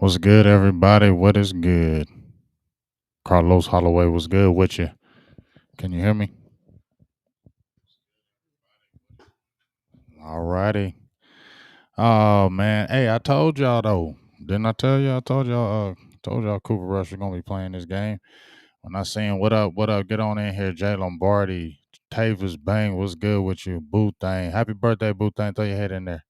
What's good, everybody? What is good? Carlos Holloway was good with you. Can you hear me? All righty. Oh man, hey, I told y'all though. Didn't I tell you? I told y'all Cooper Rush was gonna be playing this game. When I seen what up, get on in here, Jay Lombardi, Tavis Bang, what's good with you? Boo Thing. Happy birthday, Boo Thing. Throw your head in there.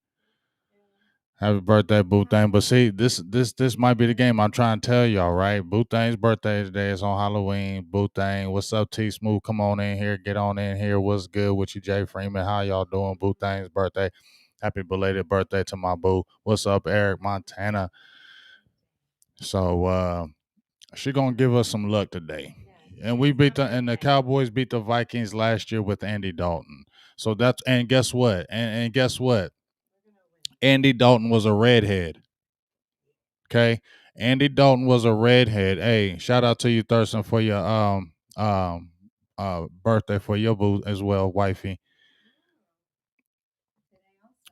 Happy birthday, Boo Thing. But see, this might be the game I'm trying to tell y'all, right? Boo Thing's birthday today is on Halloween. Boo Thing, what's up, T Smooth? Come on in here, get on in here. What's good with you, Jay Freeman? How y'all doing? Boo Thing's birthday. Happy belated birthday to my boo. What's up, Eric Montana? So she gonna give us some luck today. And the Cowboys beat the Vikings last year with Andy Dalton. So that's and guess what? And guess what? Andy Dalton was a redhead. Okay. Andy Dalton was a redhead. Hey, shout out to you, Thurston, for your birthday for your boo as well, wifey.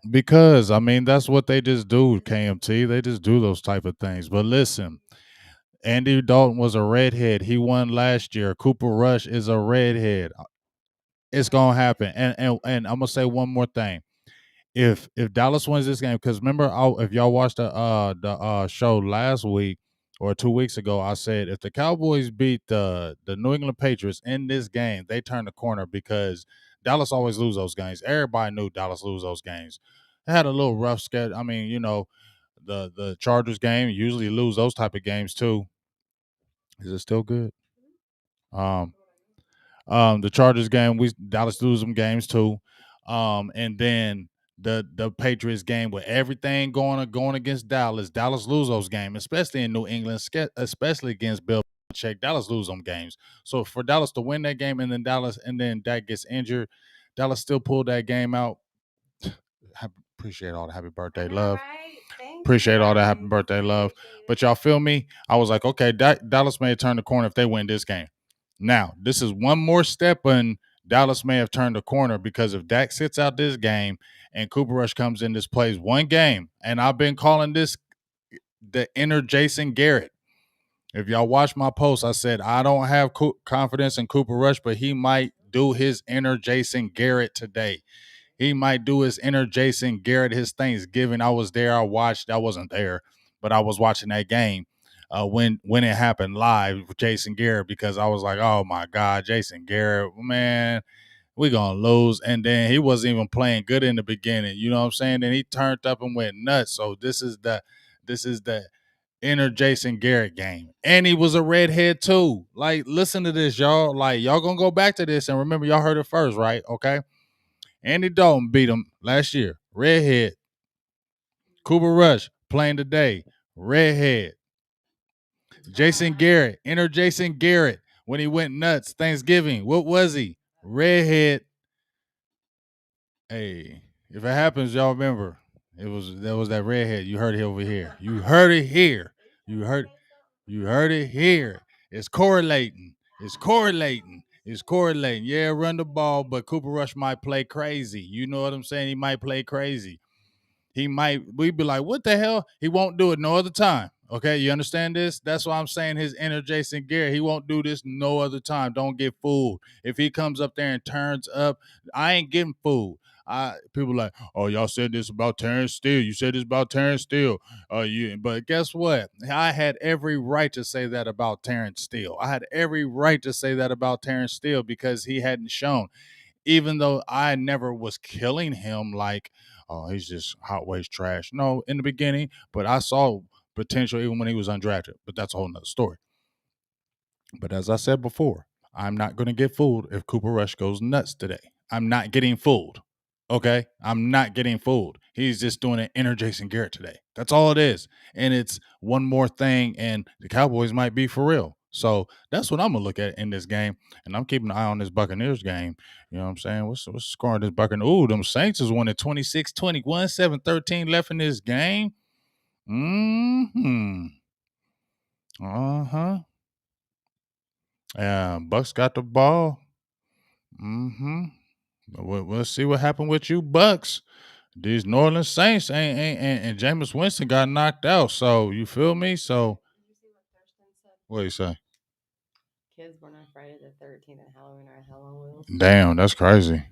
Because I mean that's what they just do, KMT. They just do those type of things. But listen, Andy Dalton was a redhead. He won last year. Cooper Rush is a redhead. It's gonna happen. And I'm gonna say one more thing. If Dallas wins this game, because remember, if y'all watched the show last week or 2 weeks ago, I said if the Cowboys beat the New England Patriots in this game, they turn the corner because Dallas always lose those games. Everybody knew Dallas lose those games. They had a little rough schedule. I mean, the Chargers game usually lose those type of games too. Is it still good? Um, the Chargers game, we Dallas lose them games too. And then the Patriots game with everything going against Dallas. Dallas lose those games, especially in New England, especially against Bill Belichick. Dallas lose them games. So for Dallas to win that game and then Dak gets injured, Dallas still pulled that game out. Appreciate all the happy birthday love. Appreciate all that happy birthday love. But y'all feel me? I was like, okay, Dallas may turn the corner if they win this game. Now, this is one more step and Dallas may have turned the corner because if Dak sits out this game and Cooper Rush comes in, this plays one game, and I've been calling this the inner Jason Garrett. If y'all watch my post, I said I don't have confidence in Cooper Rush, but he might do his inner Jason Garrett today. He might do his inner Jason Garrett, his Thanksgiving. I was there. I watched. I wasn't there, but I was watching that game when it happened live with Jason Garrett because I was like, oh my God, Jason Garrett, man, we gonna lose. And then he wasn't even playing good in the beginning. You know what I'm saying? Then he turned up and went nuts. So this is the inner Jason Garrett game. And he was a redhead too. Like, listen to this, y'all. Like, y'all gonna go back to this and remember y'all heard it first, right? Okay. Andy Dalton beat him last year. Redhead. Cooper Rush playing today. Redhead. Jason Garrett. Enter Jason Garrett when he went nuts. Thanksgiving. What was he? Redhead. Hey, if it happens, y'all remember. That was that redhead. You heard it over here. You heard it here. You heard you heard it here. It's correlating. It's correlating. It's correlating. Yeah, run the ball, but Cooper Rush might play crazy. You know what I'm saying? He might play crazy. We'd be like, what the hell? He won't do it no other time. Okay, you understand this? That's why I'm saying his inner Jason Garrett. He won't do this no other time. Don't get fooled. If he comes up there and turns up, I ain't getting fooled. People like, oh, y'all said this about Terrence Steele. You said this about Terrence Steele. But guess what? I had every right to say that about Terrence Steele. I had every right to say that about Terrence Steele because he hadn't shown even though I never was killing him like, oh, he's just hot waste trash. No, in the beginning, but I saw potential even when he was undrafted. But that's a whole nother story. But as I said before, I'm not going to get fooled if Cooper Rush goes nuts today. I'm not getting fooled. Okay, I'm not getting fooled. He's just doing an inner Jason Garrett today. That's all it is. And it's one more thing, and the Cowboys might be for real. So that's what I'm gonna look at in this game. And I'm keeping an eye on this Buccaneers game. You know what I'm saying? What's scoring this Buccaneers? Ooh, them Saints is winning 26-21, 7-13 left in this game. Mm-hmm. Uh-huh. Yeah, Bucks got the ball. Mm-hmm. We'll see what happened with you, Bucks. These New Orleans Saints and Jameis Winston got knocked out. So you feel me? So what do you say? Kids born on Friday the 13th and Halloween are hell on wheels. Damn, that's crazy.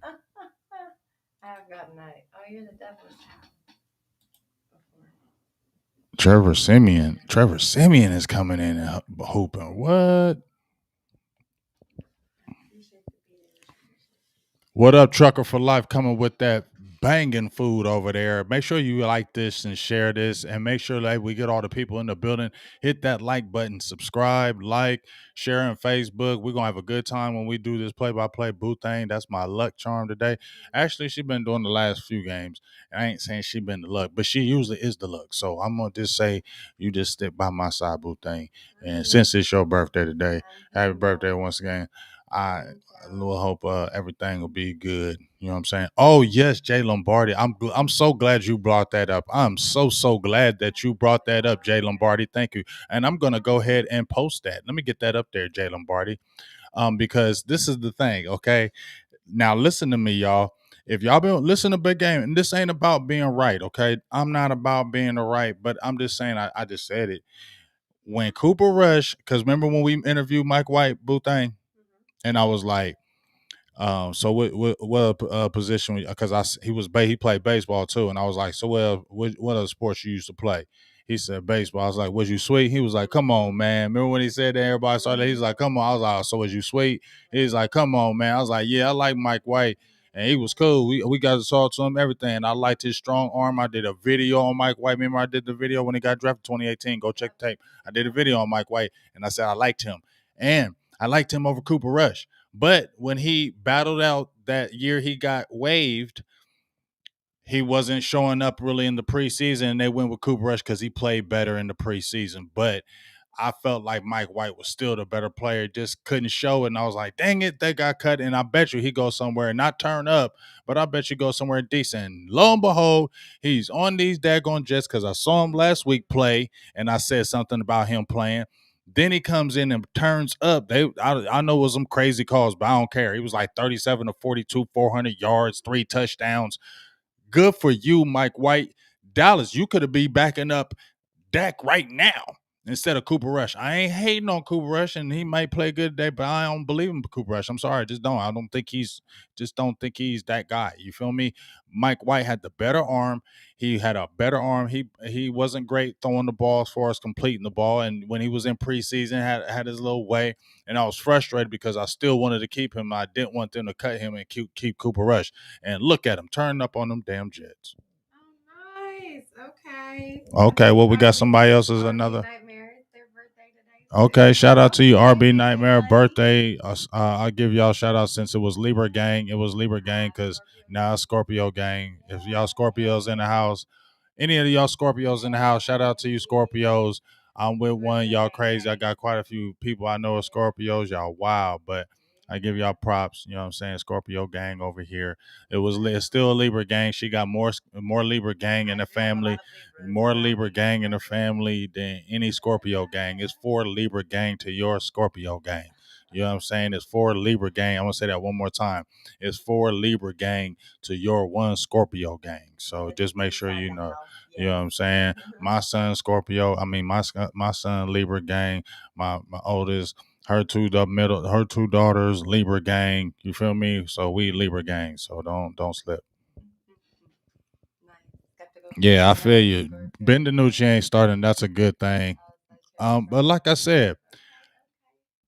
I have gotten that. Oh, you're the devil. Trevor Simeon is coming in and hooping. What? What up, Trucker for Life, coming with that banging food over there. Make sure you like this and share this, and make sure that we get all the people in the building. Hit that like button, subscribe, like, share on Facebook. We're gonna have a good time when we do this play-by-play boo thing. That's my luck charm today. Actually, she been doing the last few games. I ain't saying she been the luck, but she usually is the luck. So I'm gonna just say you just stick by my side, boo thing. And since it's your birthday today, happy birthday once again. I will hope everything will be good. You know what I'm saying? Oh yes, Jay Lombardi. I'm so glad you brought that up. I'm so glad that you brought that up, Jay Lombardi. Thank you. And I'm gonna go ahead and post that. Let me get that up there, Jay Lombardi. Because this is the thing. Okay, now listen to me, y'all. If y'all been listen to Big Game, and this ain't about being right. Okay, I'm not about being right, but I'm just saying. I just said it when Cooper Rush. Because remember when we interviewed Mike White, Boo Thing, and I was like. So what position? Because he played baseball too, and I was like, so what other sports you used to play? He said baseball. I was like, was you sweet? He was like, come on, man. Remember when he said that everybody started? He's like, come on. I was like, so was you sweet? He's like, come on, man. I was like, yeah, I like Mike White, and he was cool. We got to talk to him, everything. And I liked his strong arm. I did a video on Mike White. Remember I did the video when he got drafted 2018. Go check the tape. I did a video on Mike White, and I said I liked him, and I liked him over Cooper Rush. But when he battled out that year he got waived, he wasn't showing up really in the preseason. And they went with Cooper Rush because he played better in the preseason. But I felt like Mike White was still the better player, just couldn't show it. And I was like, dang it, they got cut. And I bet you he goes somewhere and not turn up, but I bet you go somewhere decent. And lo and behold, he's on these daggone Jets because I saw him last week play and I said something about him playing. Then he comes in and turns up. I know it was some crazy calls, but I don't care. He was like 37 to 42, 400 yards, 3 touchdowns. Good for you, Mike White. Dallas, you could have been backing up Dak right now instead of Cooper Rush. I ain't hating on Cooper Rush, and he might play good today, but I don't believe in Cooper Rush. I'm sorry, I just don't. I don't think he's that guy. You feel me? Mike White had the better arm. He had a better arm. He wasn't great throwing the ball as far as completing the ball. And when he was in preseason, had his little way. And I was frustrated because I still wanted to keep him. I didn't want them to cut him and keep Cooper Rush. And look at him turning up on them damn Jets. Nice. Okay. Okay, well, we got somebody else as another. Okay, shout out to you, RB Nightmare birthday. I'll give y'all shout out since it was Libra Gang. It was Libra Gang because now it's Scorpio Gang. If y'all Scorpios in the house, any of y'all Scorpios in the house, shout out to you, Scorpios. I'm with one. Y'all crazy. I got quite a few people I know are Scorpios. Y'all wild, but I give y'all props. You know what I'm saying? Scorpio gang over here. It's still a Libra gang. She got more Libra gang in the family, more Libra gang in the family than any Scorpio gang. It's 4 Libra gang to your Scorpio gang. You know what I'm saying? It's 4 Libra gang. I'm gonna say that one more time. It's 4 Libra gang to your 1 Scorpio gang. So just make sure you know. You know what I'm saying? My son Scorpio. I mean my son Libra gang. My oldest, her 2 daughters Libra gang. You feel me? So we Libra gang. So don't slip. Yeah, I feel you. Ben DiNucci ain't starting. That's a good thing. But like I said,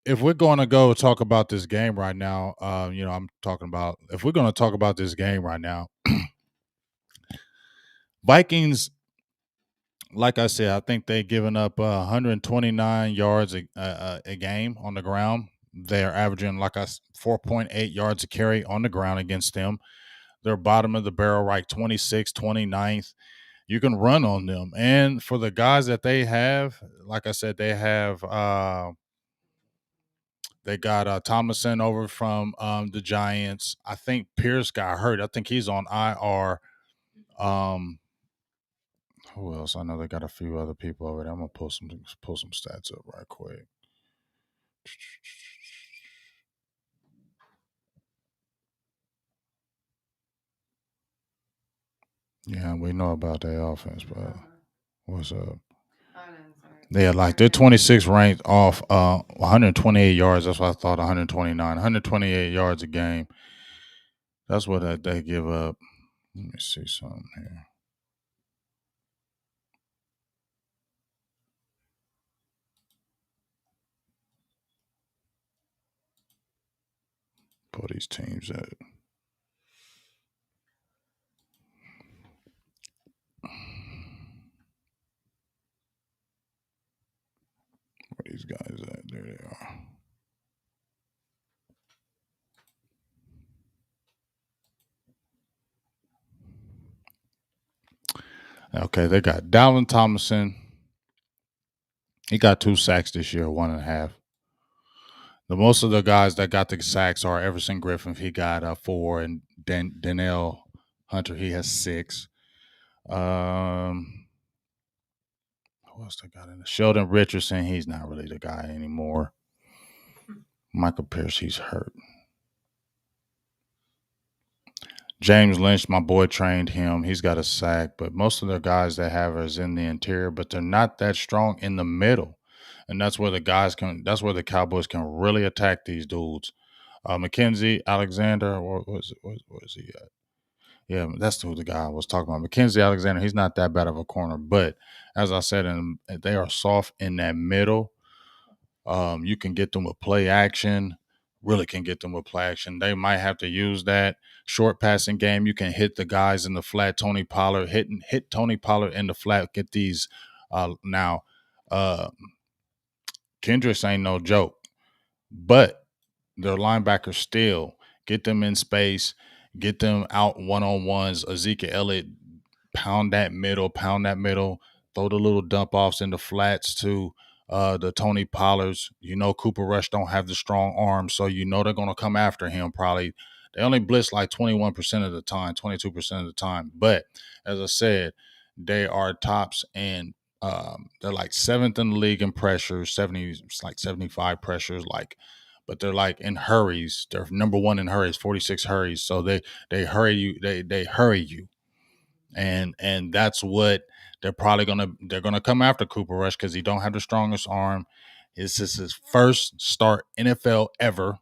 if we're going to go talk about this game right now, I'm talking about if we're going to talk about this game right now, Vikings. Like I said, I think they given up 129 yards a game on the ground. They're averaging 4.8 yards a carry on the ground against them. They're bottom of the barrel, right? 26th, 29th. You can run on them. And for the guys that they have, like I said, they got Thomason over from the Giants. I think Pierce got hurt. I think he's on IR. Who else? I know they got a few other people over there. I'm gonna pull some stats up right quick. Yeah, we know about their offense, but Uh-huh. what's up? Oh no, sorry. Yeah, I like they're heard you. 26 ranked off 128 yards. That's what I thought. 129, 128 yards a game. That's what they give up. Let me see something here. Pull these teams at. Where these guys at? There they are. Okay, they got Dalvin Thomason. He got 2 sacks this year, 1.5. The most of the guys that got the sacks are Everson Griffin. He got 4, and Danielle Hunter. He has 6. Um, who else they got in there? Sheldon Richardson. He's not really the guy anymore. Michael Pierce. He's hurt. James Lynch, my boy, trained him. He's got a sack, but most of the guys that have is in the interior, but they're not that strong in the middle. And that's where the guys can. That's where the Cowboys can really attack these dudes. Mackenzie Alexander, where is he at? Yeah, that's who the guy was talking about. Mackenzie Alexander. He's not that bad of a corner, but as I said, they are soft in that middle. You can get them with play action. Really can get them with play action. They might have to use that short passing game. You can hit the guys in the flat. Tony Pollard hit Tony Pollard in the flat. Get these now. Uh, Kendricks ain't no joke, but their linebackers still get them in space, get them out one on ones. Ezekiel Elliott pound that middle, throw the little dump offs in the flats to the Tony Pollards. You know Cooper Rush don't have the strong arm, so you know they're gonna come after him probably. They only blitz like 21% of the time, 22% of the time. But as I said, they are tops and they're like seventh in the league in pressures, 70, it's like 75 pressures, like but they're like in hurries. They're number one in hurries, 46 hurries. So they hurry you, they hurry you, and that's what they're gonna come after Cooper Rush because he don't have the strongest arm. This is his first start NFL ever,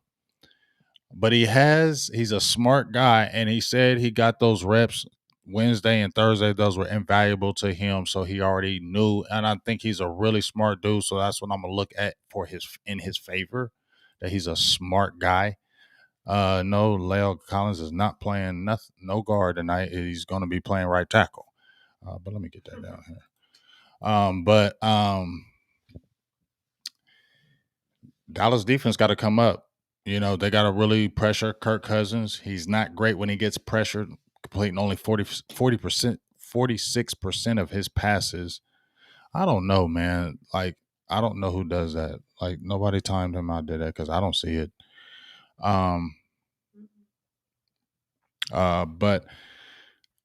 but he's a smart guy, and he said he got those reps Wednesday and Thursday. Those were invaluable to him, so he already knew, and I think he's a really smart dude. So that's what I'm gonna look at for his in his favor, that he's a smart guy. No, Leo Collins is not playing nothing, no guard tonight. He's going to be playing right tackle. But let me get that down here. But Dallas defense got to come up. You know, they got to really pressure Kirk Cousins. He's not great when he gets pressured, completing only 40%, 46% of his passes. I don't know, man. Like, I don't know who does that. Like, nobody timed him out did that because I don't see it. Um, but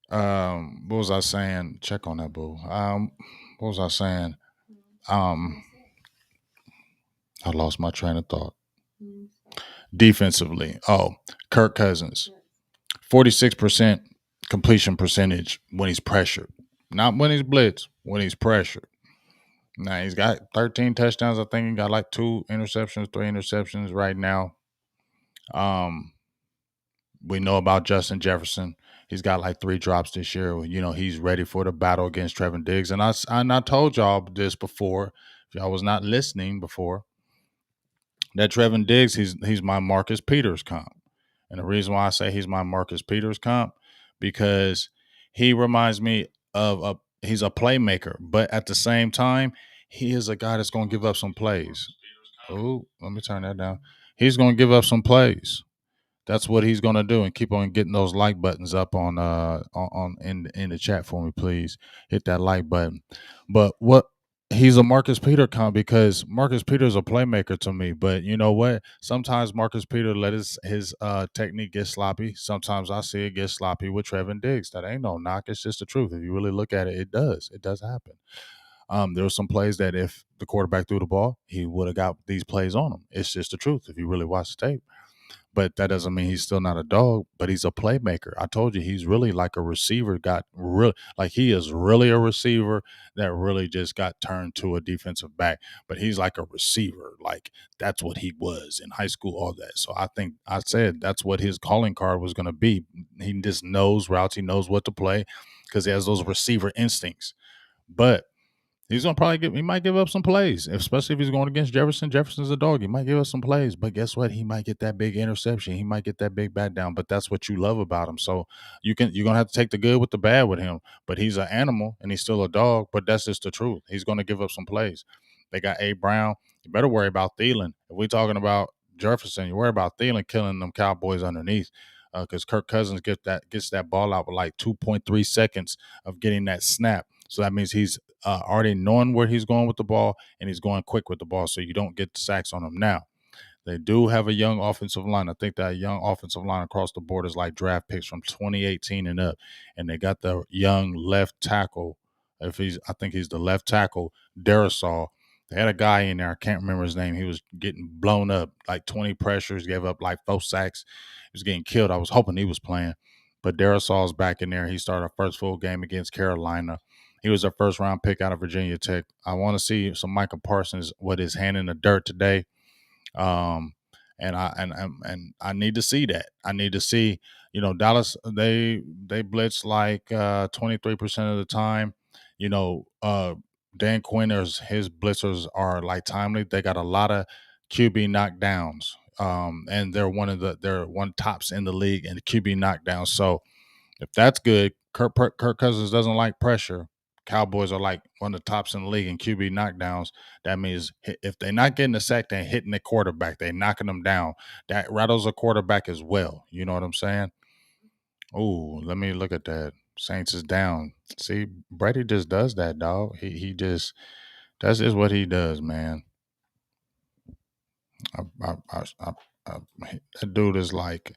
what was I saying? Check on that, boo. What was I saying? Um, I lost my train of thought. Defensively, Kirk Cousins, 46% completion percentage when he's pressured, not when he's blitzed. When he's pressured. Now he's got 13 touchdowns. I think he got like 2 interceptions, 3 interceptions right now. Um, we know about Justin Jefferson. He's got like 3 drops this year. You know, he's ready for the battle against Trevor Diggs. And I told y'all this before. If y'all was not listening before, that Trevor Diggs, he's my Marcus Peters comp. And the reason why I say he's my Marcus Peters comp, because he reminds me of he's a playmaker, but at the same time, he is a guy that's going to give up some plays. Oh, let me turn that down. He's going to give up some plays. That's what he's gonna do, and keep on getting those like buttons up on in the chat for me, please. Hit that like button. But what he's a Marcus Peter comp because Marcus Peter is a playmaker to me. But you know what? Sometimes Marcus Peter let his technique get sloppy. Sometimes I see it get sloppy with Trevin Diggs. That ain't no knock. It's just the truth. If you really look at it, it does. It does happen. There were some plays that if the quarterback threw the ball, he would have got these plays on him. It's just the truth if you really watch the tape. But that doesn't mean he's still not a dog, but he's a playmaker. I told you he's really like a receiver, got real like he is really a receiver that really just got turned to a defensive back. But he's like a receiver. Like that's what he was in high school, all that. So I think I said that's what his calling card was gonna be. He just knows routes, he knows what to play because he has those receiver instincts. But he's gonna probably he might give up some plays, especially if he's going against Jefferson. Jefferson's a dog. He might give up some plays, but guess what? He might get that big interception. He might get that big bat down. But that's what you love about him. So you're gonna have to take the good with the bad with him. But he's an animal and he's still a dog. But that's just the truth. He's gonna give up some plays. They got A Brown. You better worry about Thielen. If we're talking about Jefferson, you worry about Thielen killing them Cowboys underneath. Because Kirk Cousins gets that ball out with like 2.3 seconds of getting that snap. So that means he's already knowing where he's going with the ball and he's going quick with the ball, so you don't get sacks on him. Now they do have a young offensive line. I think that young offensive line across the board is like draft picks from 2018 and up, and they got the young left tackle. If he's, I think he's the left tackle, Darisaw. They had a guy in there. I can't remember his name. He was getting blown up, like 20 pressures, gave up like 4 sacks. He was getting killed. I was hoping he was playing, but Darisaw's back in there. He started a first full game against Carolina. He was a first round pick out of Virginia Tech. I want to see some Micah Parsons with his hand in the dirt today. Um, and I need to see that. I need to see, Dallas. They blitz like 23% of the time. You know, Dan Quinter's his blitzers are like timely. They got a lot of QB knockdowns. And they're one tops in the league in the QB knockdowns. So if that's good, Kirk Cousins doesn't like pressure. Cowboys are like one of the tops in the league in QB knockdowns. That means if they're not getting a sack, they're hitting the quarterback. They're knocking them down. That rattles a quarterback as well. You know what I'm saying? Oh, let me look at that. Saints is down. See, Brady just does that, dog. He just that's just what he does, man. I, I, I, I, that dude is like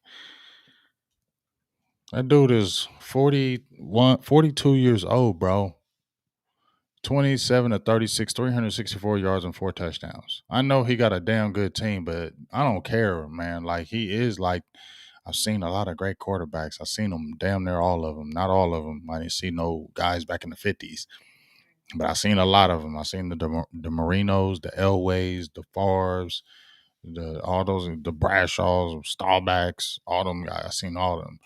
that dude is 42 years old, bro. 27 to 36, 364 yards and 4 touchdowns. I know he got a damn good team, but I don't care, man. Like he is like I've seen a lot of great quarterbacks. I've seen them damn near all of them. Not all of them. I didn't see no guys back in the 50s, but I've seen a lot of them. I've seen the Marinos, the Elways, the Favres, all those the Brashaws, Staubachs, all them guys. I've seen all of them.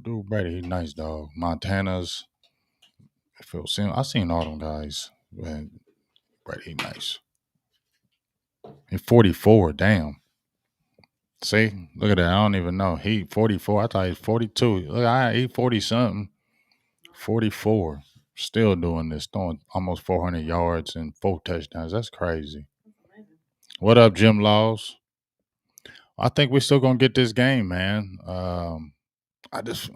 Dude, Brady, he's nice dog. Montana's, I seen all them guys. Man, Brady, he nice. He's 44. Damn. See, look at that. I don't even know. He 44. I thought he's 42. Look, he 40 something. 44. Still doing this, throwing almost 400 yards and 4 touchdowns. That's crazy. What up, Jim Laws? I think we're still gonna get this game, man. I just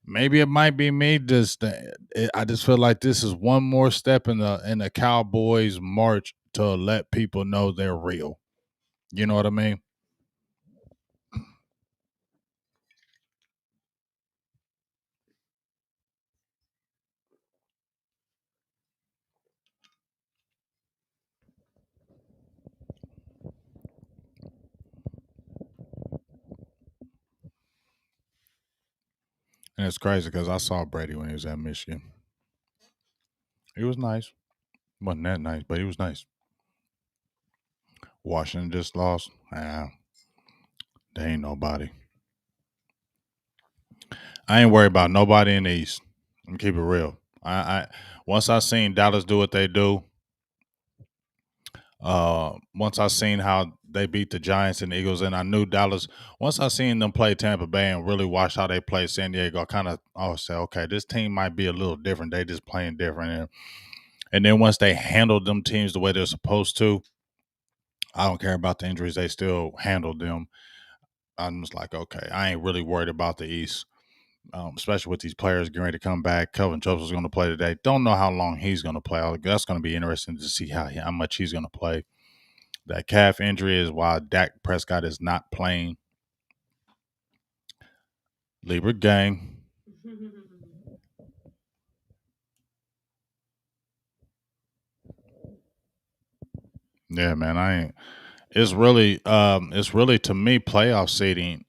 maybe it might be me. I just feel like this is one more step in the Cowboys' march to let people know they're real. You know what I mean? And it's crazy because I saw Brady when he was at Michigan. He was nice. Wasn't that nice, but he was nice. Washington just lost. They ain't nobody. I ain't worried about nobody in the East. I'm keep it real. I once I seen Dallas do what they do, once I seen how they beat the Giants and the Eagles, and I knew Dallas. Once I seen them play Tampa Bay and really watched how they play San Diego, I kind of said, okay, this team might be a little different. They just playing different, and then once they handled them teams the way they're supposed to, I don't care about the injuries. They still handled them. I'm just like, okay, I ain't really worried about the East, especially with these players getting ready to come back. Kelvin Joseph is going to play today. Don't know how long he's going to play. That's going to be interesting to see how much he's going to play. That calf injury is why Dak Prescott is not playing. Libra gang. Yeah, man, I ain't. it's really to me playoff seeding.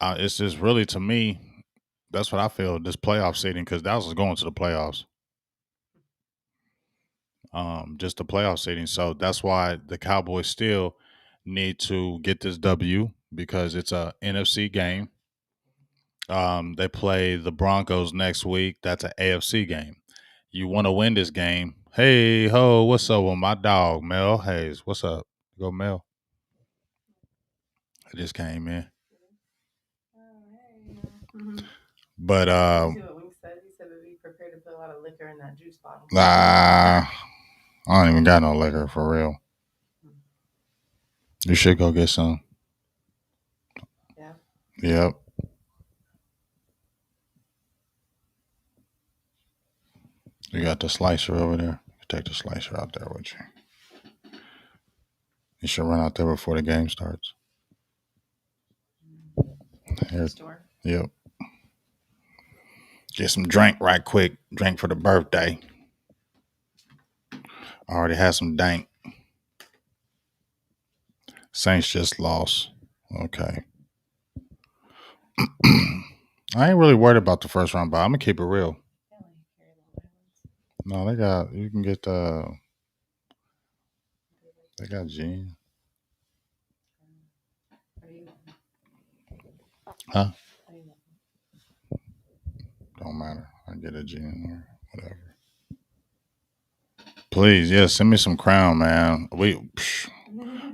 It's just really to me that's what I feel this playoff seeding because Dallas is going to the playoffs. Just the playoff seeding. So that's why the Cowboys still need to get this W because it's a NFC game. They play the Broncos next week. That's an AFC game. You want to win this game. Hey ho, what's up with my dog Mel Hayes? What's up? Go Mel. I just came in. Oh, hey. Mhm. But You see what Wink said? He said that he prepared to put a lot of liquor in that juice bottle. nah, I don't even got no liquor for real. You should go get some. Yeah. Yep. You got the slicer over there. Take the slicer out there with you. You should run out there before the game starts. Here. Store. Yep. Get some drink right quick. Drink for the birthday. I already had some dank. Saints just lost. Okay. I ain't really worried about the first round, but I'm gonna keep it real. No, they got you can get they got gin. Huh? Don't matter. I get a gin or whatever. Please, yeah, send me some Crown, man.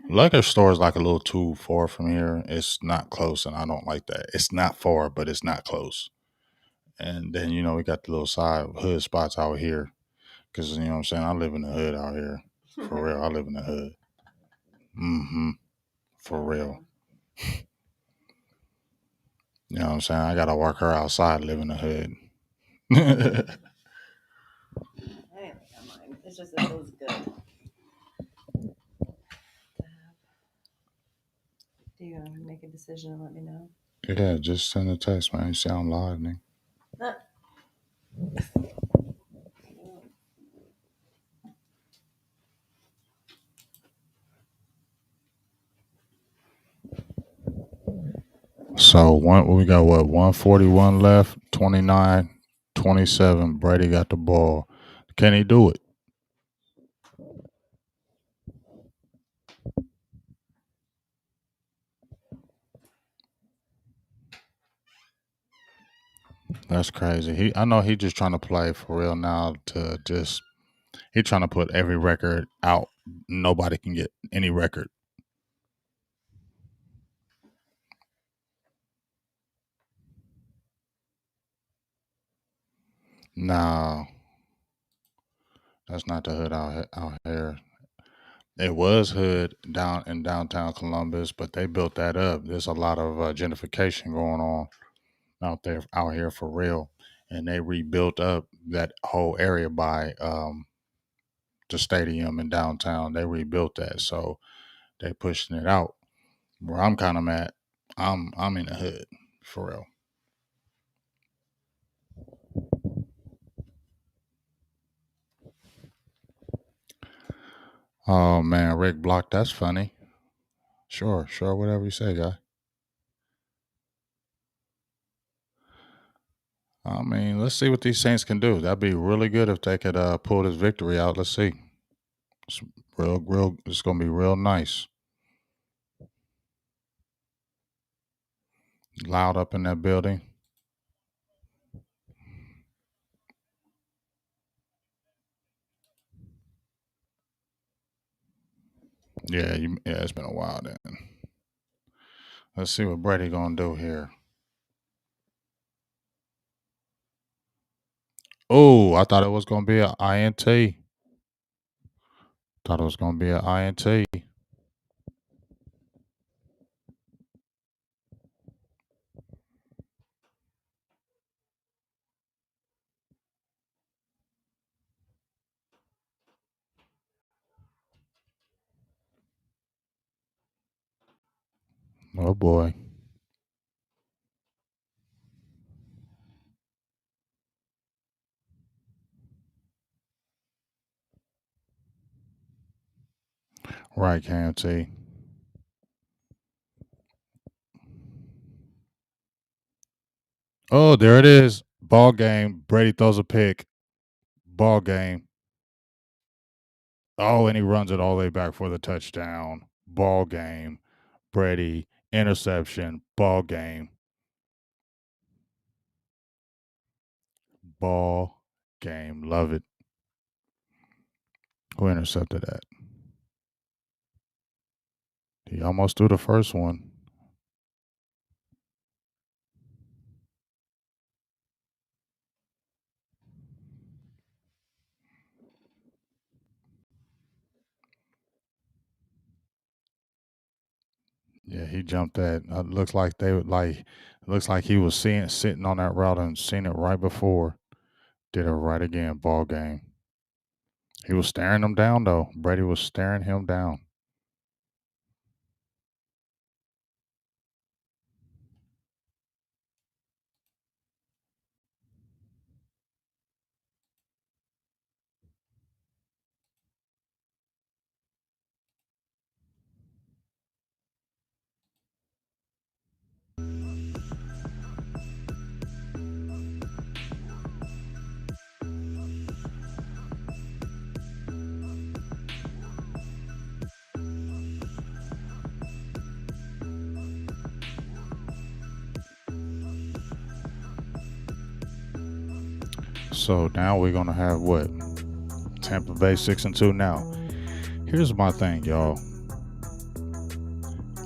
Liquor store is like a little too far from here. It's not close, and I don't like that. It's not far, but it's not close. And then we got the little side hood spots out here, because you know what I'm saying. I live in the hood out here, for real. I live in the hood. Mm-hmm. For real. You know what I'm saying. I gotta work her outside, live in the hood. I ain't like mine. It's just it feels good. Do you want to make a decision and let me know? Yeah, just send a text, man. You sound live, nigga. So we got what 141 left, 29-27. Brady got the ball. Can he do it? That's crazy. I know he just trying to play for real now to just he trying to put every record out. Nobody can get any record. No, that's not the hood out here. It was hood down in downtown Columbus, but they built that up. There's a lot of gentrification going on out here for real, and they rebuilt up that whole area by the stadium in downtown. They rebuilt that, so they pushing it out. Where I'm kind of at, I'm in the hood for real. Oh man, Rick Block, that's funny. Sure, sure, whatever you say, guy. I mean, let's see what these Saints can do. That'd be really good if they could pull this victory out. Let's see. It's real. It's gonna be real nice. Loud up in that building. Yeah, yeah. It's been a while then. Let's see what Brady gonna do here. Oh, I thought it was gonna be an INT. Thought it was gonna be an INT. Oh boy. Right, KMT. Oh, there it is. Ball game. Brady throws a pick. Ball game. Oh, and he runs it all the way back for the touchdown. Ball game. Brady, interception. Ball game. Ball game. Love it. Who intercepted that? He almost threw the first one. Yeah, he jumped that. Looks like they would like. Looks like he was sitting on that route and seen it right before. Did it right again. Ball game. He was staring him down though. Brady was staring him down. So now we're gonna have what? Tampa Bay 6-2 now. Here's my thing, y'all.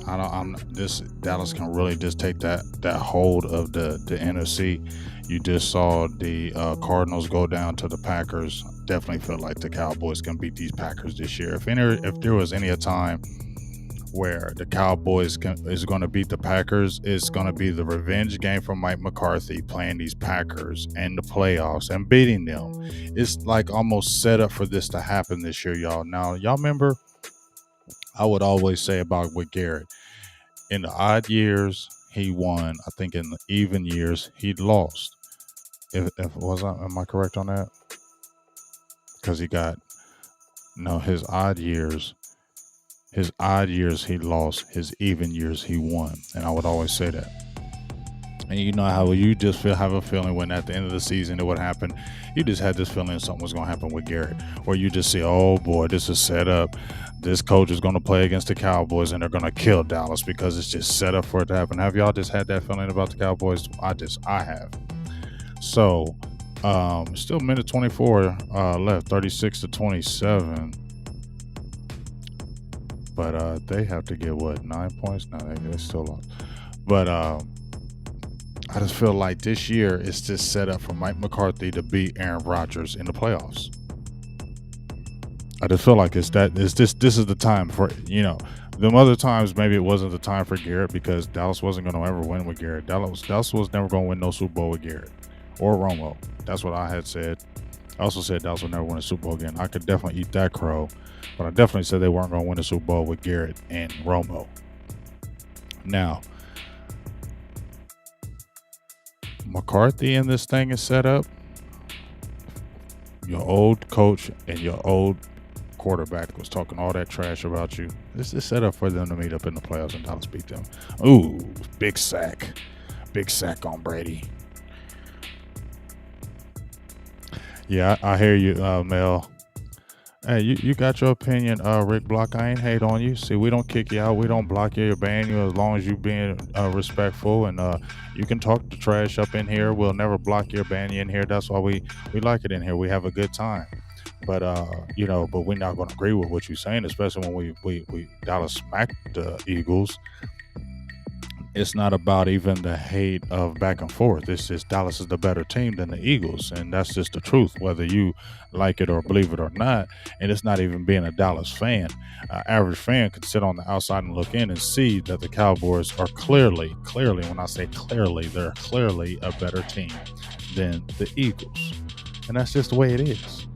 I don't. I'm this Dallas can really just take that hold of the NFC. You just saw the Cardinals go down to the Packers. Definitely feel like the Cowboys can beat these Packers this year. If there was any a time where the Cowboys is going to beat the Packers, it's going to be the revenge game for Mike McCarthy playing these Packers in the playoffs and beating them. It's like almost set up for this to happen this year, y'all. Now, y'all remember I would always say about with Garrett, in the odd years he won. I think in the even years he lost. If was I am I correct on that? Because he got no his odd years he lost, his even years he won, and I would always say that. And you know how you just have a feeling when at the end of the season it would happen. You just had this feeling something was going to happen with Garrett, or you just see, oh boy, this is set up. This coach is going to play against the Cowboys and they're going to kill Dallas because it's just set up for it to happen. Have y'all just had that feeling about the Cowboys? I have. So, still minute 24 left, 36-27. But they have to get what, 9 points? No, they still lost. But I just feel like this year it's just set up for Mike McCarthy to beat Aaron Rodgers in the playoffs. I just feel like this is the time for them other times maybe it wasn't the time for Garrett because Dallas wasn't going to ever win with Garrett. Dallas was never going to win no Super Bowl with Garrett or Romo. That's what I had said. I also said Dallas would never win a Super Bowl again. I could definitely eat that crow, but I definitely said they weren't going to win a Super Bowl with Garrett and Romo. Now, McCarthy in this thing is set up. Your old coach and your old quarterback was talking all that trash about you. This is set up for them to meet up in the playoffs and Dallas beat them. Ooh, big sack. Big sack on Brady. Yeah, I hear you, Mel. Hey, you got your opinion, Rick Block. I ain't hate on you. See, we don't kick you out. We don't block you or ban you as long as you being respectful and you can talk the trash up in here. We'll never block you or ban you in here. That's why we like it in here. We have a good time. But but we're not going to agree with what you're saying, especially when we Dallas smacked the Eagles. It's not about even the hate of back and forth. It's just Dallas is the better team than the Eagles, and that's just the truth, whether you like it or believe it or not. And it's not even being a Dallas fan. Average fan could sit on the outside and look in and see that the Cowboys are clearly, when I say clearly, they're clearly a better team than the Eagles, and that's just the way it is.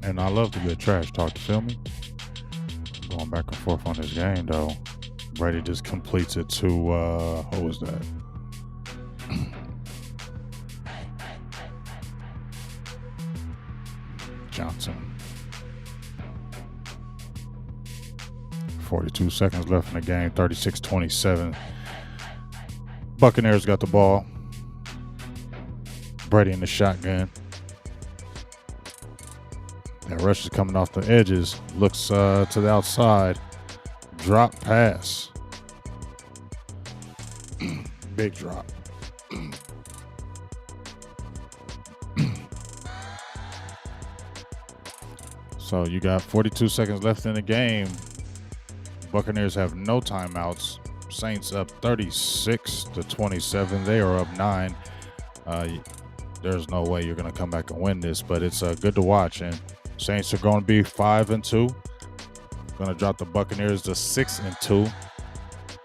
And I love the good trash talk, you feel me? Going back and forth on this game, though. Brady just completes it to, what was that? Johnson. 42 seconds left in the game. 36-27. Buccaneers got the ball. Brady in the shotgun. That rush is coming off the edges. Looks to the outside. Drop pass. Big drop. So you got 42 seconds left in the game. Buccaneers have no timeouts. Saints up 36-27. They are up 9. There's no way you're going to come back and win this, but it's good to watch. And Saints are going to be 5-2. Going to drop the Buccaneers to 6-2.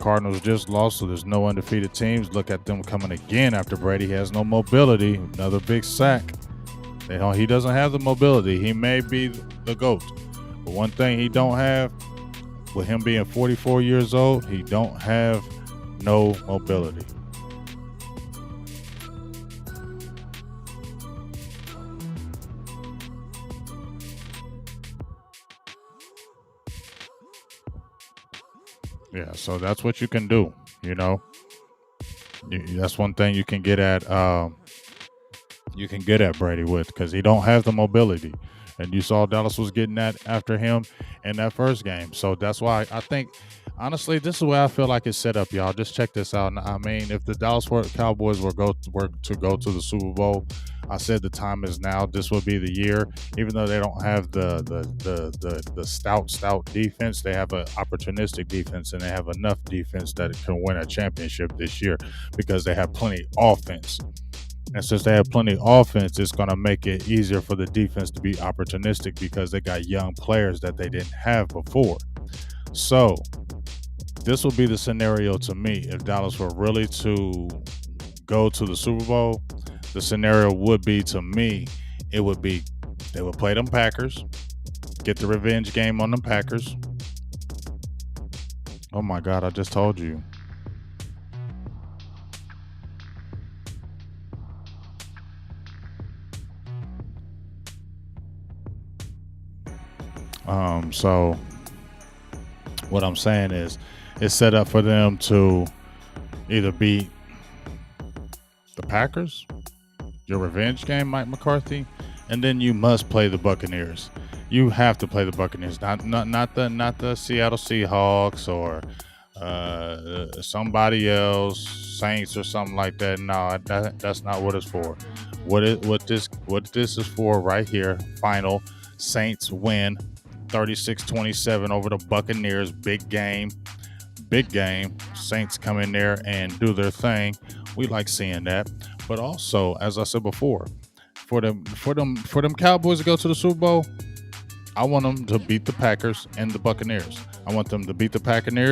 Cardinals just lost, so there's no undefeated teams. Look at them coming again after Brady has no mobility. Another big sack. He doesn't have the mobility. He may be the GOAT. But one thing he don't have, with him being 44 years old, he don't have no mobility. Yeah, so that's what you can do, you know. That's one thing you can get at Brady with, because he don't have the mobility. And you saw Dallas was getting that after him in that first game. So that's why I think, honestly, this is where I feel like it's set up, y'all. Just check this out. I mean, if the Dallas Cowboys were to go to the Super Bowl, I said the time is now. This will be the year. Even though they don't have the stout defense, they have an opportunistic defense, and they have enough defense that it can win a championship this year because they have plenty offense. And since they have plenty of offense, it's going to make it easier for the defense to be opportunistic because they got young players that they didn't have before. So this will be the scenario to me. If Dallas were really to go to the Super Bowl, the scenario would be, to me, it would be they would play them Packers, get the revenge game on them Packers. Oh my God, I just told you. So what I'm saying is it's set up for them to either beat the Packers, your revenge game, Mike McCarthy, and then you must play the Buccaneers. You have to play the Buccaneers, not the Seattle Seahawks or somebody else, Saints or something like that. No, that's not what it's for. What this is for right here. Final Saints win 36-27 over the Buccaneers. Big game. Saints come in there and do their thing. We like seeing that. But also, as I said before, for them Cowboys to go to the Super Bowl, I want them to beat the Packers and the Buccaneers. I want them to beat the Packers,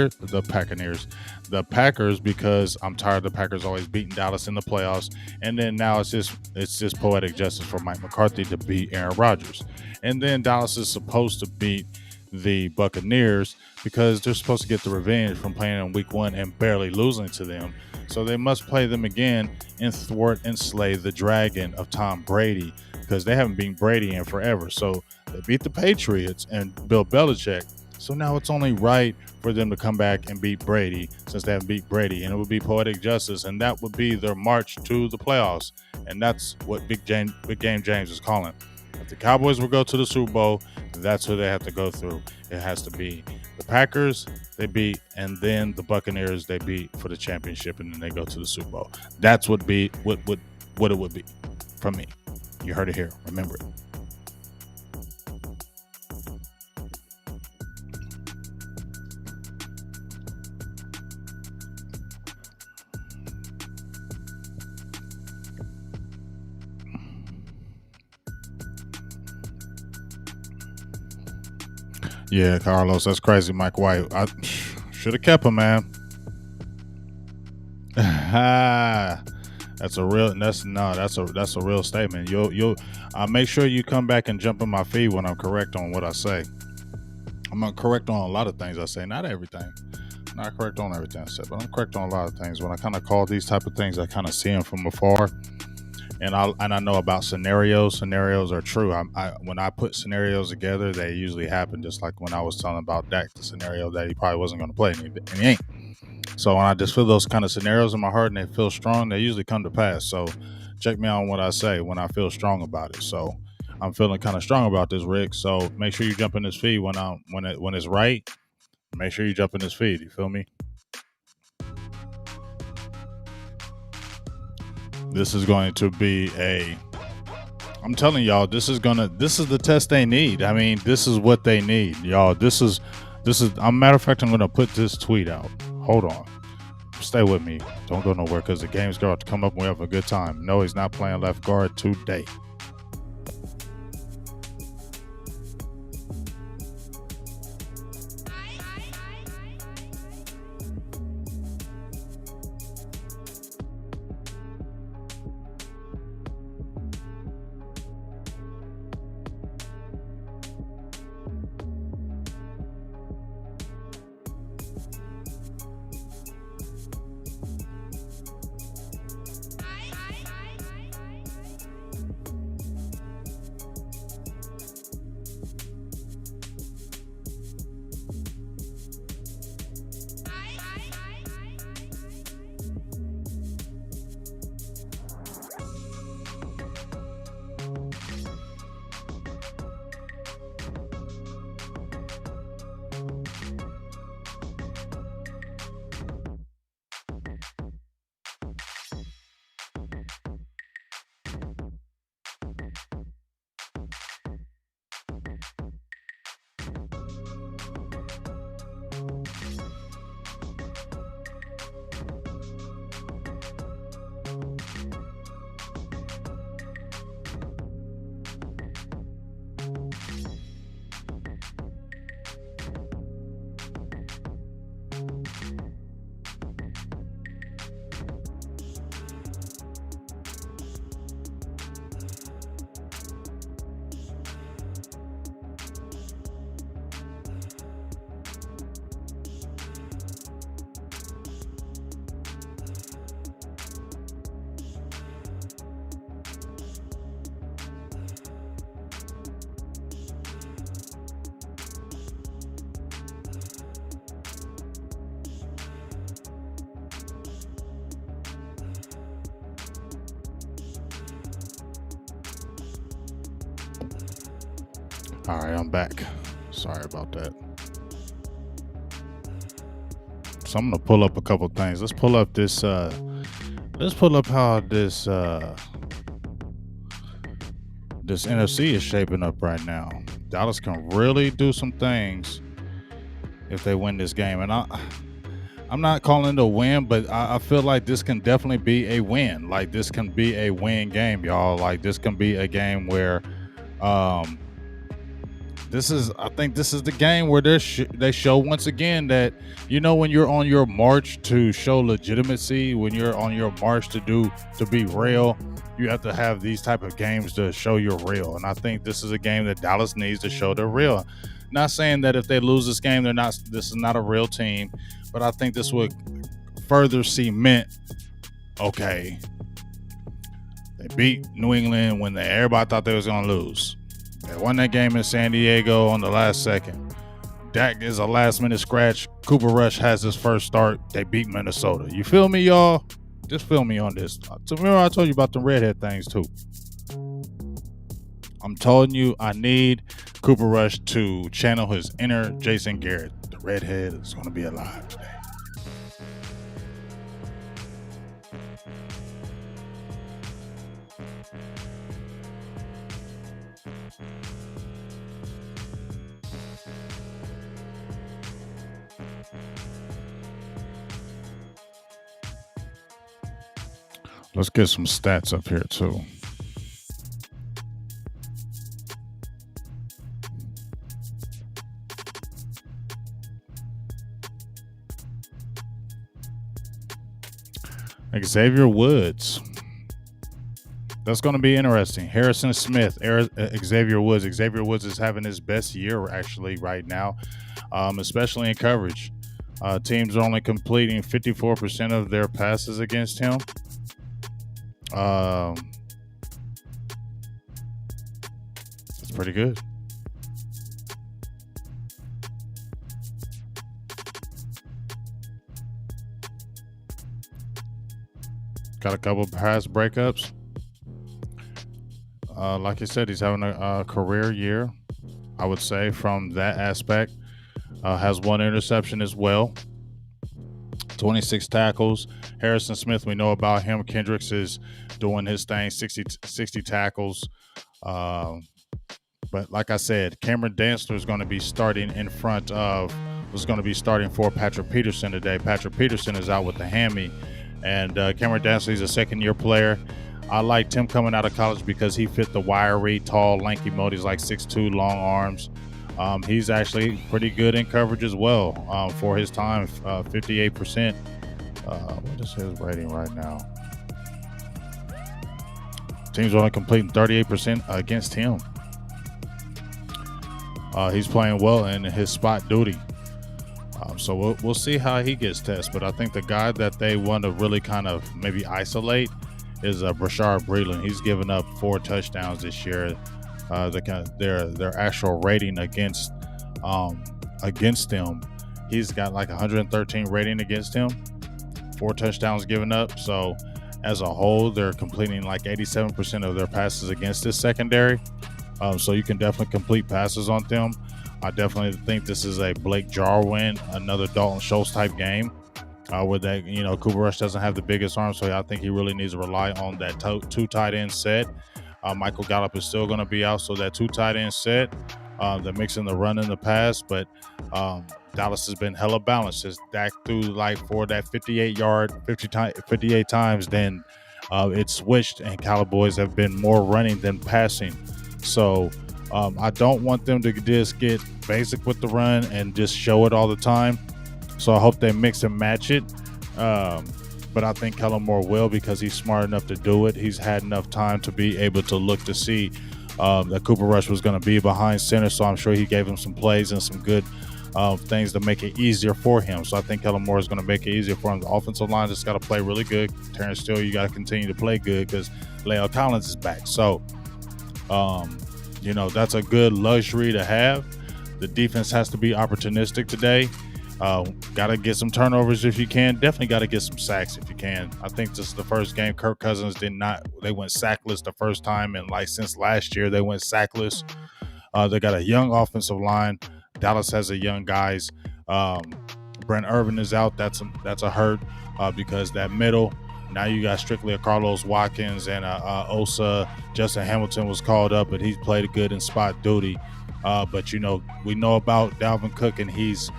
because I'm tired of the Packers always beating Dallas in the playoffs. And then now it's just poetic justice for Mike McCarthy to beat Aaron Rodgers. And then Dallas is supposed to beat the Buccaneers because they're supposed to get the revenge from playing in week 1 and barely losing to them. So they must play them again and thwart and slay the dragon of Tom Brady, because they haven't beaten Brady in forever. So they beat the Patriots and Bill Belichick. So now it's only right for them to come back and beat Brady, since they haven't beat Brady. And it would be poetic justice, and that would be their march to the playoffs. And that's what Big Game James is calling. If the Cowboys will go to the Super Bowl, that's who they have to go through. It has to be the Packers they beat, and then the Buccaneers they beat for the championship, and then they go to the Super Bowl. That's what it would be from me. You heard it here. Remember it. Yeah, Carlos, that's crazy. Mike White, I should have kept him, man. That's a real statement. You'll make sure you come back and jump in my feed when I'm correct on what I say. I'm not correct on a lot of things I say, not everything. I'm not correct on everything I say, but I'm correct on a lot of things. When I kind of call these type of things, I kind of see them from afar, and I know about scenarios. Scenarios are true. When I put scenarios together, they usually happen. Just like when I was telling about Dak, the scenario that he probably wasn't going to play, and he ain't. So when I just feel those kind of scenarios in my heart and they feel strong, they usually come to pass. So check me on what I say when I feel strong about it. So I'm feeling kind of strong about this, Rick. So make sure you jump in this feed when it's right. Make sure you jump in this feed. You feel me? This is going to be a. I'm telling y'all, this is the test they need. I mean, this is what they need, y'all. This is. A matter of fact, I'm gonna put this tweet out. Hold on. Stay with me. Don't go nowhere because the game's going to come up and we have a good time. No, he's not playing left guard today. All right, I'm back. Sorry about that. So I'm gonna pull up a couple things. Let's pull up this. Let's pull up how this NFC is shaping up right now. Dallas can really do some things if they win this game, and I'm not calling it a win, but I feel like this can definitely be a win. Like this can be a win game, y'all. Like this can be a game where um, I think this is the game where they show once again that when you're on your march to show legitimacy, when you're on your march to be real, you have to have these type of games to show you're real. And I think this is a game that Dallas needs to show they're real. Not saying that if they lose this game, this is not a real team, but I think this would further cement. Okay, they beat New England when everybody thought they was gonna lose. They won that game in San Diego on the last second. Dak is a last minute scratch. Cooper Rush has his first start. They beat Minnesota. You feel me, y'all? Just feel me on this. Remember I told you about the redhead things too. I'm telling you, I need Cooper Rush to channel his inner Jason Garrett. The redhead is going to be alive today. Let's get some stats up here too. Xavier Woods. That's going to be interesting. Harrison Smith, Xavier Woods. Xavier Woods is having his best year actually right now, especially in coverage. Teams are only completing 54% of their passes against him. It's pretty good. Got a couple pass breakups. Like you said, he's having a career year, I would say, from that aspect. Has one interception as well. 26 tackles. Harrison Smith, we know about him. Kendricks is doing his thing, 60 tackles. Uh, but like I said, Cameron Dantzler is going to be starting was going to be starting for Patrick Peterson today. Patrick Peterson is out with the hammy. And Cameron Dantzler is a second-year player. I liked him coming out of college because he fit the wiry, tall, lanky mold. He's like 6'2", long arms. He's actually pretty good in coverage as well for his time, 58%. What is his rating right now? Teams only completing 38% against him. He's playing well in his spot duty. So we'll see how he gets tested. But I think the guy that they want to really kind of maybe isolate is Brashard Breeland. He's given up 4 touchdowns this year. Their actual rating against them, he's got like 113 rating against him, 4 touchdowns given up. So as a whole, they're completing like 87% of their passes against this secondary. So you can definitely complete passes on them. I definitely think this is a Blake Jarwin, another Dalton Schultz type game. Where that, Cooper Rush doesn't have the biggest arm, so I think he really needs to rely on that 2 tight end set. Michael Gallup is still going to be out, so that 2 tight end set, they're mixing the run and the pass, but Dallas has been hella balanced. As Dak threw like for that 58 times, then it switched, and Cowboys have been more running than passing. So I don't want them to just get basic with the run and just show it all the time. So I hope they mix and match it. But I think Kellen Moore will, because he's smart enough to do it. He's had enough time to be able to look to see that Cooper Rush was going to be behind center. So I'm sure he gave him some plays and some good things to make it easier for him. So I think Kellen Moore is going to make it easier for him. The offensive line just got to play really good. Terrence Steele, you got to continue to play good because La'el Collins is back. So, that's a good luxury to have. The defense has to be opportunistic today. Got to get some turnovers if you can. Definitely got to get some sacks if you can. I think this is the first game Kirk Cousins they went sackless the first time, and like since last year they went sackless. They got a young offensive line. Dallas has a young guys. Brent Urban is out. That's a hurt because that middle. Now you got strictly a Carlos Watkins and Osa. Justin Hamilton was called up, but he's played good in spot duty. But we know about Dalvin Cook, and he's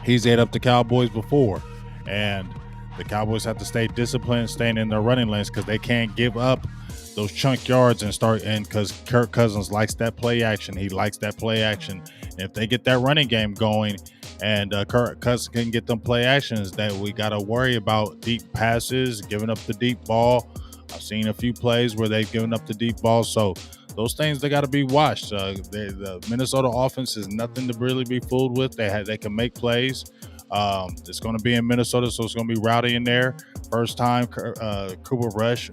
ate up the Cowboys before, and the Cowboys have to stay disciplined, staying in their running lanes, because they can't give up those chunk yards and because Kirk Cousins likes that play action. He likes that play action. And if they get that running game going and Kirk Cousins can get them play actions, that we got to worry about deep passes, giving up the deep ball. I've seen a few plays where they've given up the deep ball. So those things, they got to be watched. The Minnesota offense is nothing to really be fooled with. They can make plays. It's going to be in Minnesota, so it's going to be rowdy in there. First time Cooper Rush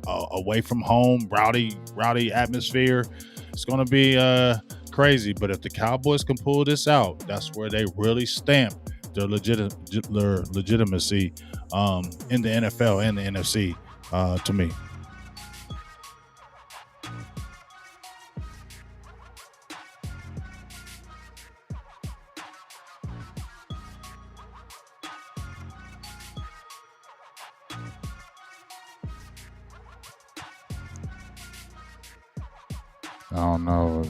away from home, rowdy atmosphere. It's going to be crazy. But if the Cowboys can pull this out, that's where they really stamp their legitimacy in the NFL and the NFC to me. I don't know.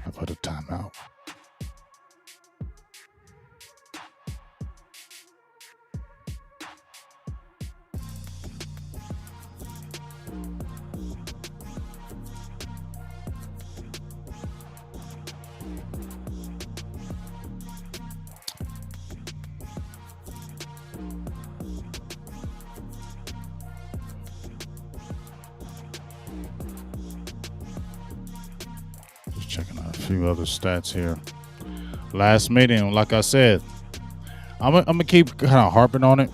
I put a timeout. Checking out few other stats here. Last meeting, like I said, I'm gonna keep kind of harping on it.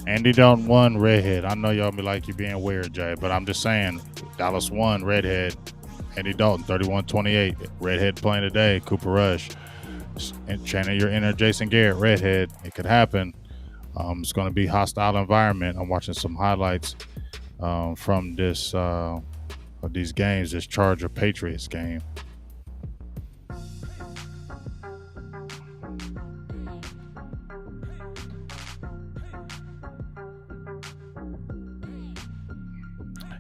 Andy Dalton won redhead. I know y'all be like you being weird, Jay, but I'm just saying Dallas won redhead. Andy Dalton 31-28. Redhead playing today. Cooper Rush. And channel your inner Jason Garrett redhead. It could happen. It's going to be hostile environment. I'm watching some highlights from this of these games. This Charger Patriots game.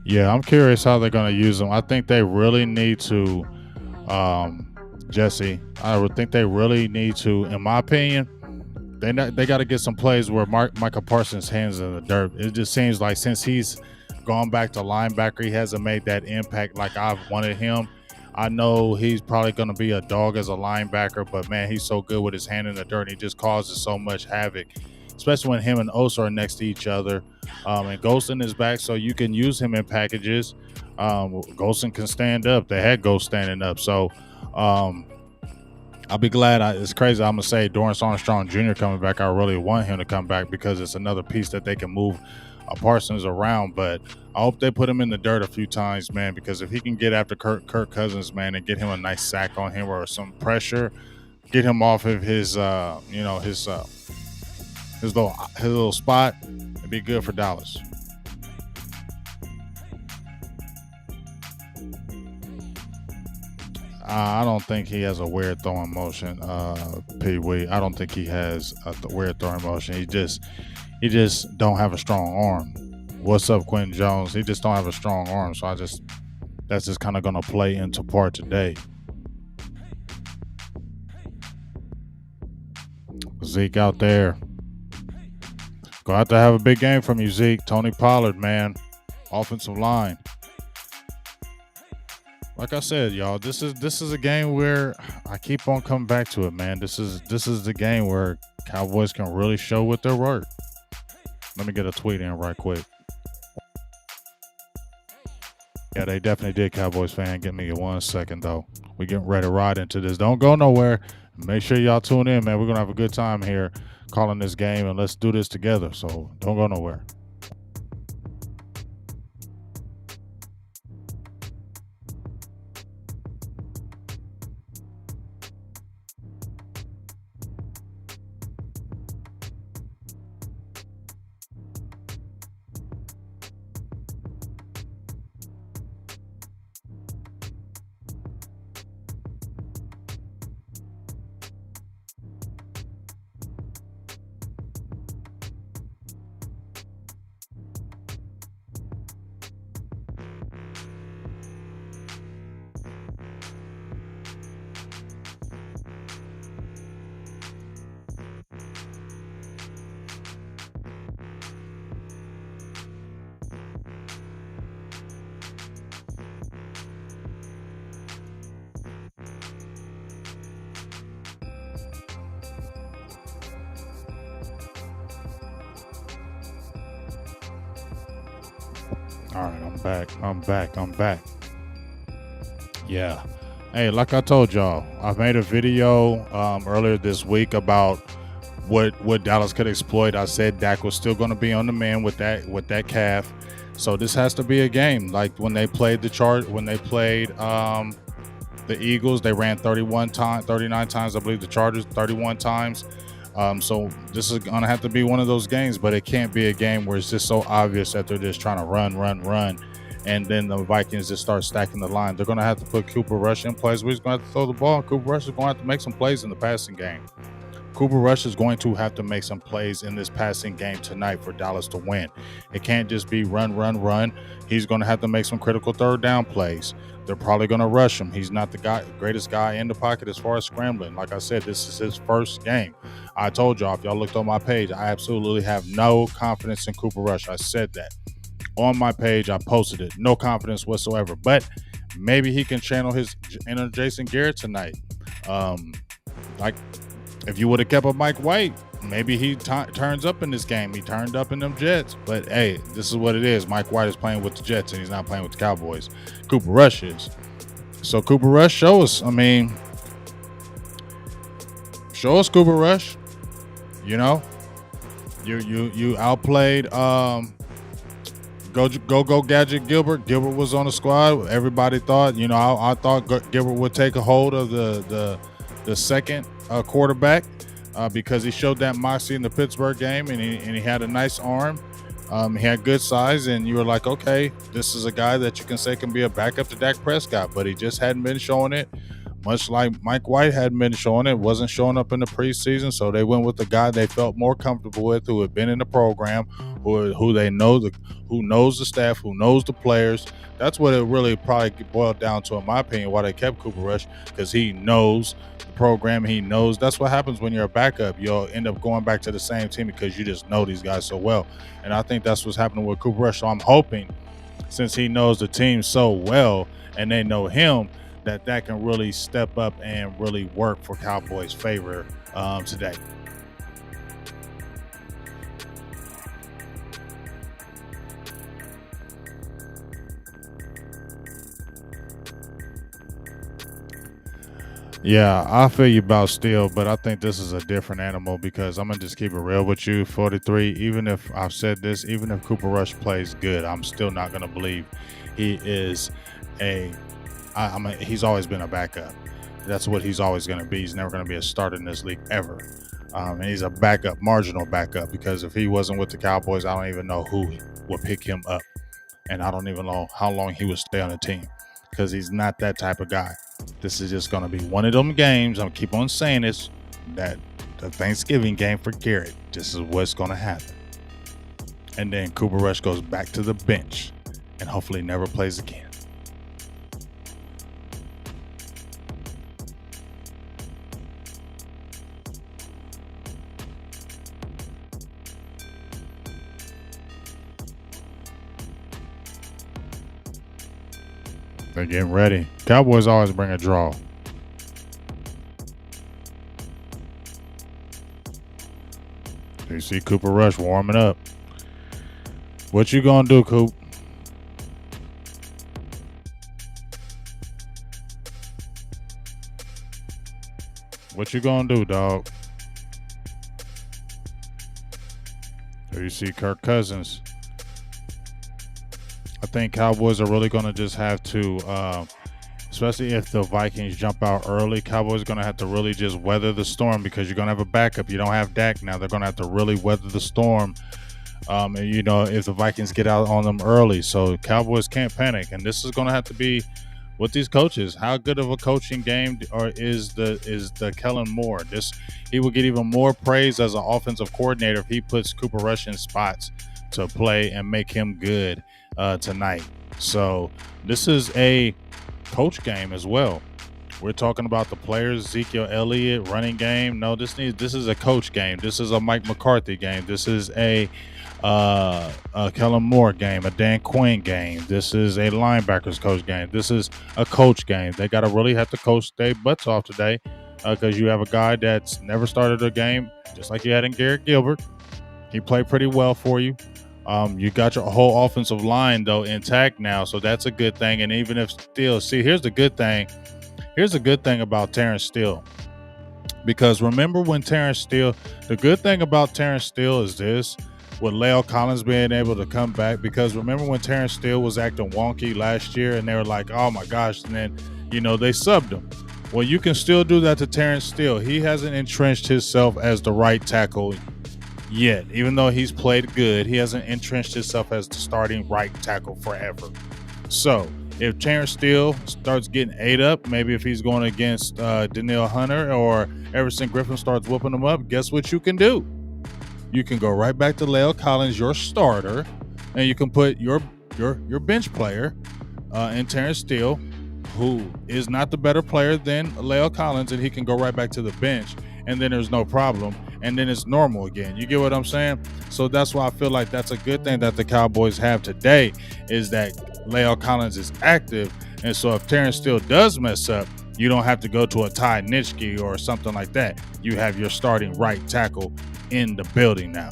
Yeah, I'm curious how they're going to use them. I think they really need to, Jesse. I would think they really need to, in my opinion, they got to get some plays where Micah Parsons' hands in the dirt. It just seems like since he's gone back to linebacker, he hasn't made that impact like I've wanted him. I know he's probably going to be a dog as a linebacker, but man, he's so good with his hand in the dirt. And he just causes so much havoc, especially when him and Osa are next to each other. And Golston is back, so you can use him in packages. Golston can stand up. They had Ghost standing up. So I'll be glad. It's crazy. I'm going to say Dorrance Armstrong Jr. coming back. I really want him to come back because it's another piece that they can move Parsons around. But I hope they put him in the dirt a few times, man, because if he can get after Kirk Cousins, man, and get him a nice sack on him or some pressure, get him off of his little spot, it'd be good for Dallas. I don't think he has a weird throwing motion, Pee Wee. I don't think he has a weird throwing motion. He just don't have a strong arm. What's up, Quentin Jones? He just don't have a strong arm, so that's just kind of gonna play into part today. Zeke out there. Gonna have to have a big game from you, Zeke. Tony Pollard, man. Offensive line. Like I said, y'all, this is a game where I keep on coming back to it, man. This is the game where Cowboys can really show what they're worth. Let me get a tweet in right quick. Yeah, they definitely did, Cowboys fan. Give me 1 second, though. We getting ready to ride into this. Don't go nowhere. Make sure y'all tune in, man. We're going to have a good time here calling this game, and let's do this together. So don't go nowhere. All right, I'm back. Yeah. Hey, like I told y'all, I made a video earlier this week about what Dallas could exploit. I said Dak was still going to be on the man with that calf. So this has to be a game. Like when they played the Eagles, they ran 39 times, I believe the Chargers 31 times. So this is going to have to be one of those games, but it can't be a game where it's just so obvious that they're just trying to run. And then the Vikings just start stacking the line. They're going to have to put Cooper Rush in place. We're just going to have to throw the ball. Cooper Rush is going to have to make some plays in the passing game. Cooper Rush is going to have to make some plays in this passing game tonight for Dallas to win. It can't just be run. He's going to have to make some critical third down plays. They're probably going to rush him. He's not the greatest guy in the pocket as far as scrambling. Like I said, this is his first game. I told y'all, if y'all looked on my page, I absolutely have no confidence in Cooper Rush. I said that. On my page, I posted it. No confidence whatsoever. But maybe he can channel his inner Jason Garrett tonight. Like, if you would have kept a Mike White, maybe he turns up in this game. He turned up in them Jets. But, hey, this is what it is. Mike White is playing with the Jets, and he's not playing with the Cowboys. Cooper Rush is. So Cooper Rush, show us. I mean, show us Cooper Rush. You know, you outplayed go gadget Gilbert. Gilbert was on the squad. Everybody thought, I thought Gilbert would take a hold of the second quarterback because he showed that moxie in the Pittsburgh game, and he had a nice arm. He had good size, and you were like, okay, this is a guy that you can say can be a backup to Dak Prescott, but he just hadn't been showing it. Much like Mike White hadn't been showing it, wasn't showing up in the preseason, so they went with the guy they felt more comfortable with, who had been in the program, who they know, who knows the staff, who knows the players. That's what it really probably boiled down to, in my opinion, why they kept Cooper Rush, because he knows the program. He knows. That's what happens when you're a backup. You'll end up going back to the same team because you just know these guys so well. And I think that's what's happening with Cooper Rush. So I'm hoping, since he knows the team so well and they know him, that can really step up and really work for Cowboys' favor today. Yeah, I feel you about Steele, but I think this is a different animal because I'm gonna just keep it real with you. 43. Even if I've said this, even if Cooper Rush plays good, I'm still not gonna believe he is a. He's always been a backup. That's what he's always going to be. He's never going to be a starter in this league ever. And he's a backup, marginal backup, because if he wasn't with the Cowboys, I don't even know who would pick him up. And I don't even know how long he would stay on the team because he's not that type of guy. This is just going to be one of them games. I'm going to keep on saying this, that the Thanksgiving game for Garrett, this is what's going to happen. And then Cooper Rush goes back to the bench and hopefully never plays again. They're getting ready. Cowboys always bring a draw. You see Cooper Rush warming up. What you gonna do, Coop? What you gonna do, dog? There you see Kirk Cousins. I think Cowboys are really going to just have to, especially if the Vikings jump out early, Cowboys are going to have to really just weather the storm because you're going to have a backup. You don't have Dak now. They're going to have to really weather the storm, and, if the Vikings get out on them early. So Cowboys can't panic. And this is going to have to be with these coaches. How good of a coaching game is the Kellen Moore? He will get even more praise as an offensive coordinator if he puts Cooper Rush in spots to play and make him good tonight. So this is a coach game as well. We're talking about the players, Ezekiel Elliott, running game. No, this is a coach game. This is a Mike McCarthy game. This is a Kellen Moore game, a Dan Quinn game. This is a linebackers coach game. This is a coach game. They got to really have to coach their butts off today because you have a guy that's never started a game, just like you had in Garrett Gilbert. He played pretty well for you. You got your whole offensive line, though, intact now, so that's a good thing. And even if Steele, here's the good thing. Here's the good thing about Terrence Steele. Because remember when Terrence Steele, the good thing about Terrence Steele is this, with La'el Collins being able to come back, because remember when Terrence Steele was acting wonky last year and they were like, oh my gosh, and then, they subbed him. Well, you can still do that to Terrence Steele. He hasn't entrenched himself as the right tackle yet. Even though he's played good, he hasn't entrenched himself as the starting right tackle forever. So if Terrence Steele starts getting ate up, maybe if he's going against Danielle Hunter or Everson Griffin starts whooping him up, guess what you can do? You can go right back to La'el Collins, your starter, and you can put your bench player in Terrence Steele, who is not the better player than La'el Collins, and he can go right back to the bench, and then there's no problem, and then it's normal again. You get what I'm saying? So that's why I feel like that's a good thing that the Cowboys have today, is that La'el Collins is active, and so if Terrence Steele does mess up, you don't have to go to a Ty Nitschke or something like that. You have your starting right tackle in the building now.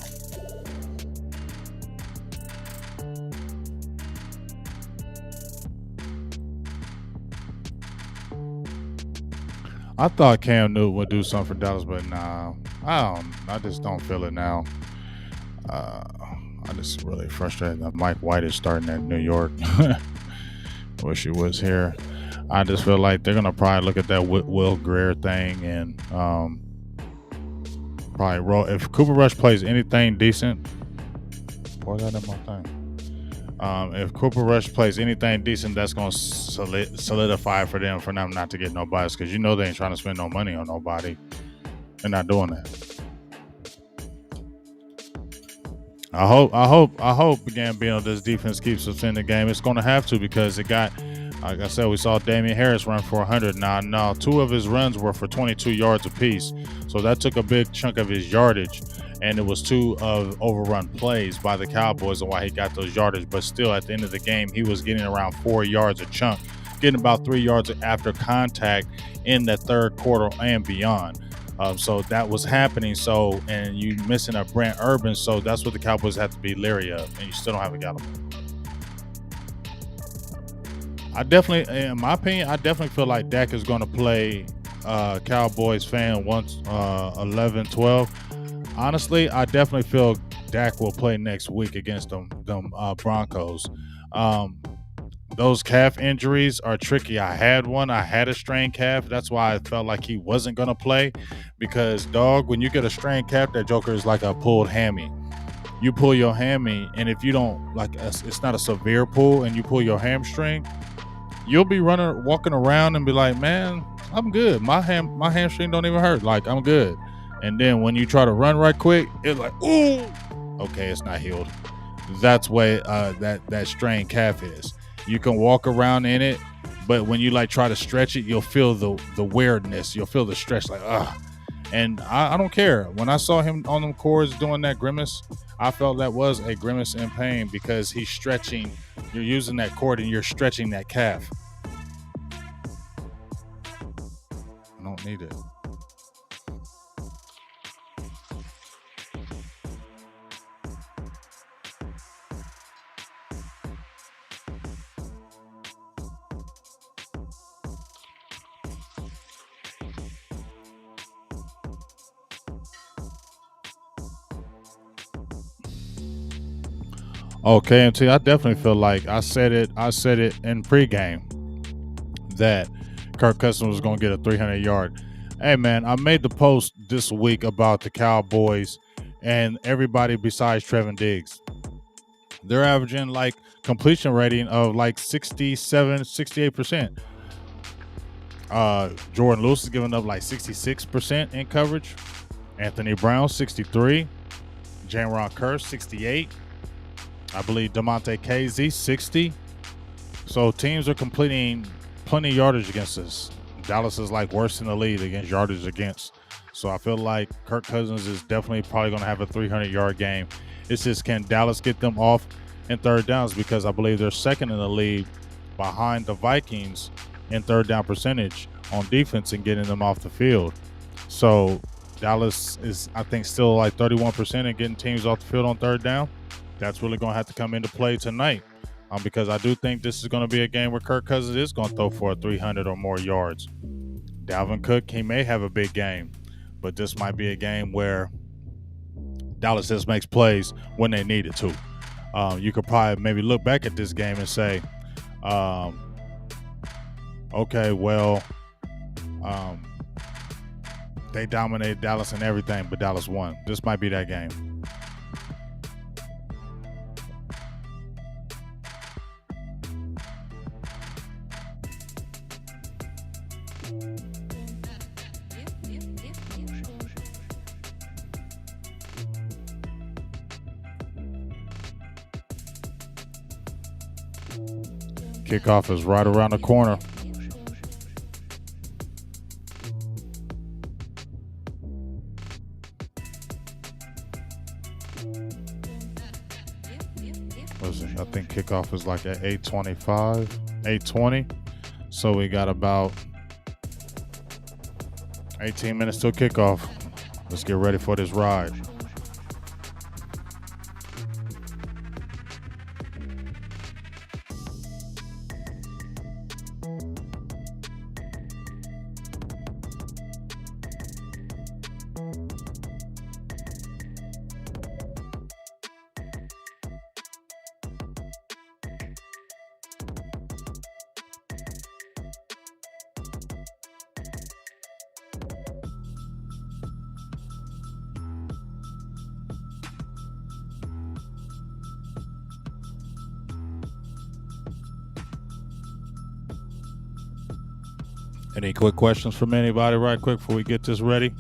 I thought Cam Newton would do something for Dallas, but nah, I don't. I just don't feel it now. Uh, I just really frustrated that Mike White is starting at New York. Wish he was here. I just feel like they're gonna probably look at that Will Greer thing and probably roll. If Cooper Rush plays anything decent, boy, that in my thing. If Cooper Rush plays anything decent, that's going to solidify for them not to get no bias because you know they ain't trying to spend no money on nobody. They're not doing that. I hope again, being this defense keeps us in the game. It's going to have to because it got, like I said, we saw Damian Harris run for 100. Now, two of his runs were for 22 yards apiece, so that took a big chunk of his yardage. And it was two of overrun plays by the Cowboys and why he got those yardage. But still, at the end of the game, he was getting around 4 yards a chunk, getting about 3 yards after contact in the third quarter and beyond. So that was happening. So, and you missing a Brent Urban. So that's what the Cowboys have to be leery of. And you still don't have a Gallup. I definitely, in my opinion, I definitely feel like Dak is going to play Cowboys fan once 11, 12. Honestly, I definitely feel Dak will play next week against them Broncos. Those calf injuries are tricky. I had one. I had a strained calf. That's why I felt like he wasn't going to play because, dog, when you get a strained calf, that joker is like a pulled hammy. You pull your hammy, and if you don't, like, it's not a severe pull, and you pull your hamstring, you'll be walking around and be like, man, I'm good. My hamstring don't even hurt. Like, I'm good. And then when you try to run right quick, it's like, ooh, okay, it's not healed. That's what that strained calf is. You can walk around in it, but when you like try to stretch it, you'll feel the weirdness. You'll feel the stretch, like And I don't care. When I saw him on them cords doing that grimace, I felt that was a grimace in pain because he's stretching. You're using that cord and you're stretching that calf. I don't need it. Okay, and I definitely feel like I said it in pregame that Kirk Cousins was going to get a 300-yard. Hey, man, I made the post this week about the Cowboys and everybody besides Trevin Diggs. They're averaging like completion rating of like 67, 68%. Jordan Lewis is giving up like 66% in coverage. Anthony Brown, 63. J-Ron Kearse, 68. I believe DeMonte KZ, 60. So teams are completing plenty of yardage against us. Dallas is like worse in the league against yardage against. So I feel like Kirk Cousins is definitely probably going to have a 300-yard game. It's just, can Dallas get them off in third downs? Because I believe they're second in the league behind the Vikings in third down percentage on defense and getting them off the field. So Dallas is, I think, still like 31% in getting teams off the field on third down. That's really going to have to come into play tonight because I do think this is going to be a game where Kirk Cousins is going to throw for 300 or more yards. Dalvin Cook, he may have a big game, but this might be a game where Dallas just makes plays when they need it to. You could probably maybe look back at this game and say, okay, well, they dominated Dallas and everything, but Dallas won. This might be that game. Kickoff is right around the corner. I think kickoff is like at 8:25, 8:20. So we got about 18 minutes till kickoff. Let's get ready for this ride. Any quick questions from anybody right quick before we get this ready?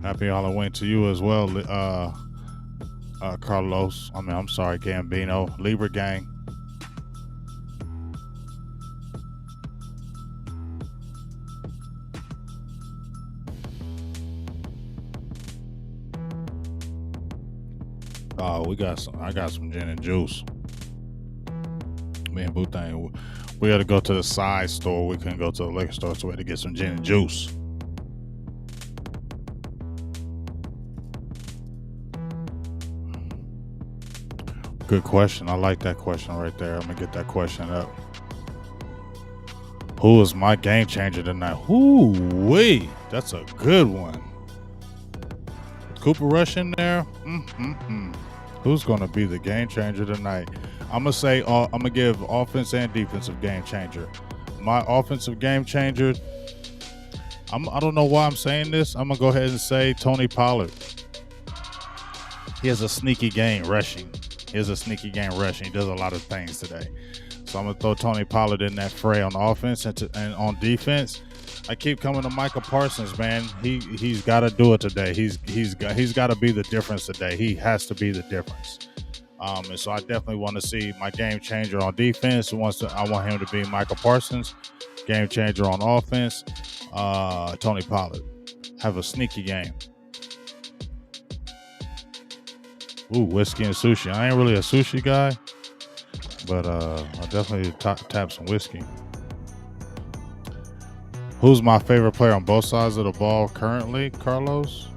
Happy Halloween to you as well, Carlos. I'm sorry, Gambino. Libra gang. Oh, I got some gin and juice. Me and Boothang, we had to go to the side store. We couldn't go to the liquor store, so we had to get some gin and juice. Good question. I like that question right there. I'm gonna get that question up. Who is my game changer tonight? Whoo-wee. That's a good one. Cooper Rush in there. Who's going to be the game changer tonight? I'm going to say, I'm going to give offense and defensive game changer. My offensive game changer, I don't know why I'm saying this. I'm going to go ahead and say Tony Pollard. He has a sneaky game rushing. He does a lot of things today. So I'm going to throw Tony Pollard in that fray on offense and on defense. I keep coming to Micah Parsons, man. He's got to do it today. He's got to be the difference today. He has to be the difference. And so I definitely want to see my game changer on defense. I want him to be Micah Parsons. Game changer on offense, Tony Pollard. Have a sneaky game. Ooh, whiskey and sushi. I ain't really a sushi guy, but I definitely tap some whiskey. Who's my favorite player on both sides of the ball currently, Carlos?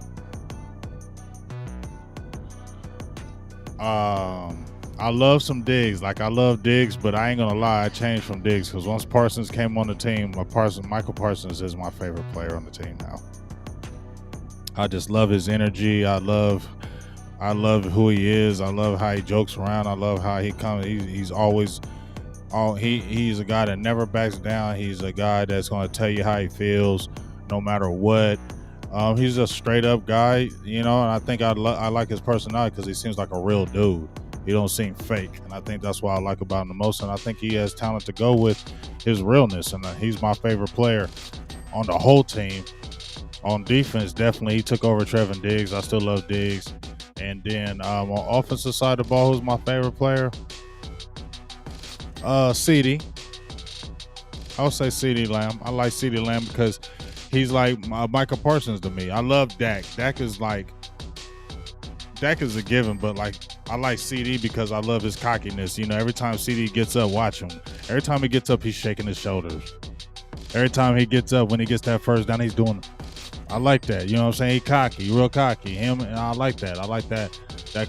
I love some Diggs. I love Diggs, but I ain't gonna lie, I changed from Diggs because once Parsons came on the team, Michael Parsons is my favorite player on the team now. I just love his energy. I love who he is. I love how he jokes around. I love how he comes. He's always. He's a guy that never backs down. He's a guy that's going to tell you how he feels no matter what. He's a straight up guy, and I think I like his personality because he seems like a real dude. He don't seem fake, and I think that's what I like about him the most. And I think he has talent to go with his realness, and he's my favorite player on the whole team. On defense, definitely he took over Trevin Diggs. I still love Diggs. And then on offensive side of the ball, who's my favorite player? CD. I would say CD Lamb. I like CD Lamb because he's like Micah Parsons to me. I love Dak. Dak is a given, but I like CD because I love his cockiness. Every time CD gets up, watch him. Every time he gets up, he's shaking his shoulders. Every time he gets up, when he gets that first down, he's doing. I like that. You know what I'm saying? He's cocky, real cocky. Him, and I like that. I like that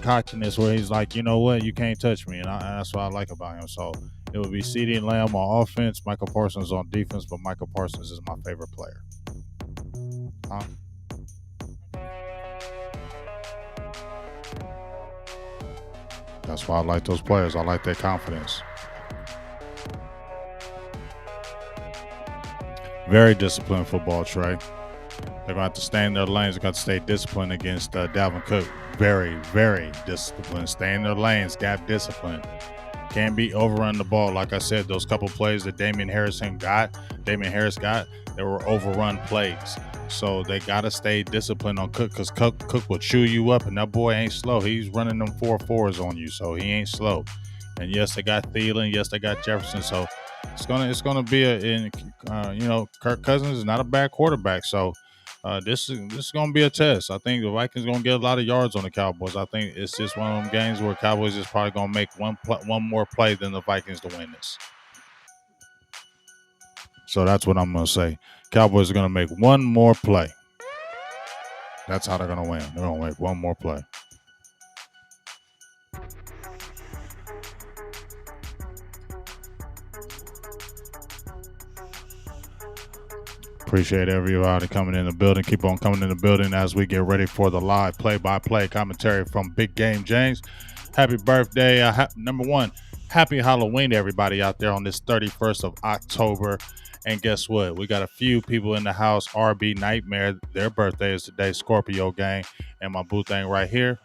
cockiness where he's like, you know what, you can't touch me, and that's what I like about him. So it would be CD and Lamb on offense, Michael Parsons on defense, but Michael Parsons is my favorite player. That's why I like those players. I like their confidence. Very disciplined football, Trey. They're going to have to stay in their lanes. They're going to stay disciplined against Dalvin Cook. Very, very disciplined. Stay in their lanes. Gap discipline. Can't be overrun the ball. Like I said, those couple plays that Damian Harris got, they were overrun plays. So they got to stay disciplined on Cook because Cook will chew you up, and that boy ain't slow. He's running them 4.4s on you, so he ain't slow. And yes, they got Thielen. Yes, they got Jefferson. So it's gonna be Kirk Cousins is not a bad quarterback. So this is gonna be a test. I think the Vikings gonna get a lot of yards on the Cowboys. I think it's just one of them games where Cowboys is probably gonna make one more play than the Vikings to win this. So that's what I'm gonna say. Cowboys are gonna make one more play. That's how they're gonna win. They're gonna make one more play. Appreciate everybody coming in the building. Keep on coming in the building as we get ready for the live play-by-play commentary from Big Game James. Happy birthday. Number one, happy Halloween to everybody out there on this 31st of October. And guess what? We got a few people in the house. RB Nightmare, their birthday is today. Scorpio gang, and my boo thing right here,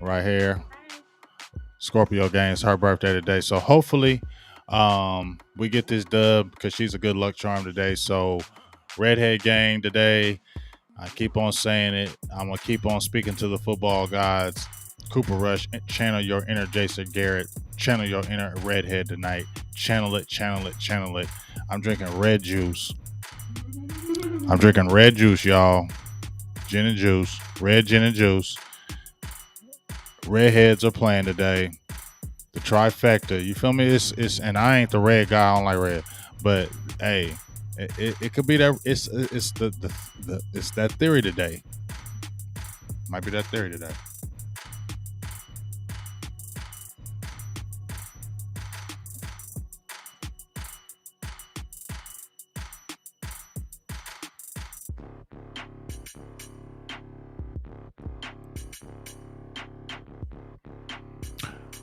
right here. Scorpio gang is her birthday today. So hopefully, we get this dub because she's a good luck charm today. So Redhead gang today. I keep on saying it. I'm gonna keep on speaking to the football gods. Cooper Rush, channel your inner Jason Garrett. Channel your inner Redhead tonight. Channel it, channel it, channel it. I'm drinking red juice. I'm drinking red juice, y'all. Gin and juice. Red gin and juice. Redheads are playing today. The trifecta. You feel me? It's and I ain't the red guy. I don't like red. But hey, it could be that it's it's that theory today. Might be that theory today.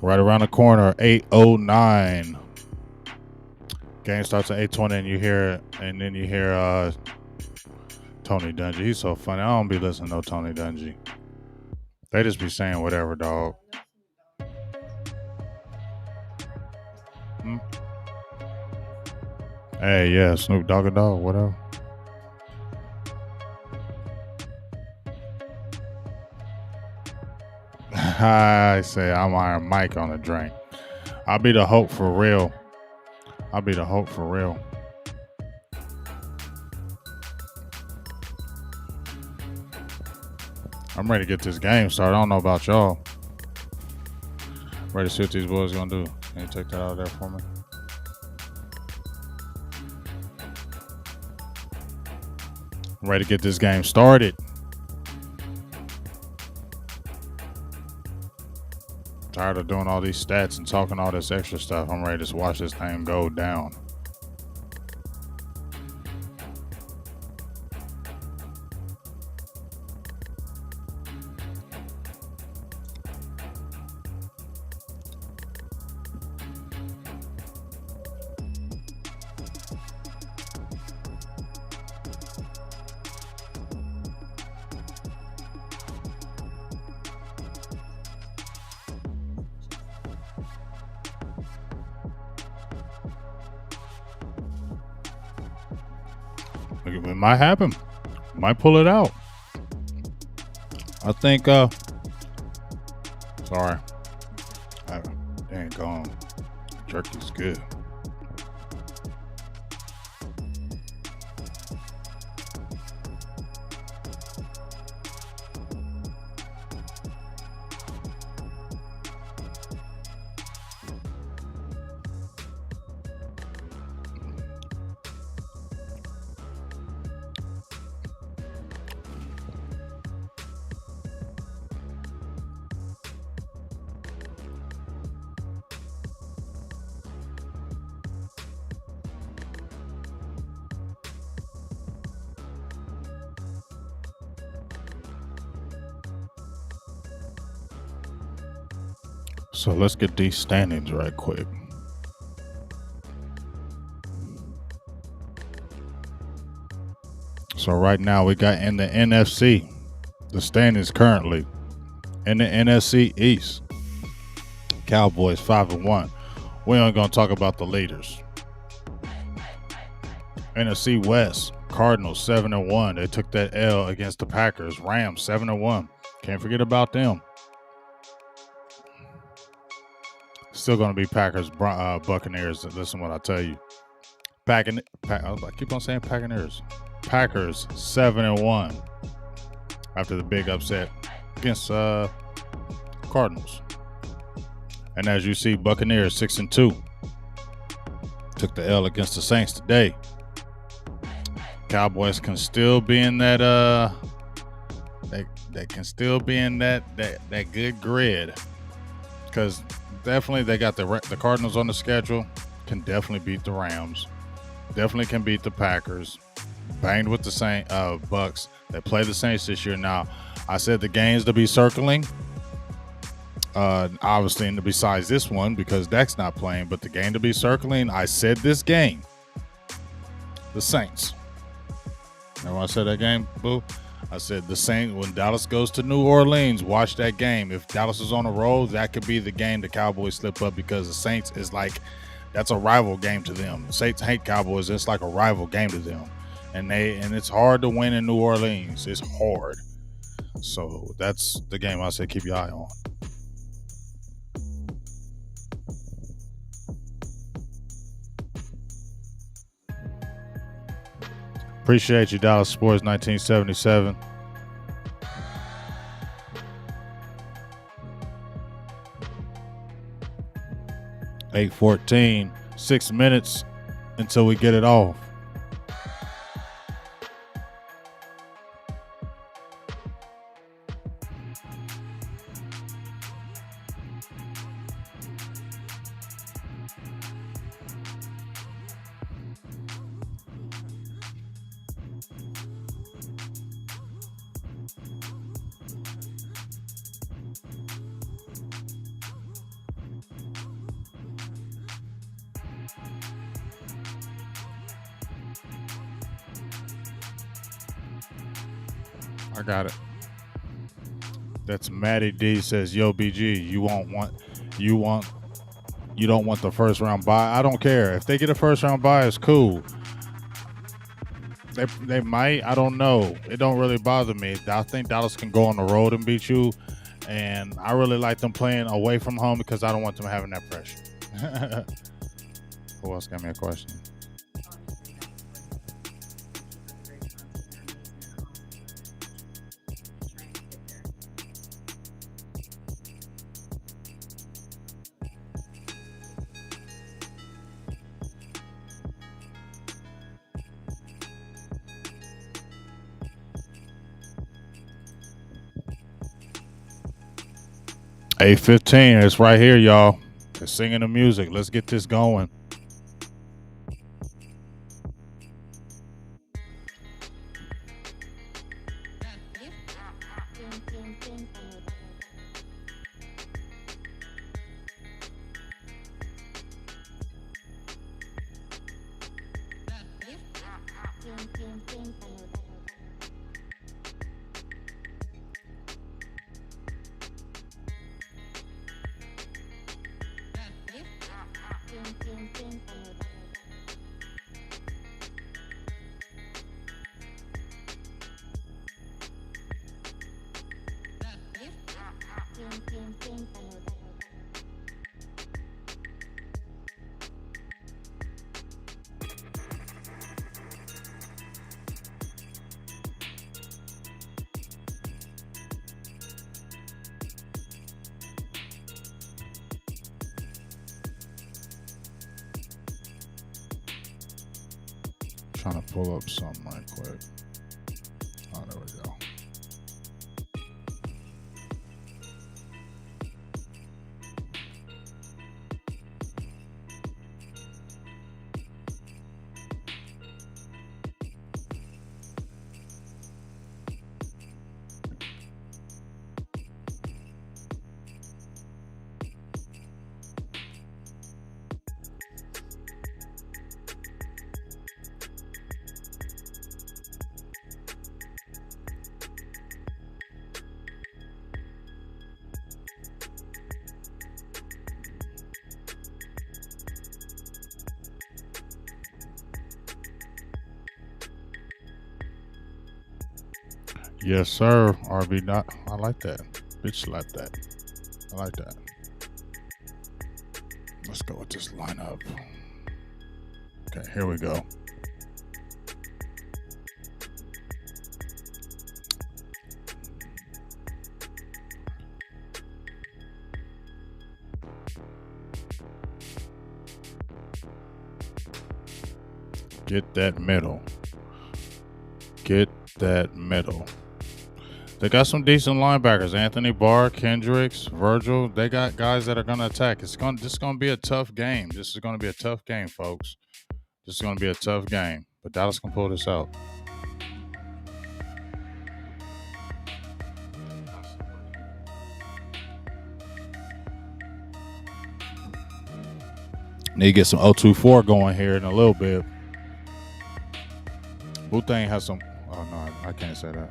Right around the corner, 8:09. Game starts at 8:20, and then you hear Tony Dungy. He's so funny. I don't be listening to no Tony Dungy. They just be saying whatever, dog. Hmm? Hey, yeah, Snoop Dogg a dog, whatever. I say I'm Iron Mike on the drink. I'll be the hope for real. I'll be the hope for real. I'm ready to get this game started. I don't know about y'all. Ready to see what these boys gonna do. Can you take that out of there for me? I'm ready to get this game started. Tired of doing all these stats and talking all this extra stuff. I'm ready to watch this thing go down. It might happen. Might pull it out. I think sorry. Dang gone. Jerky's good. So let's get these standings right quick. So right now we got in the NFC, the standings currently in the NFC East. Cowboys 5-1. We ain't gonna talk about the leaders. NFC West, Cardinals 7-1. They took that L against the Packers. Rams 7-1. Can't forget about them. Still going to be Packers, Buccaneers. Listen what I tell you. I keep on saying Packers. Packers 7-1 after the big upset against Cardinals. And as you see, Buccaneers 6-2 took the L against the Saints today. Cowboys can still be in that they can still be in that good grid, because definitely they got the Cardinals on the schedule. Can definitely beat the Rams. Definitely can beat the Packers. Banged with the Bucks. They play the Saints this year. Now, I said the games to be circling. Obviously, and besides this one, because Dak's not playing, but the game to be circling, I said this game, the Saints. Remember when I said that game, Boo? I said the Saints, when Dallas goes to New Orleans, watch that game. If Dallas is on a roll, that could be the game the Cowboys slip up because the Saints is like, that's a rival game to them. The Saints hate Cowboys. It's like a rival game to them. And it's hard to win in New Orleans. It's hard. So that's the game I said keep your eye on. Appreciate you, Dallas Sports 1977. $8:14, 6 minutes until we get it off. I got it. That's Matty D says, "Yo, BG, you don't want the first round bye. I don't care if they get a first round bye. It's cool. They might. I don't know. It don't really bother me. I think Dallas can go on the road and beat you, and I really like them playing away from home because I don't want them having that pressure." Who else got me a question? $8:15. It's right here, y'all. They're singing the music. Let's get this going. Trying to pull up something right quick. Oh, there we go. Yes, sir. RB not. I like that. Bitch slap that. I like that. Let's go with this lineup. Okay, here we go. Get that middle. Get that middle. They got some decent linebackers. Anthony Barr, Kendricks, Virgil. They got guys that are going to attack. This is going to be a tough game. This is going to be a tough game, folks. This is going to be a tough game. But Dallas can pull this out. Need to get some 024 going here in a little bit. Wu-Tang has some. Oh no, I can't say that.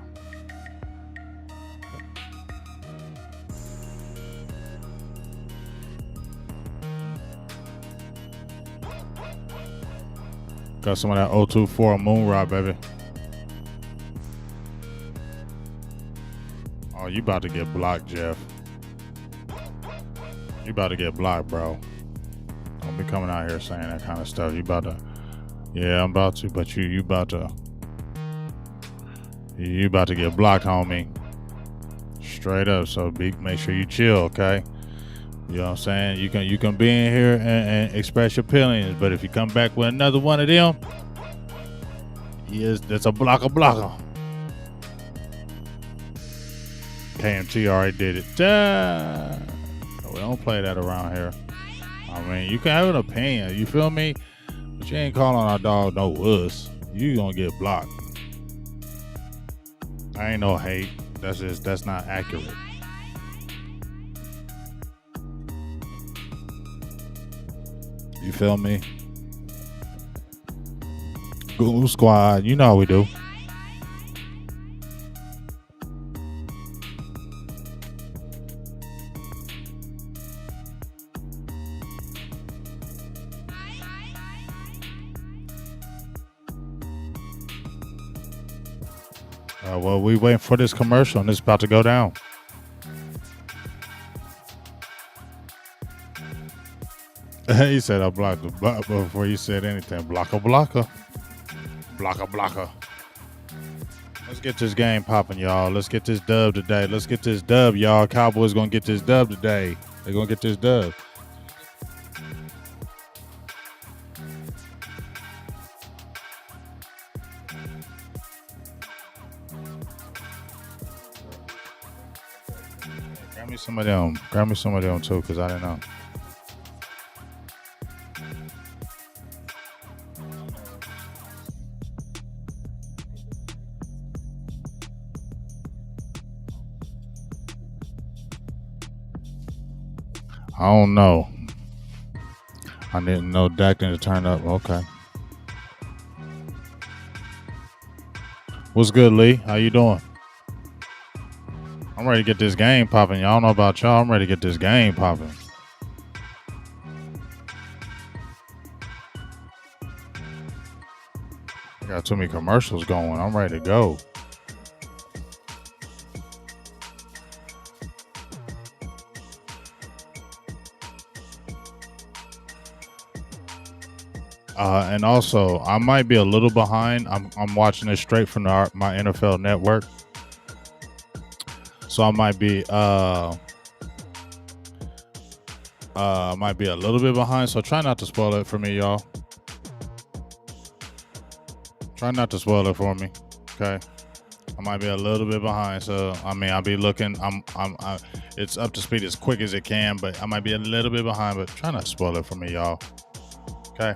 Got some of that 024 Moon Rock, baby. Oh, you about to get blocked, Jeff. You about to get blocked, bro. Don't be coming out here saying that kind of stuff. You about to. Yeah, I'm about to, but you about to. You about to get blocked, homie. Straight up. So make sure you chill, okay? You know what I'm saying? You can be in here and express your opinions, but if you come back with another one of them, yes, that's a blocker. KMT already did it. We don't play that around here. I mean, you can have an opinion, you feel me? But you ain't calling our dog no wuss. You gonna get blocked. I ain't no hate. That's not accurate. You feel me? Goon Squad, you know how we do. Well, we waiting for this commercial and it's about to go down. He said I blocked the block before you said anything. Blocker. Let's get this game popping, y'all. Let's get this dub today. Let's get this dub, y'all. Cowboys gonna get this dub today. They're gonna get this dub. Grab me some of them. Grab me some of them too, because I didn't know. I don't know. I didn't know Dak didn't turn up. Okay. What's good, Lee? How you doing? I'm ready to get this game popping. Y'all don't know about y'all. I'm ready to get this game popping. I got too many commercials going. I'm ready to go. And also, I might be a little behind. I'm watching this straight from my NFL network, so I might be a little bit behind. So try not to spoil it for me, y'all. Try not to spoil it for me, okay? I might be a little bit behind, so I mean I'll be looking. It's up to speed as quick as it can, but I might be a little bit behind. But try not to spoil it for me, y'all. Okay.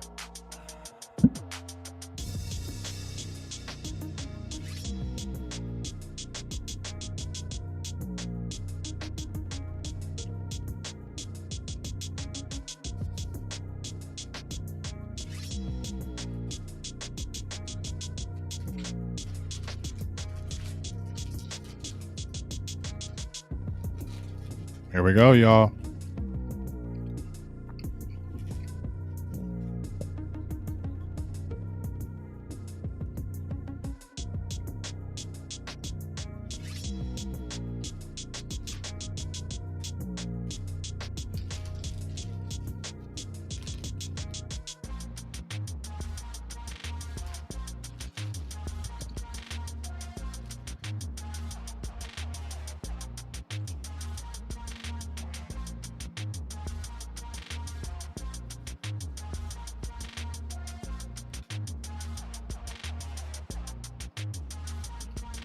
Here we go, y'all.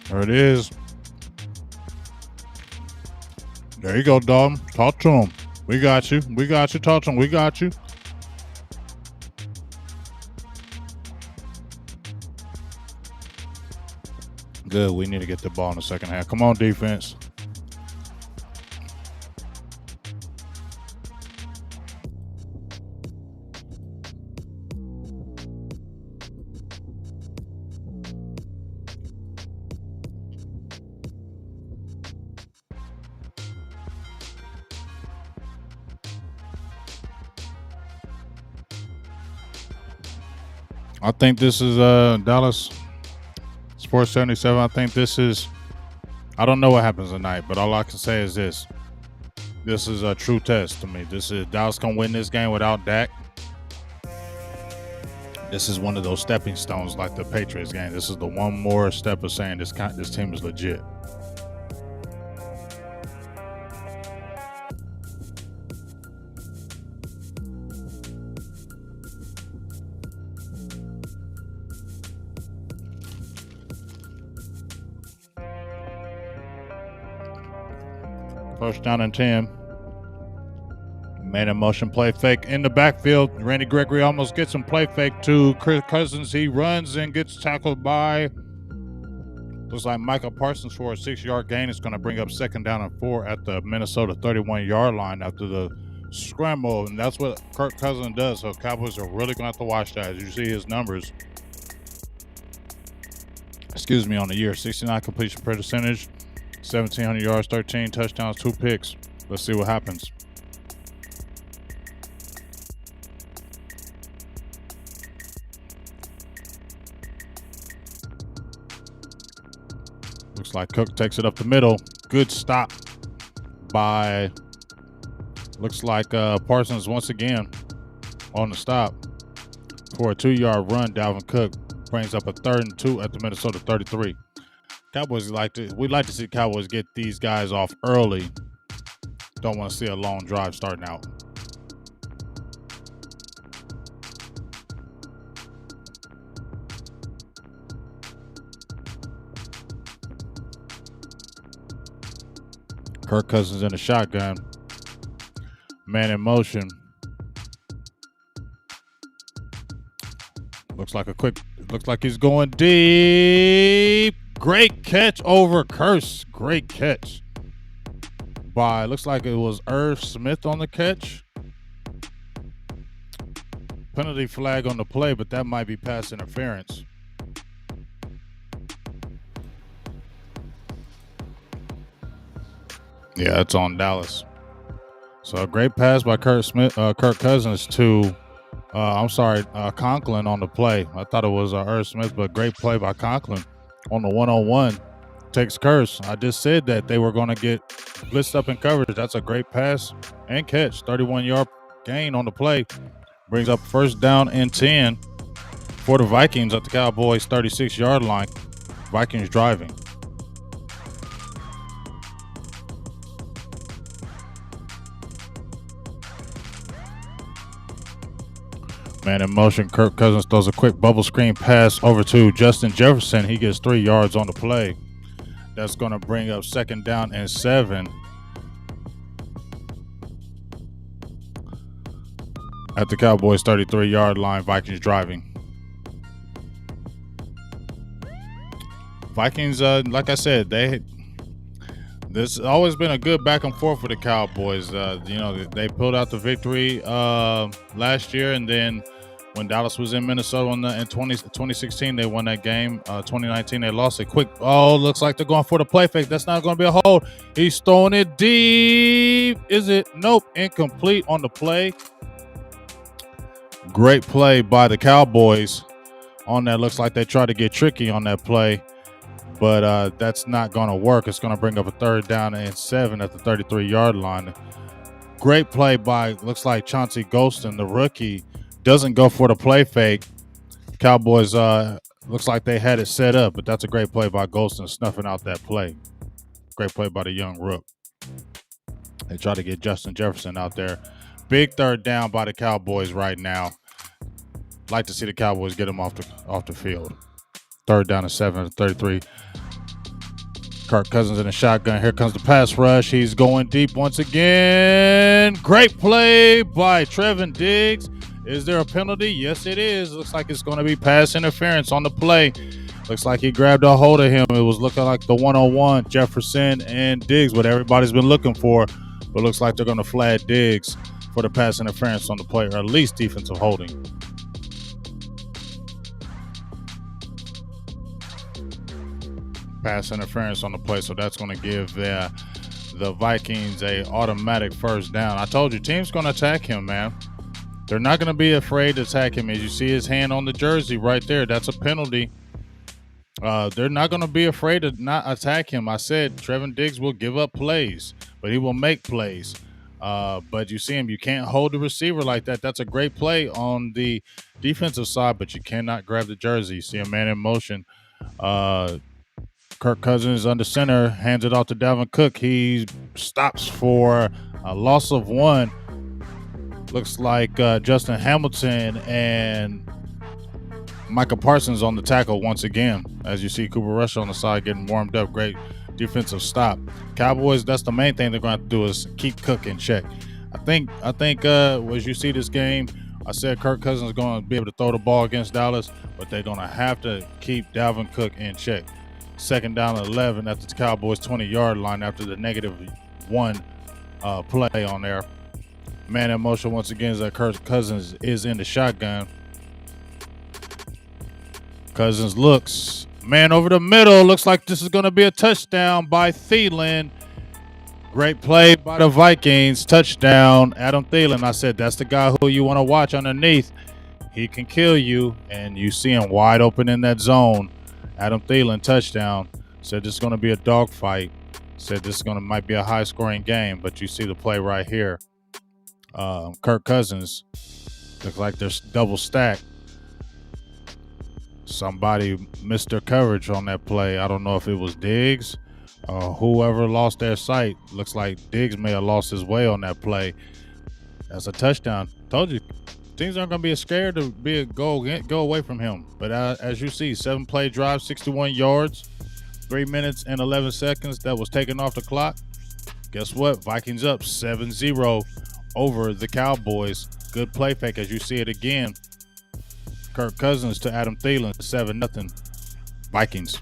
There it is. There you go, dog. Talk to him. We got you. Talk to him. We got you. Good. We need to get the ball in the second half. Come on, defense. I think this is Dallas Sports 77. I think this is. I don't know what happens tonight, but all I can say is this. This is a true test to me. This is Dallas can win this game without Dak. This is one of those stepping stones like the Patriots game. This is the one more step of saying this team is legit. First down and 10. Man in motion, play fake in the backfield. Randy Gregory almost gets him, play fake to Kirk Cousins. He runs and gets tackled by, looks like Michael Parsons for a 6-yard gain. It's going to bring up second down and 4 at the Minnesota 31-yard line after the scramble. And that's what Kirk Cousins does. So Cowboys are really going to have to watch that. As you see his numbers, on the year, 69 completion percentage, 1,700 yards, 13 touchdowns, 2 picks. Let's see what happens. Looks like Cook takes it up the middle. Good stop by, looks like Parsons once again on the stop for a 2-yard run. Dalvin Cook brings up a 3rd and 2 at the Minnesota 33. Cowboys we like to see Cowboys get these guys off early. Don't want to see a long drive starting out. Kirk Cousins in the shotgun. Man in motion. Looks like he's going deep. Great catch over Curse. Great catch by, looks like it was Irv Smith on the catch. Penalty flag on the play, but that might be pass interference. Yeah, it's on Dallas. So a great pass by Kirk Cousins to, Conklin on the play. I thought it was Irv Smith, but great play by Conklin on the one-on-one. Takes Curse. I just said that they were going to get blitzed up in coverage. That's a great pass and catch. 31-yard gain on the play. Brings up first down and 10 for the Vikings at the Cowboys 36-yard line. Vikings driving. Man in motion, Kirk Cousins throws a quick bubble screen pass over to Justin Jefferson. He gets 3 yards on the play. That's going to bring up second down and 7 at the Cowboys 33-yard line. Vikings driving. Vikings, like I said, there's always been a good back and forth with the Cowboys. They pulled out the victory last year, and then when Dallas was in Minnesota in 2016, they won that game. 2019, they lost it quick. Oh, looks like they're going for the play fake. That's not going to be a hold. He's throwing it deep. Is it? Nope. Incomplete on the play. Great play by the Cowboys on that. Looks like they tried to get tricky on that play, but that's not going to work. It's going to bring up a 3rd down and 7 at the 33-yard line. Great play by, looks like Chauncey Golston, the rookie, doesn't go for the play fake. Cowboys, looks like they had it set up, but that's a great play by Golston, snuffing out that play. Great play by the young rook. They try to get Justin Jefferson out there. Big 3rd down by the Cowboys right now. Like to see the Cowboys get him off the field. 3rd down and 7 at 33. Kirk Cousins in the shotgun. Here comes the pass rush. He's going deep once again. Great play by Trevin Diggs. Is there a penalty? Yes, it is. Looks like it's going to be pass interference on the play. Looks like he grabbed a hold of him. It was looking like the one-on-one, Jefferson and Diggs, what everybody's been looking for. But looks like they're going to flag Diggs for the pass interference on the play, or at least defensive holding. Pass interference on the play, so that's going to give the Vikings a automatic first down. I told you, team's going to attack him, man. They're not going to be afraid to attack him. As you see his hand on the jersey right there, that's a penalty. They're not going to be afraid to not attack him. I said Trevin Diggs will give up plays, but he will make plays. But you see him, you can't hold the receiver like that. That's a great play on the defensive side, but you cannot grab the jersey. You see a man in motion. Kirk Cousins under center, hands it off to Dalvin Cook. He stops for a loss of one. Looks like Justin Hamilton and Micah Parsons on the tackle once again. As you see, Cooper Rush on the side getting warmed up. Great defensive stop. Cowboys, that's the main thing they're going to have to do is keep Cook in check. I think as you see this game, I said Kirk Cousins is going to be able to throw the ball against Dallas, but they're going to have to keep Dalvin Cook in check. Second down and 11 at the Cowboys 20-yard line after the -1 play on there. Man in motion once again is that Kirk Cousins is in the shotgun. Cousins looks, man over the middle. Looks like this is going to be a touchdown by Thielen. Great play by the Vikings. Touchdown, Adam Thielen. I said that's the guy who you want to watch underneath. He can kill you, and you see him wide open in that zone. Adam Thielen, touchdown. Said this is going to be a dogfight. Said this is going to might be a high-scoring game, but you see the play right here. Kirk Cousins looks like there's double stacked. Somebody missed their coverage on that play. I don't know if it was Diggs or whoever lost their sight. Looks like Diggs may have lost his way on that play. That's a touchdown. Told you, teams aren't going to be scared to go away from him. But as you see, 7-play drive, 61 yards, 3 minutes and 11 seconds. That was taken off the clock. Guess what? Vikings up 7-0 over the Cowboys. Good play fake as you see it again. Kirk Cousins to Adam Thielen, 7-0 Vikings.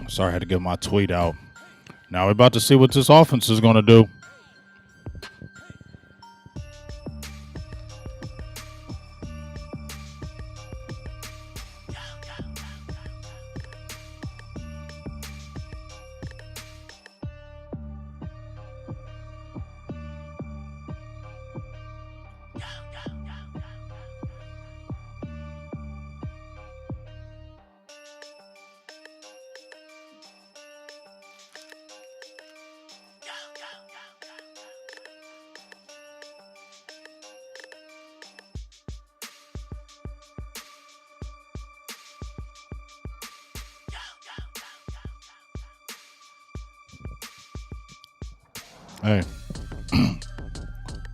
Sorry, I had to get my tweet out. Now we're about to see what this offense is going to do. Hey,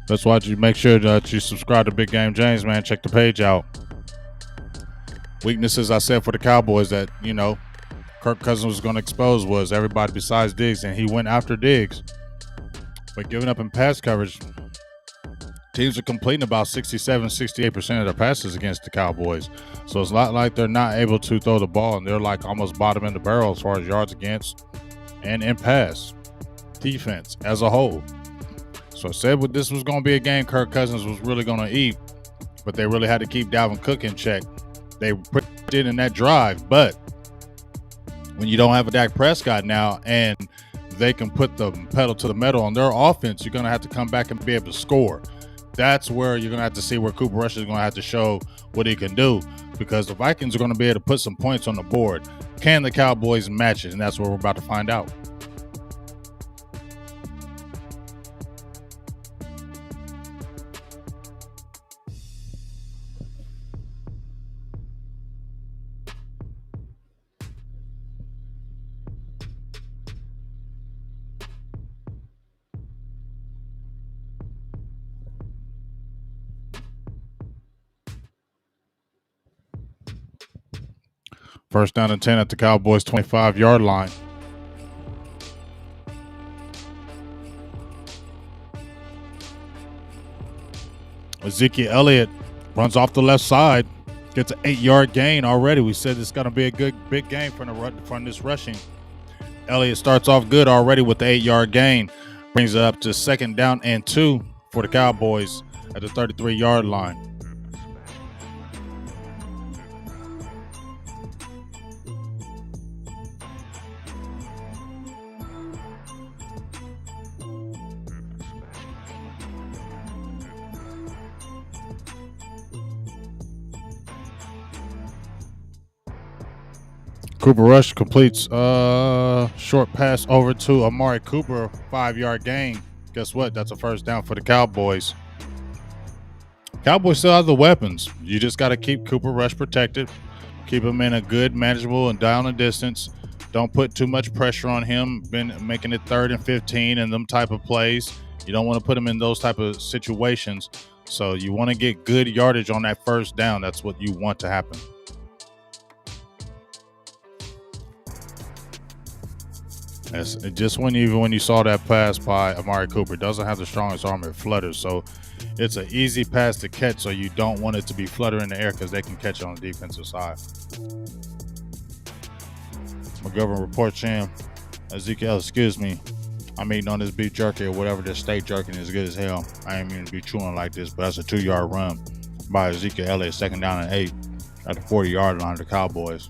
that's why you make sure that you subscribe to Big Game James, man. Check the page out. Weaknesses I said for the Cowboys that, Kirk Cousins was going to expose was everybody besides Diggs, and he went after Diggs. But giving up in pass coverage, teams are completing about 67-68% of their passes against the Cowboys. So it's not like they're not able to throw the ball, and they're like almost bottom in the barrel as far as yards against and in pass defense as a whole. So I said this was going to be a game Kirk Cousins was really going to eat, but they really had to keep Dalvin Cook in check. They put it in that drive, but when you don't have a Dak Prescott now and they can put the pedal to the metal on their offense, you're going to have to come back and be able to score. That's where you're going to have to see where Cooper Rush is going to have to show what he can do, because the Vikings are going to be able to put some points on the board. Can the Cowboys match it? And that's what we're about to find out. First down and 10 at the Cowboys 25-yard line. Ezekiel Elliott runs off the left side, gets an 8-yard gain already. We said it's going to be a good big game from this rushing. Elliott starts off good already with the 8-yard gain. Brings it up to second down and 2 for the Cowboys at the 33-yard line. Cooper Rush completes short pass over to Amari Cooper, 5-yard gain. Guess what? That's a first down for the Cowboys. Cowboys still have the weapons. You just got to keep Cooper Rush protected. Keep him in a good, manageable, and down and distance. Don't put too much pressure on him. Been making it 3rd and 15 and them type of plays. You don't want to put him in those type of situations. So you want to get good yardage on that first down. That's what you want to happen. That's just when you saw that pass by Amari Cooper, doesn't have the strongest arm, it flutters. So it's an easy pass to catch, so you don't want it to be fluttering in the air because they can catch it on the defensive side. McGovern reports in. Ezekiel, excuse me. I'm eating on this beef jerky or whatever. This steak jerky is good as hell. I ain't mean to be chewing like this, but that's a 2-yard run by Ezekiel Elliott, second down and 8 at the 40-yard line of the Cowboys.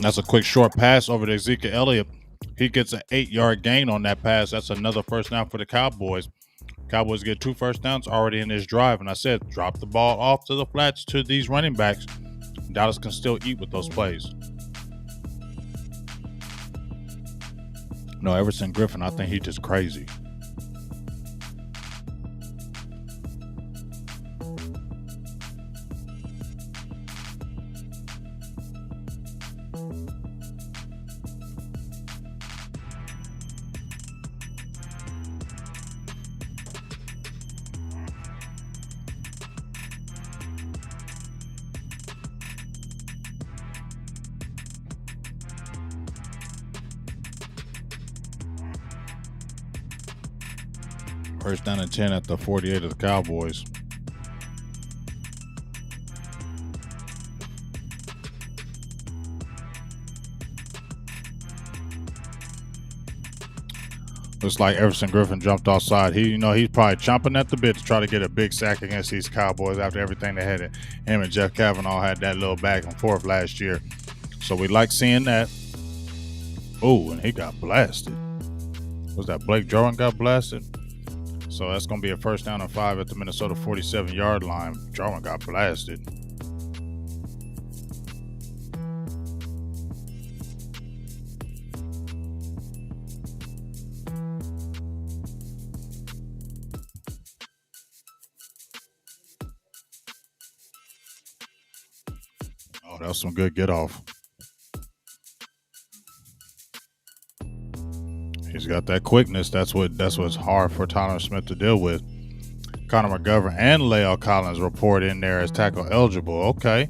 That's a quick short pass over to Ezekiel Elliott. He gets an 8-yard gain on that pass. That's another first down for the Cowboys. Cowboys get 2 first downs already in this drive. And I said, drop the ball off to the flats to these running backs. Dallas can still eat with those plays. No, Everson Griffin, I think he's just crazy. First down and 10 at the 48 of the Cowboys. Looks like Everson Griffin jumped offside. He's probably chomping at the bit to try to get a big sack against these Cowboys after everything they had. Him and Jeff Kavanaugh had that little back and forth last year. So we like seeing that. Oh, and he got blasted. Was that Blake Jarwin got blasted? So that's going to be a first down and 5 at the Minnesota 47-yard line. Jarwin got blasted. Oh, that was some good get off. He's got that quickness. That's what's hard for Tyler Smith to deal with. Connor McGovern and La'el Collins report in there as tackle eligible. Okay.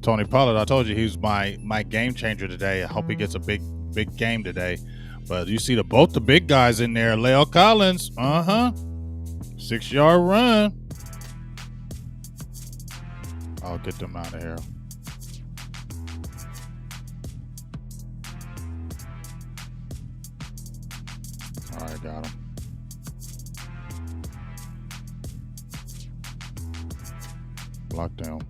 Tony Pollard, I told you he was my game changer today. I hope he gets a big game today. But you see both the big guys in there. La'el Collins, 6-yard run. I'll get them out of here. All right, got him. Lockdown.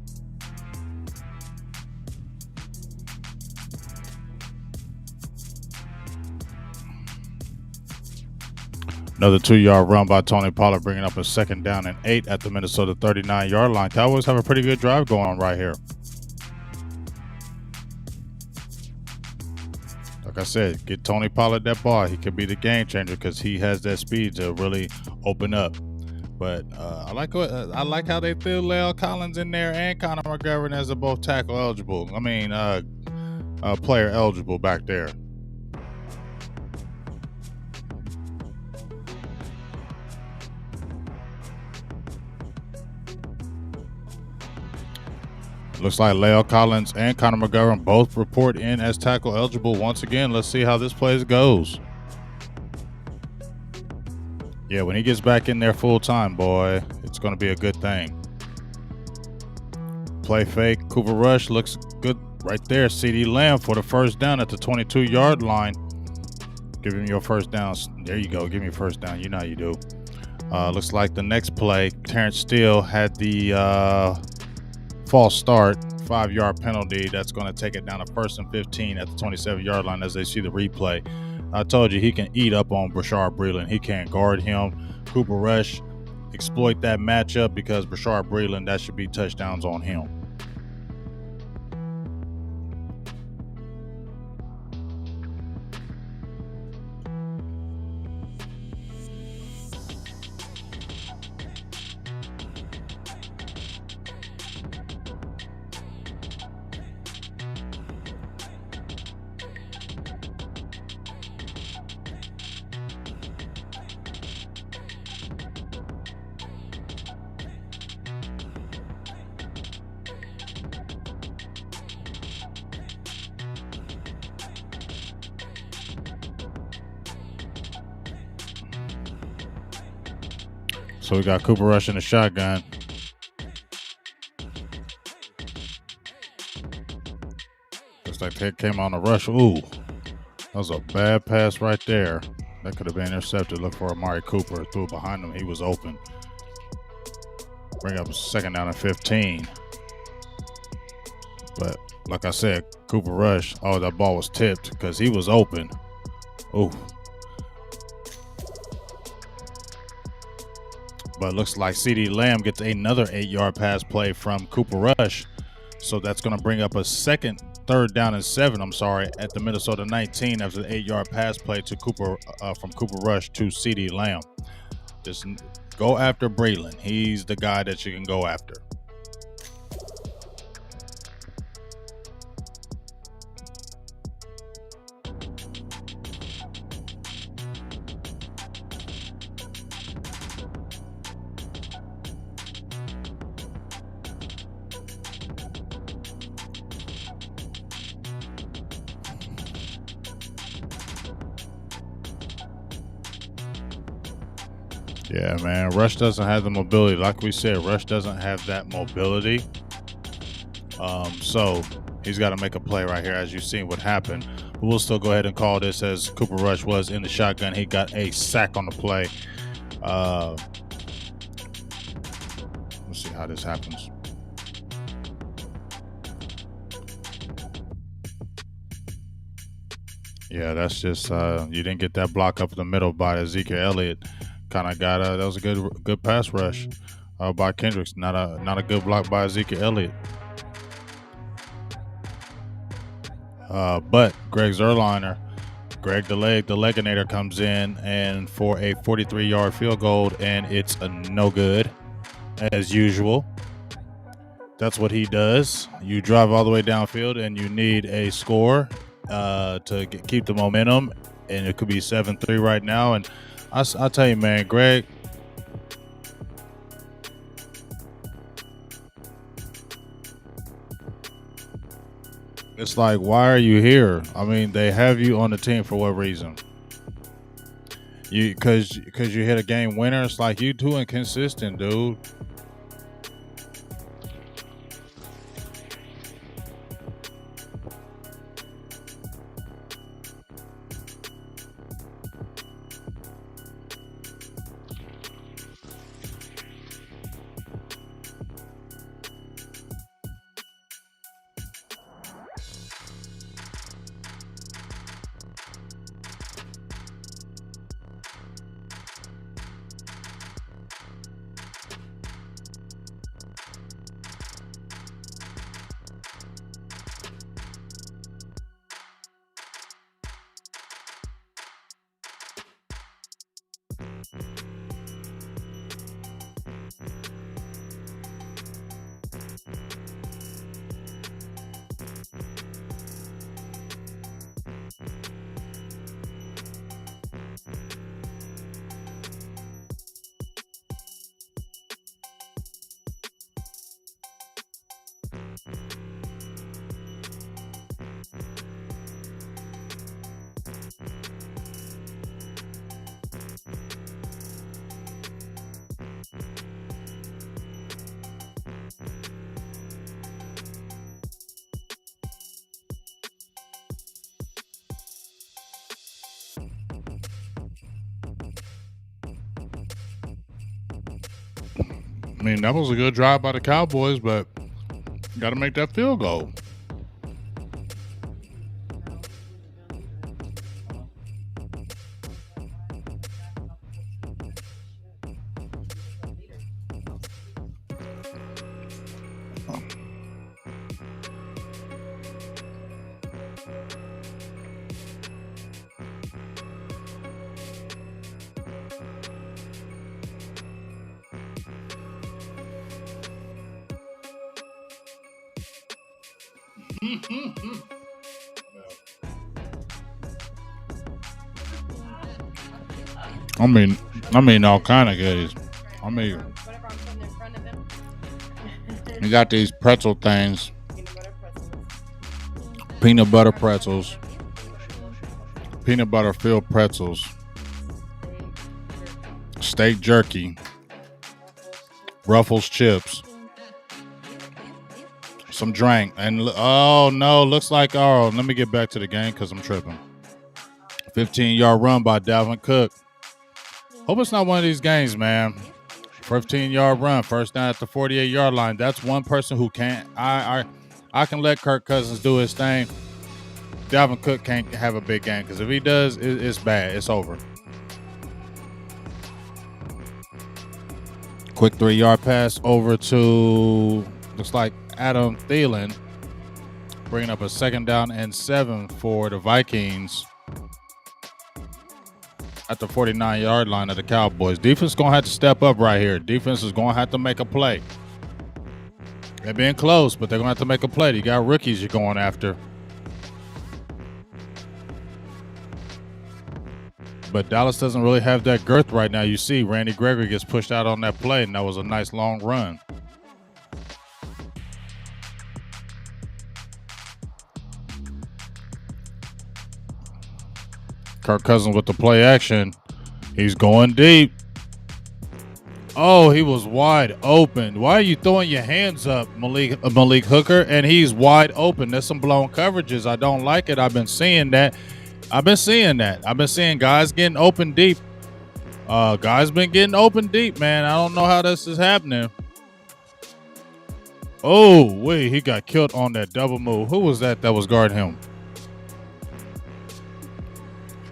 Another 2-yard run by Tony Pollard, bringing up a second down and 8 at the Minnesota 39-yard line. Cowboys have a pretty good drive going on right here. Like I said, get Tony Pollard that ball. He could be the game changer because he has that speed to really open up. But I like how they threw La'el Collins in there and Connor McGovern as a both tackle eligible. Player eligible back there. Looks like La'el Collins and Connor McGovern both report in as tackle eligible once again. Let's see how this play goes. Yeah, when he gets back in there full time, boy, it's going to be a good thing. Play fake. Cooper Rush looks good right there. CeeDee Lamb for the first down at the 22-yard line. Give him your first down. There you go. Give me your first down. You know how you do. Looks like the next play, Terrence Steele had the false start, 5-yard penalty. That's going to take it down to 1st and 15 at the 27-yard line as they see the replay. I told you he can eat up on Brashard Breeland. He can't guard him. Cooper Rush, exploit that matchup because Brashard Breeland, that should be touchdowns on him. So we got Cooper Rush in the shotgun. Looks like they came on the rush. Ooh, that was a bad pass right there. That could have been intercepted. Look for Amari Cooper. Threw it behind him. He was open. Bring up a second down and 15. But like I said, Cooper Rush, oh, that ball was tipped because he was open. Ooh. But it looks like CeeDee Lamb gets another 8-yard pass play from Cooper Rush. So that's going to bring up a third down and 7, at the Minnesota 19 after the 8-yard pass play to from Cooper Rush to CeeDee Lamb. Just go after Breeland. He's the guy that you can go after. Yeah, man. Rush doesn't have the mobility. Like we said, Rush doesn't have that mobility. So he's got to make a play right here, as you've seen what happened. But we'll still go ahead and call this as Cooper Rush was in the shotgun. He got a sack on the play. Let's see how this happens. Yeah, that's just you didn't get that block up the middle by Ezekiel Elliott. Kind of got that was a good pass rush by Kendricks. Not a good block by Ezekiel Elliott. But Greg Zuerleiner, Greg the Leginator comes in and for a 43-yard field goal, and it's a no good as usual. That's what he does. You drive all the way downfield and you need a score to keep the momentum, and it could be 7-3 right now. And I'll tell you, man, Greg, it's like, why are you here? I mean, they have you on the team for what reason? Because you hit a game winner. It's like, you too inconsistent, dude. I mean, that was a good drive by the Cowboys, but you got to make that field goal. I mean, all kind of goodies. I mean, Whatever I'm putting in front of him. you got these pretzel things, Peanut butter pretzels. peanut butter filled pretzels, steak jerky, Ruffles chips, some drink, and oh no, looks like let me get back to the game because I'm tripping. 15-yard run by Dalvin Cook. Hope it's not one of these games, man. 15-yard run, first down at the 48-yard line. That's one person who can't. I can let Kirk Cousins do his thing. Dalvin Cook can't have a big game because if he does, it's bad. It's over. Quick 3-yard pass over to, looks like Adam Thielen, bringing up a 2nd down and 7 for the Vikings at the 49-yard line of the Cowboys. Defense going to have to step up right here. Defense is going to have to make a play. They're being close, but they're going to have to make a play. You got rookies you're going after. But Dallas doesn't really have that girth right now. You see Randy Gregory gets pushed out on that play, and that was a nice long run. Kirk Cousins with the play action. He's going deep. Oh, he was wide open. Why are you throwing your hands up, Malik Hooker? And he's wide open. There's some blown coverages. I don't like it. I've been seeing that. I've been seeing guys getting open deep. Guys been getting open deep, man. I don't know how this is happening. Oh, wait, he got killed on that double move. Who was that was guarding him?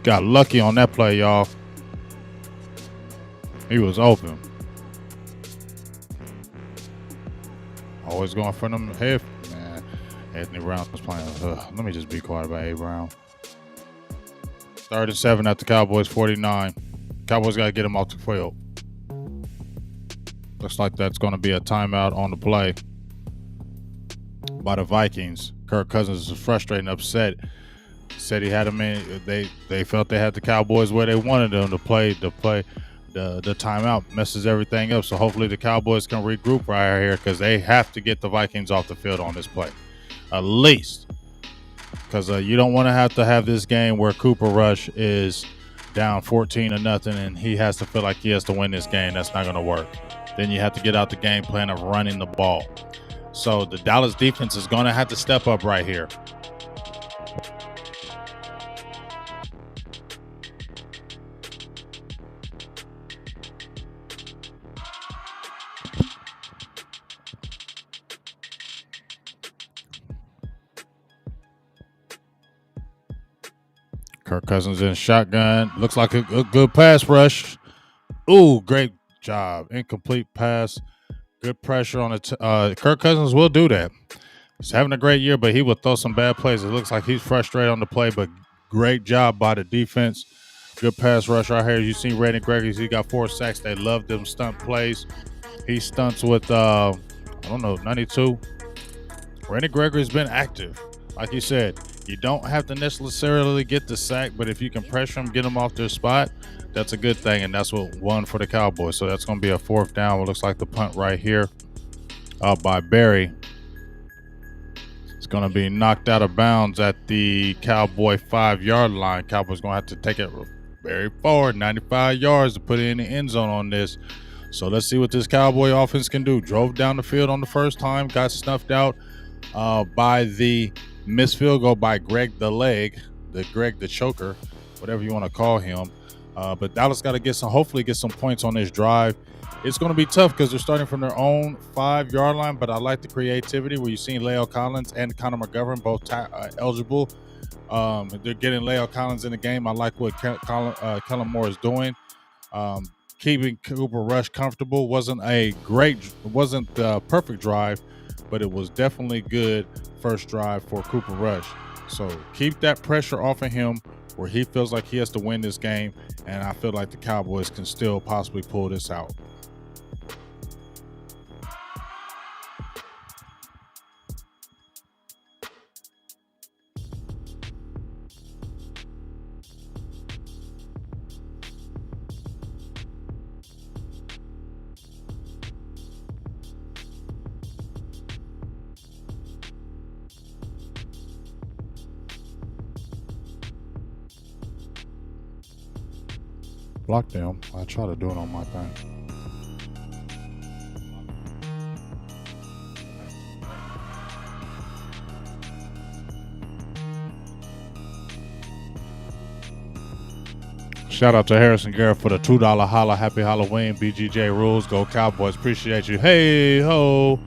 Got lucky on that play, y'all. He was open. Always going for them head, man. Anthony Brown was playing. Let me just be quiet about A. Brown. 3rd and 7 at the Cowboys 49. Cowboys got to get him off the field. Looks like that's going to be a timeout on the play by the Vikings. Kirk Cousins is frustrated and upset. Said he had him in. They felt they had the Cowboys where they wanted them to play. The timeout messes everything up. So hopefully the Cowboys can regroup right here because they have to get the Vikings off the field on this play, at least. Because you don't want to have this game where Cooper Rush is down 14-0 and he has to feel like he has to win this game. That's not going to work. Then you have to get out the game plan of running the ball. So the Dallas defense is going to have to step up right here. Kirk Cousins in shotgun. Looks like a good pass rush. Ooh, great job. Incomplete pass. Good pressure on it. Kirk Cousins will do that. He's having a great year, but he will throw some bad plays. It looks like he's frustrated on the play, but great job by the defense. Good pass rush right here. You see Randy Gregory. He got 4 sacks. They love them stunt plays. He stunts with, 92. Randy Gregory's been active. Like you said, you don't have to necessarily get the sack, but if you can pressure them, get them off their spot, that's a good thing, and that's what won for the Cowboys. So that's going to be a 4th down. It looks like the punt right here by Berry. It's going to be knocked out of bounds at the Cowboy 5-yard line. Cowboys going to have to take it very forward, 95 yards to put it in the end zone on this. So let's see what this Cowboy offense can do. Drove down the field on the first time, got snuffed out by the missed field goal by Greg the choker, whatever you want to call him. But Dallas got to hopefully get some points on this drive. It's going to be tough because they're starting from their own 5-yard line, but I like the creativity where you've seen Leo Collins and Connor McGovern both eligible. They're getting Leo Collins in the game. I like what Kellen Moore is doing. Keeping Cooper Rush comfortable wasn't the perfect drive, but it was definitely good first drive for Cooper Rush. So keep that pressure off of him where he feels like he has to win this game, and I feel like the Cowboys can still possibly pull this out. Block them. I try to do it on my thing. Shout out to Harrison Garrett for the $2 holla. Happy Halloween. BGJ rules. Go Cowboys. Appreciate you. Hey ho.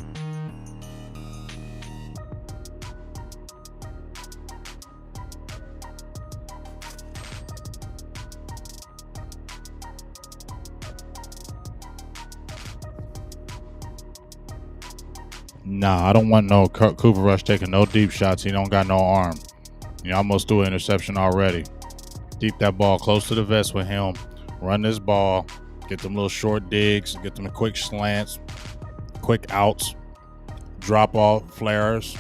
Nah, I don't want no Cooper Rush taking no deep shots. He don't got no arm. You almost threw an interception already. Deep that ball close to the vest with him. Run this ball. Get them little short digs. Get them quick slants. Quick outs. Drop off flares.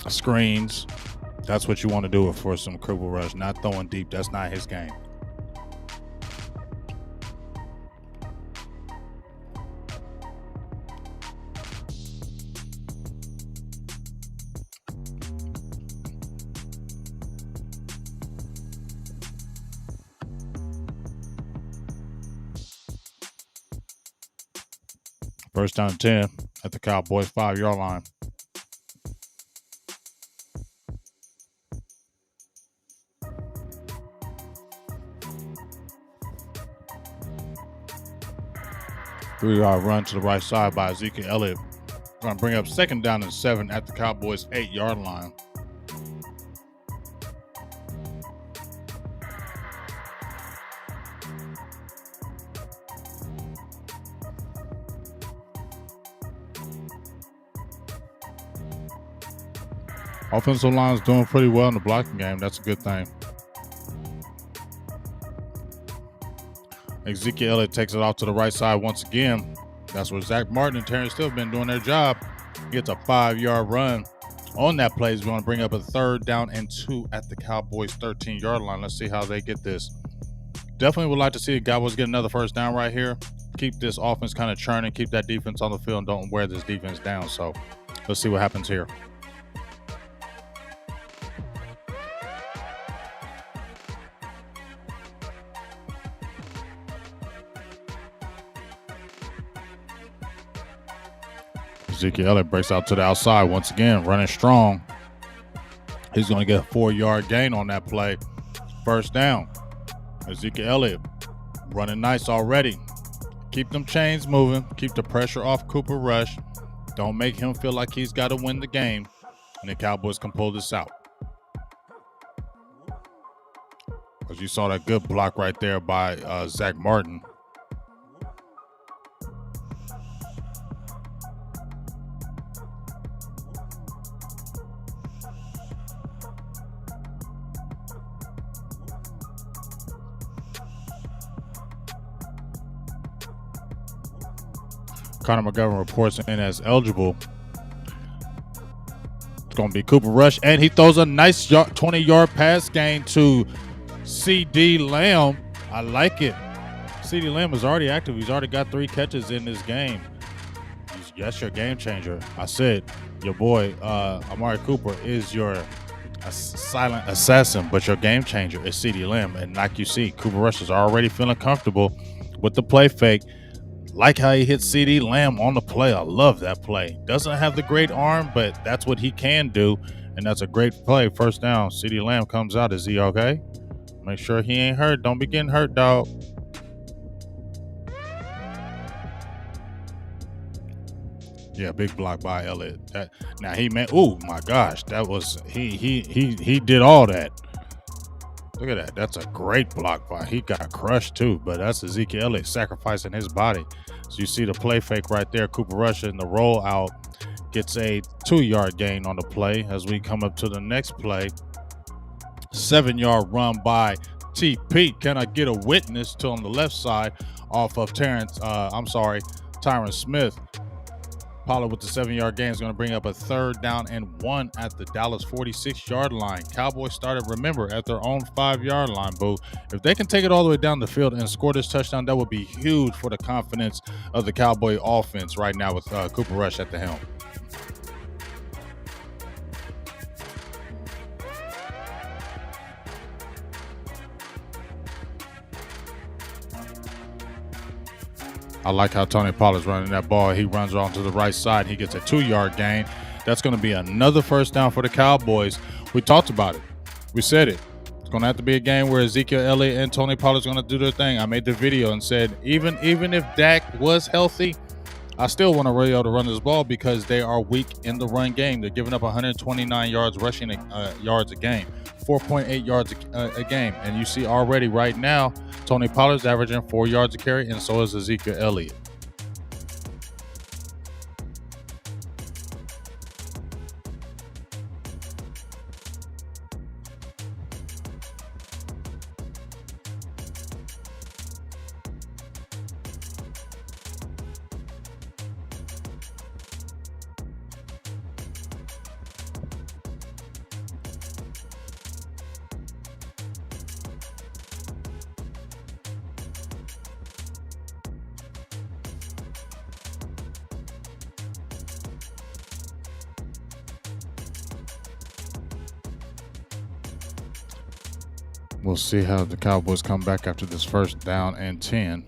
Screens. That's what you want to do for some Cooper Rush. Not throwing deep. That's not his game. First down 10 at the Cowboys 5-yard line. Three-yard run to the right side by Ezekiel Elliott. Going to bring up second down and 7 at the Cowboys 8-yard line. Offensive line is doing pretty well in the blocking game. That's a good thing. Ezekiel Elliott takes it off to the right side once again. That's where Zach Martin and Terrence Steele have been doing their job. He gets a 5-yard run. On that play, he's going to bring up a third down and 2 at the Cowboys 13-yard line. Let's see how they get this. Definitely would like to see the Cowboys get another first down right here. Keep this offense kind of churning. Keep that defense on the field and don't wear this defense down. So let's see what happens here. Ezekiel Elliott breaks out to the outside once again, running strong. He's going to get a 4-yard gain on that play. First down. Ezekiel Elliott running nice already. Keep them chains moving. Keep the pressure off Cooper Rush. Don't make him feel like he's got to win the game. And the Cowboys can pull this out. As you saw that good block right there by Zach Martin. Connor McGovern reports in as eligible. It's going to be Cooper Rush, and he throws a nice 20-yard pass gain to CD Lamb. I like it. CD Lamb is already active. He's already got 3 catches in this game. That's your game changer. I said your boy Amari Cooper is your silent assassin, but your game changer is CD Lamb. And like you see, Cooper Rush is already feeling comfortable with the play fake. Like how he hit CD Lamb on the play. I love that play. Doesn't have the great arm, but that's what he can do, and that's a great play. First down. CD Lamb comes out. Is he okay? Make sure he ain't hurt. Don't be getting hurt, dog. Yeah, big block by Elliott. Now he meant. Oh my gosh, that was he did all that. Look at that. That's a great block by. He got crushed too, but that's Ezekiel Elliott sacrificing his body. So you see the play fake right there. Cooper Rush in the rollout gets a 2-yard gain on the play. As we come up to the next play, 7-yard run by T. Pete. Can I get a witness to on the left side off of Tyron Smith. Pollard with the 7-yard gain is going to bring up a 3rd down and 1 at the Dallas 46-yard line. Cowboys started, remember, at their own 5-yard line, boo. If they can take it all the way down the field and score this touchdown, that would be huge for the confidence of the Cowboy offense right now with Cooper Rush at the helm. I like how Tony Pollard's running that ball. He runs on to the right side. He gets a 2-yard gain. That's going to be another 1st down for the Cowboys. We talked about it. We said it. It's going to have to be a game where Ezekiel Elliott and Tony Pollard's going to do their thing. I made the video and said even if Dak was healthy, I still want to be able to run this ball because they are weak in the run game. They're giving up 129 yards rushing yards a game, 4.8 yards a game. And you see already right now, Tony Pollard's averaging 4 yards a carry, and so is Ezekiel Elliott. We'll see how the Cowboys come back after this 1st down and 10.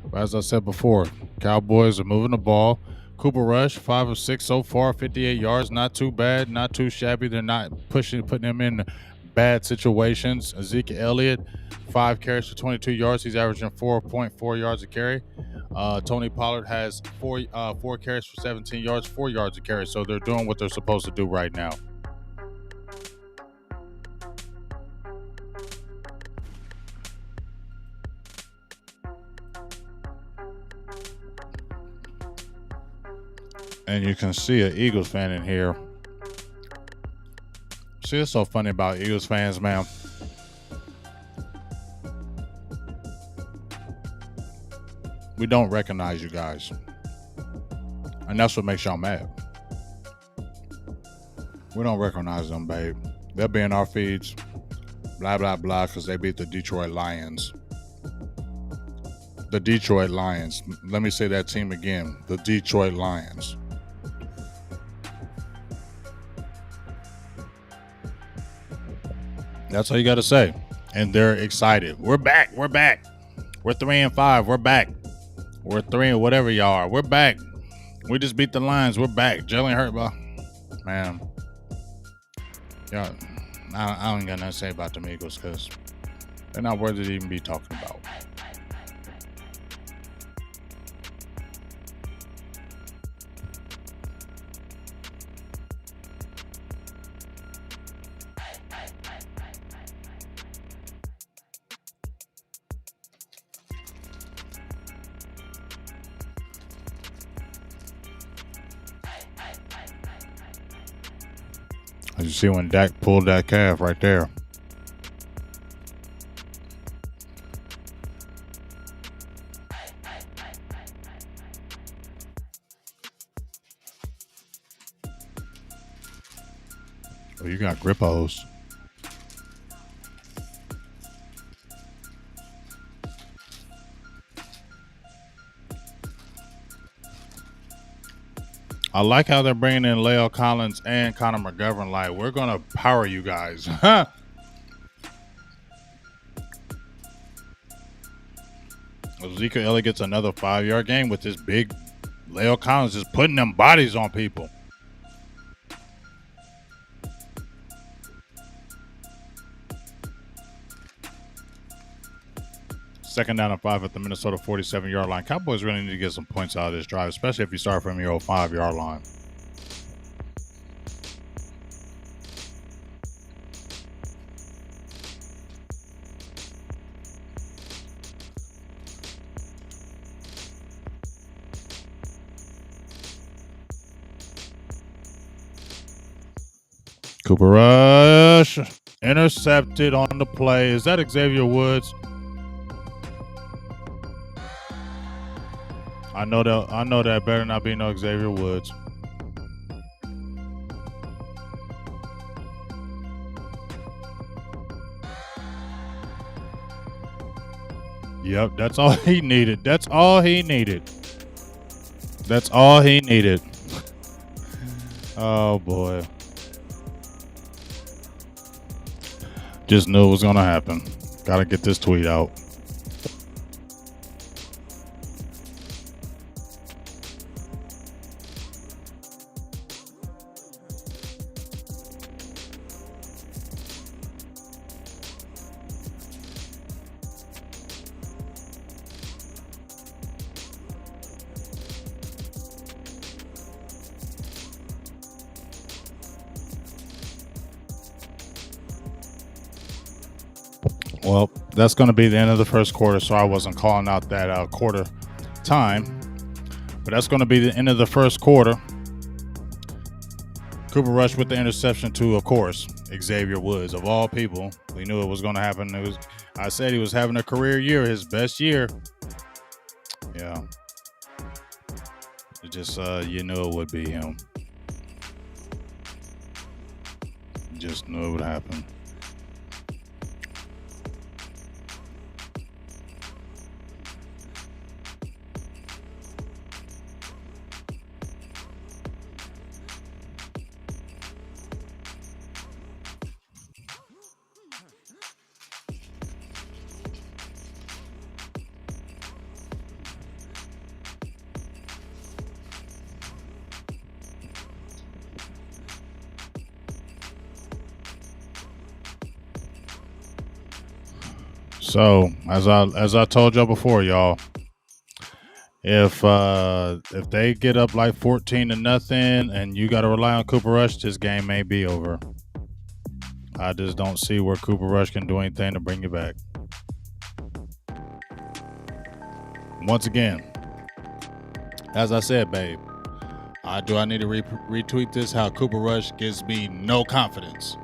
But as I said before, Cowboys are moving the ball. Cooper Rush, 5 of 6 so far, 58 yards. Not too bad, not too shabby. They're not putting him in bad situations. Ezekiel Elliott, 5 carries for 22 yards. He's averaging 4.4 yards a carry. Tony Pollard has 4 carries for 17 yards, 4 yards a carry. So they're doing what they're supposed to do right now. And you can see an Eagles fan in here. See, it's so funny about Eagles fans, man. We don't recognize you guys. And that's what makes y'all mad. We don't recognize them, babe. They'll be in our feeds, blah, blah, blah, because they beat the Detroit Lions. The Detroit Lions. Let me say that team again. The Detroit Lions. That's all you got to say. And they're excited. We're back. We're back. We're 3-5. We're back. We're 3 and whatever y'all are. We're back. We just beat the Lions. We're back. Jalen Hurts, man. Yeah, I don't got nothing to say about the Eagles because they're not worthy to even be talking about. As you see when Dak pulled that calf right there. Oh, you got grippos. I like how they're bringing in La'el Collins and Connor McGovern. Like, we're going to power you guys. Ezekiel Elliott gets another 5-yard gain with this big La'el Collins just putting them bodies on people. Second down and 5 at the Minnesota 47-yard line. Cowboys really need to get some points out of this drive, especially if you start from your 5-yard line. Cooper Rush intercepted on the play. Is that Xavier Woods? I know that better not be no Xavier Woods. Yep, that's all he needed. That's all he needed. That's all he needed. Oh boy. Just knew it was gonna happen. Gotta get this tweet out. Well, that's going to be the end of the first quarter, so I wasn't calling out that quarter time. But that's going to be the end of the first quarter. Cooper Rush with the interception to, of course, Xavier Woods. Of all people, we knew it was going to happen. I said he was having a career year, his best year. Yeah. It just, you knew it would be him. Just knew it would happen. So as I told y'all before, y'all, if they get up like 14-0 and you got to rely on Cooper Rush, this game may be over. I just don't see where Cooper Rush can do anything to bring you back. Once again, as I said, babe, I need to retweet this? How Cooper Rush gives me no confidence.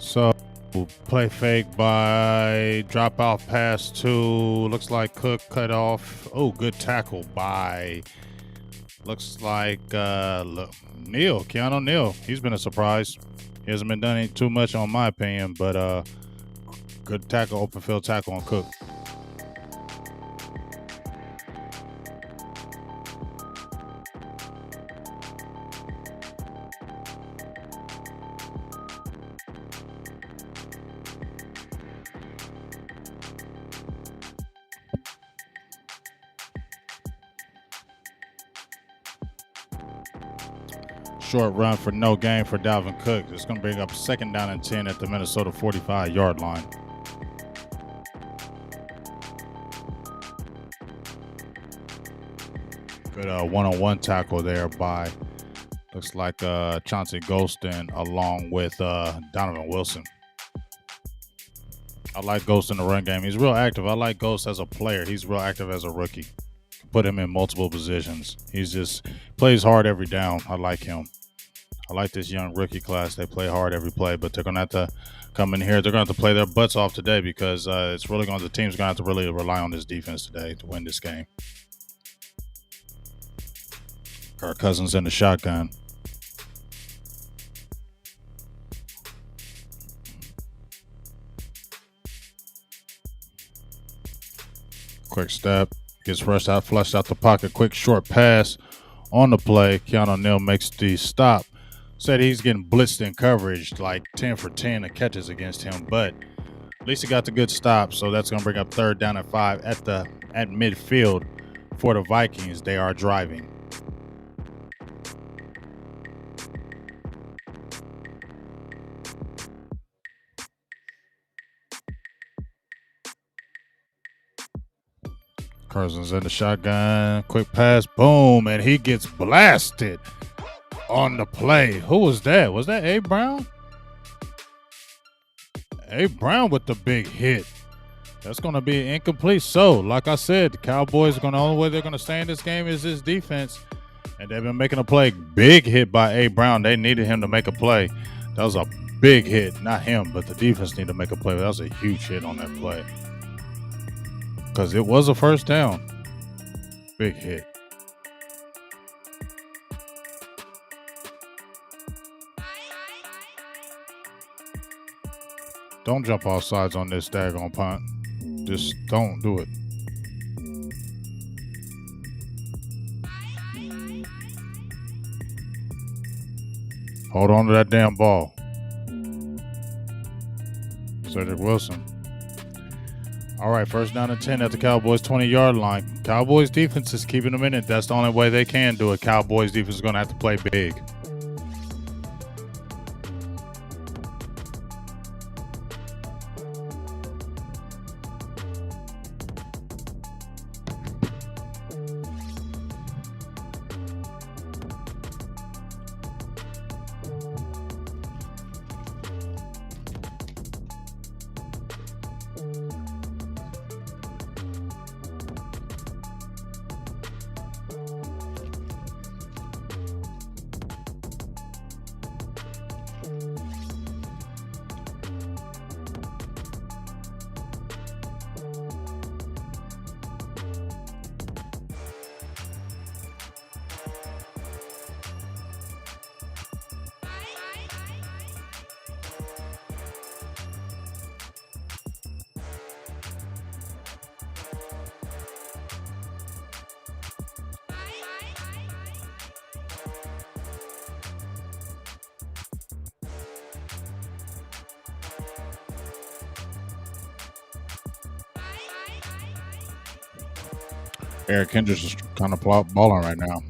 So play fake by drop off pass to, looks like Cook cut off. Oh, good tackle by, looks like Keanu Neal. He's been a surprise. He hasn't been done too much on my opinion, but good tackle, open field tackle on Cook. Short run for no gain for Dalvin Cook. It's going to bring up 2nd down and 10 at the Minnesota 45-yard line. Good one-on-one tackle there by, looks like Chauncey Golston along with Donovan Wilson. I like Ghost in the run game. He's real active. I like Ghost as a player. He's real active as a rookie. Put him in multiple positions. He's just plays hard every down. I like him. I like this young rookie class. They play hard every play, but they're going to have to come in here. They're going to have to play their butts off today because it's really the team's going to have to really rely on this defense today to win this game. Kirk Cousins in the shotgun. Quick step. Gets rushed out, flushed out the pocket. Quick short pass on the play. Keanu Neal makes the stop. Said he's getting blitzed in coverage, like 10 for 10 of catches against him, but at least he got the good stop. So that's going to bring up 3rd down and 5 at midfield for the Vikings. They are driving. Cousins in the shotgun. Quick pass. Boom. And he gets blasted on the play. Who was that? Was that A. Brown? A. Brown with the big hit. That's going to be incomplete. So, like I said, the Cowboys are going to, the only way they're going to stay in this game is this defense. And they've been making a play. Big hit by A. Brown. They needed him to make a play. That was a big hit. Not him, but the defense needed to make a play. That was a huge hit on that play. Because it was a 1st down. Big hit. Don't jump off sides on this daggone punt. Just don't do it. Hold on to that damn ball. Cedric Wilson. All right, 1st down and 10 at the Cowboys 20-yard line. Cowboys defense is keeping them in it. That's the only way they can do it. Cowboys defense is going to have to play big. Eric Hendricks is kind of balling right now.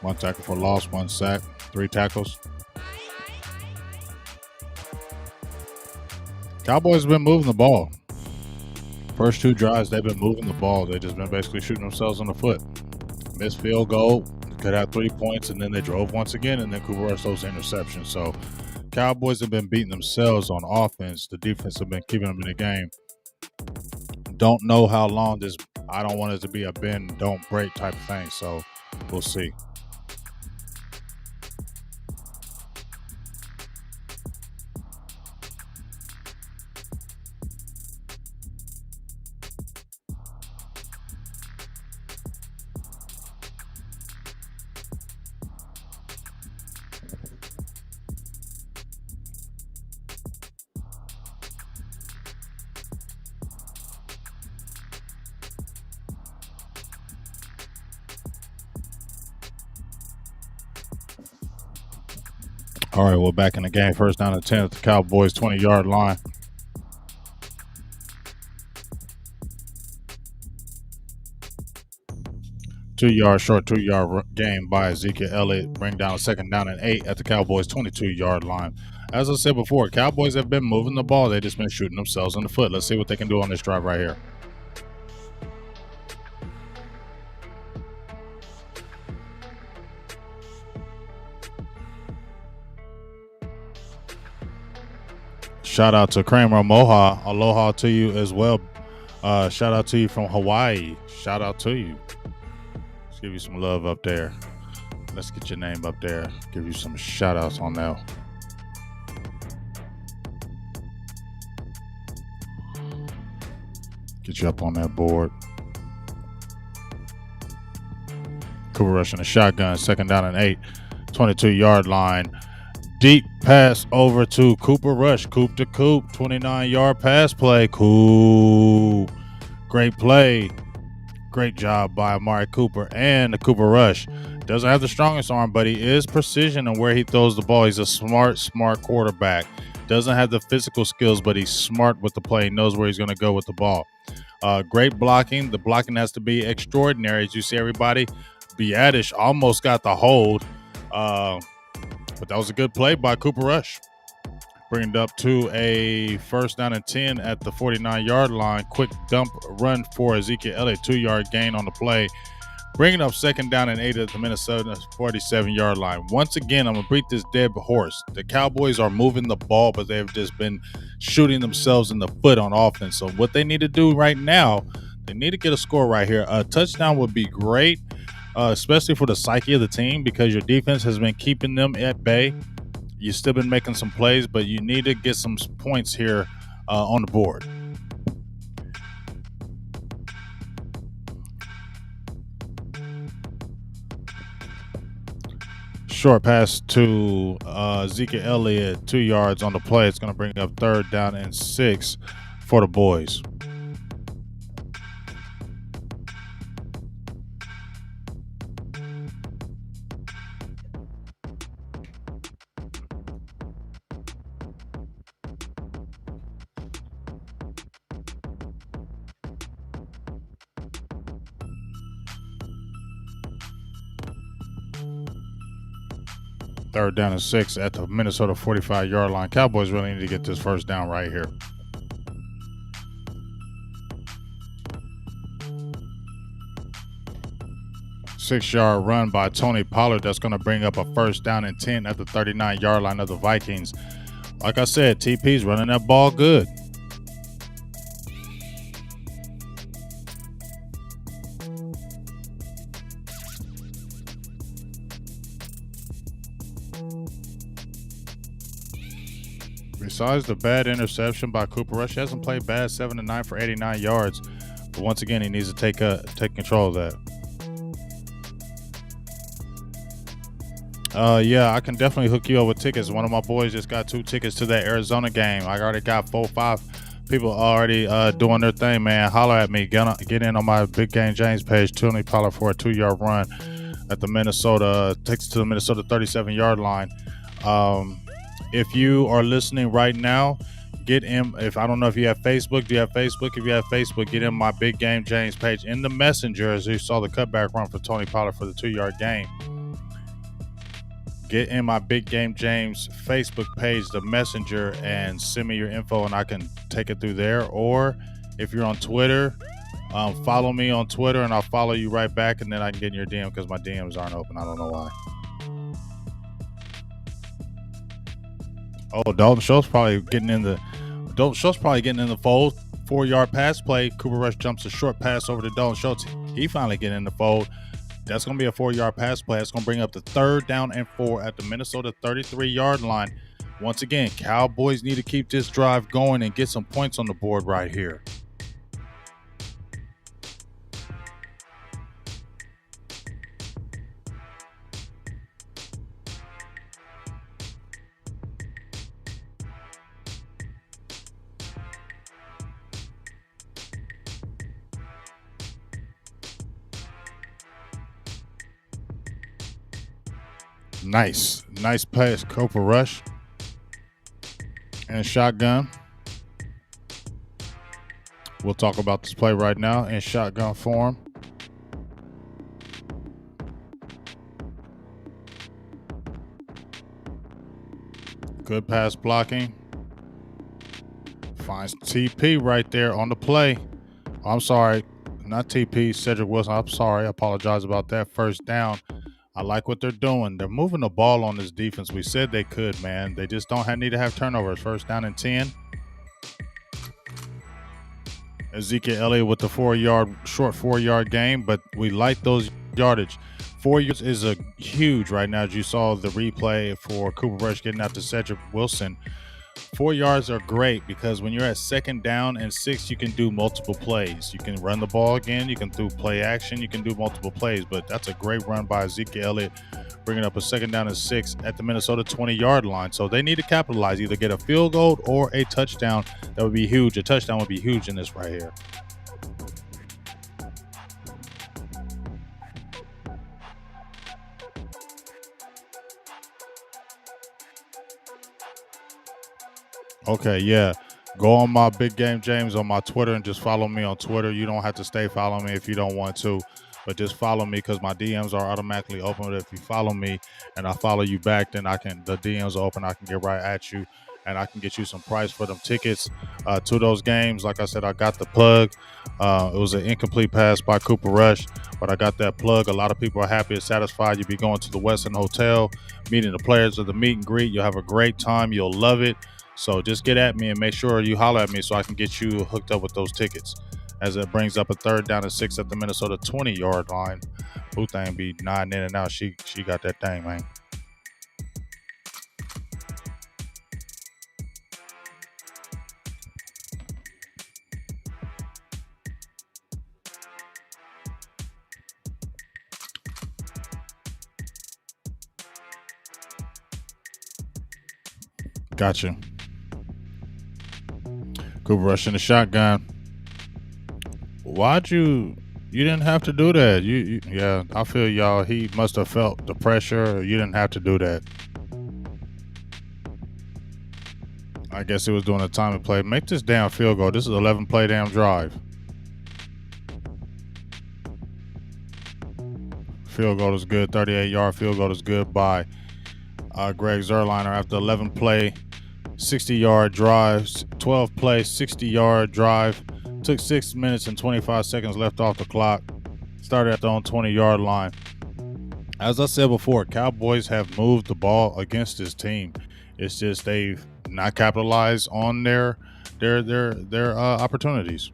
1 tackle for loss, 1 sack, 3 tackles. Cowboys have been moving the ball. First 2 drives, they've been moving the ball. They've just been basically shooting themselves in the foot. Missed field goal, could have 3 points, and then they drove once again, and then Cooper Rush those interceptions. So Cowboys have been beating themselves on offense. The defense have been keeping them in the game. Don't know how long this, I don't want it to be a bend, don't break type of thing. So we'll see. All right, we're back in the game. 1st down and 10 at the Cowboys 20-yard line. Short 2-yard game by Ezekiel Elliott. Bring down a 2nd down and 8 at the Cowboys 22-yard line. As I said before, Cowboys have been moving the ball. They've just been shooting themselves in the foot. Let's see what they can do on this drive right here. Shout out to Kramer Moha. Aloha to you as well. Shout out to you from Hawaii. Shout out to you. Let's give you some love up there. Let's get your name up there. Give you some shout outs on that. Get you up on that board. Cooper Rush in a shotgun. 2nd down and 8. 22-yard line. Deep pass over to Cooper Rush. Coop to Coop. 29-yard pass play. Coop. Great play. Great job by Amari Cooper and the Cooper Rush. Doesn't have the strongest arm, but he is precision in where he throws the ball. He's a smart quarterback. Doesn't have the physical skills, but he's smart with the play. He knows where he's going to go with the ball. Great blocking. The blocking has to be extraordinary. As you see, everybody, Biadish almost got the hold, but that was a good play by Cooper Rush. Bring it up to a first down and 10 at the 49-yard line. Quick dump run for Ezekiel Elliott, 2-yard gain on the play. Bringing up second down and 8 at the Minnesota 47-yard line. Once again, I'm going to beat this dead horse. The Cowboys are moving the ball, but they've just been shooting themselves in the foot on offense. So what they need to do right now, they need to get a score right here. A touchdown would be great, especially for the psyche of the team, because your defense has been keeping them at bay. You've still been making some plays, but you need to get some points here on the board. Short pass to Ezekiel Elliott, 2 yards on the play. It's going to bring up third down and 6 for the boys. Third down and 6 at the Minnesota 45-yard line. Cowboys really need to get this first down right here. Six-yard run by Tony Pollard. That's going to bring up a first down and 10 at the 39-yard line of the Vikings. Like I said, TP's running that ball good. Besides the bad interception by Cooper Rush, he hasn't played bad. 7-9 for 89 yards. But once again, he needs to take control of that. Yeah, I can definitely hook you up with tickets. One of my boys just got 2 tickets to that Arizona game. I already got 4 or 5 people already doing their thing, man. Holler at me. Get in on my Big Game James page. Tony Pollard for a 2-yard run at the Minnesota, takes it to the Minnesota 37-yard line. If you are listening right now, get in. If I don't know if you have Facebook, do you have Facebook? If you have Facebook, get in my Big Game James page in the Messenger, as you saw the cutback run for Tony Pollard for the 2-yard gain. Get in my Big Game James Facebook page, the Messenger, and send me your info, and I can take it through there. Or if you're on Twitter, follow me on Twitter, and I'll follow you right back, and then I can get in your DM because my DMs aren't open. I don't know why. Oh, Dalton Schultz probably getting in the fold. 4-yard pass play. Cooper Rush jumps a short pass over to Dalton Schultz. He finally getting in the fold. That's going to be a 4-yard pass play. That's going to bring up the third down and 4 at the Minnesota 33-yard line. Once again, Cowboys need to keep this drive going and get some points on the board right here. Nice pass, Cooper Rush. And shotgun. We'll talk about this play right now in shotgun form. Good pass blocking. Finds TP right there on the play. I'm sorry, not TP, Cedric Wilson. I'm sorry, I apologize about that. First down. I like what they're doing. They're moving the ball on this defense. We said they could, man. They just don't need to have turnovers. First down and 10. Ezekiel Elliott with the 4-yard gain, but we like those yardage. 4 yards is a huge right now, as you saw the replay for Cooper Rush getting out to Cedric Wilson. 4 yards are great because when you're at second down and 6, you can do multiple plays. You can run the ball again. You can do play action. You can do multiple plays. But that's a great run by Ezekiel Elliott, bringing up a second down and 6 at the Minnesota 20-yard line. So they need to capitalize, either get a field goal or a touchdown. That would be huge. A touchdown would be huge in this right here. Okay, yeah. Go on my Big Game James on my Twitter and just follow me on Twitter. You don't have to stay following me if you don't want to, but just follow me because my DMs are automatically open. But if you follow me and I follow you back, then the DMs are open. I can get right at you and I can get you some price for them tickets to those games. Like I said, I got the plug. It was an incomplete pass by Cooper Rush, but I got that plug. A lot of people are happy and satisfied. You'll be going to the Westin Hotel, meeting the players of the meet and greet. You'll have a great time. You'll love it. So just get at me and make sure you holler at me so I can get you hooked up with those tickets. As it brings up a third down and 6 at the Minnesota 20-yard line. Who thing be nodding in and out. She got that thing, man. Gotcha. Cooper Rush in the shotgun. Why'd you didn't have to do that. Yeah, I feel y'all. He must have felt the pressure. You didn't have to do that. I guess it was doing a time and play. Make this damn field goal. This is 11 play damn drive. Field goal is good. 38-yard field goal is good by Greg Zerliner after 11 play, 60-yard drive, 12 play, 60-yard drive. Took 6 minutes and 25 seconds left off the clock. Started at the own 20-yard line. As I said before, Cowboys have moved the ball against this team. It's just they've not capitalized on their opportunities.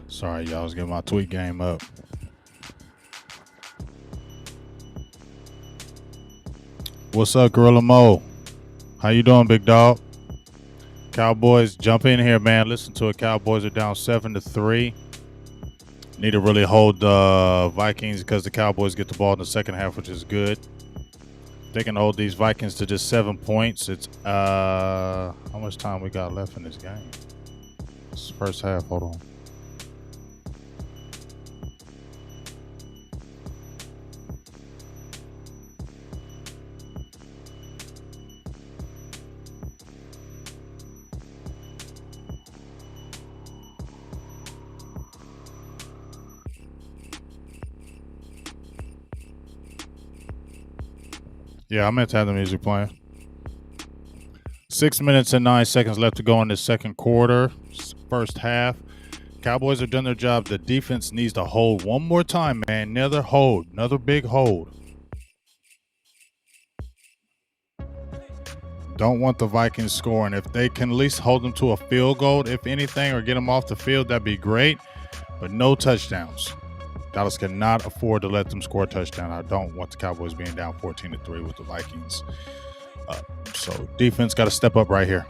Sorry, y'all. I was getting my tweet game up. What's up, Gorilla Mo? How you doing, big dog? Cowboys, jump in here, man. Listen to it. Cowboys are down 7-3. Need to really hold the Vikings because the Cowboys get the ball in the second half, which is good. They can hold these Vikings to just 7 points. It's how much time we got left in this game? It's first half. Hold on. Yeah, I meant to have the music playing. 6 minutes and 9 seconds left to go in the second quarter, first half. Cowboys have done their job. The defense needs to hold one more time, man. Another hold, another big hold. Don't want the Vikings scoring. If they can at least hold them to a field goal, if anything, or get them off the field, that'd be great. But no touchdowns. Dallas cannot afford to let them score a touchdown. I don't want the Cowboys being down 14-3 with the Vikings. So defense got to step up right here.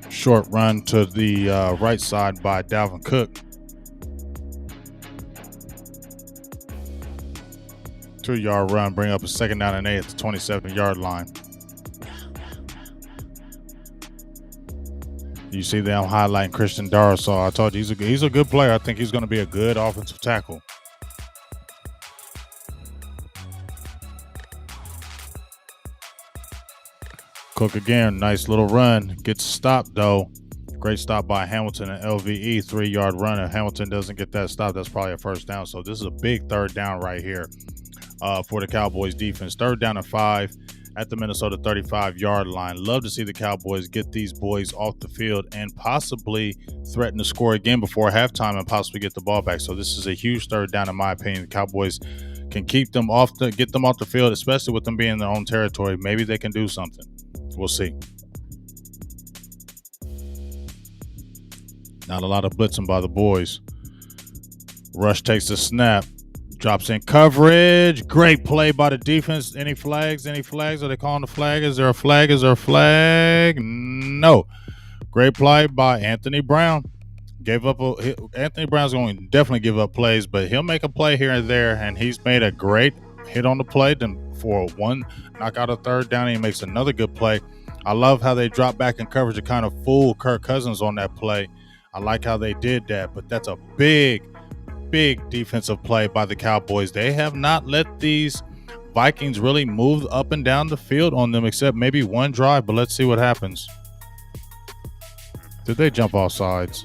Short run to the right side by Dalvin Cook. 2-yard run, bring up a 2nd down and 8 at the 27-yard line. You see them highlighting Christian Darrisaw. I told you he's a good player. I think he's going to be a good offensive tackle. Cook again, nice little run. Gets stopped though. Great stop by Hamilton and LVE, 3-yard run. If Hamilton doesn't get that stop, that's probably a first down. So this is a big 3rd down right here for the Cowboys defense. 3rd down and 5 at the Minnesota 35-yard line. Love to see the Cowboys get these boys off the field and possibly threaten to score again before halftime and possibly get the ball back. So this is a huge 3rd down in my opinion. The Cowboys can get them off the field, especially with them being in their own territory. Maybe they can do something. We'll see. Not a lot of blitzing by the boys. Rush takes the snap. Drops in coverage. Great play by the defense. Any flags? Are they calling the flag? Is there a flag? No. Great play by Anthony Brown. Anthony Brown's going to definitely give up plays, but he'll make a play here and there, and he's made a great hit on the play. Then for one, knock out a 3rd down, and he makes another good play. I love how they drop back in coverage to kind of fool Kirk Cousins on that play. I like how they did that, but that's a big defensive play by the Cowboys. They have not let these Vikings really move up and down the field on them except maybe one drive, but let's see what happens. Did they jump off sides?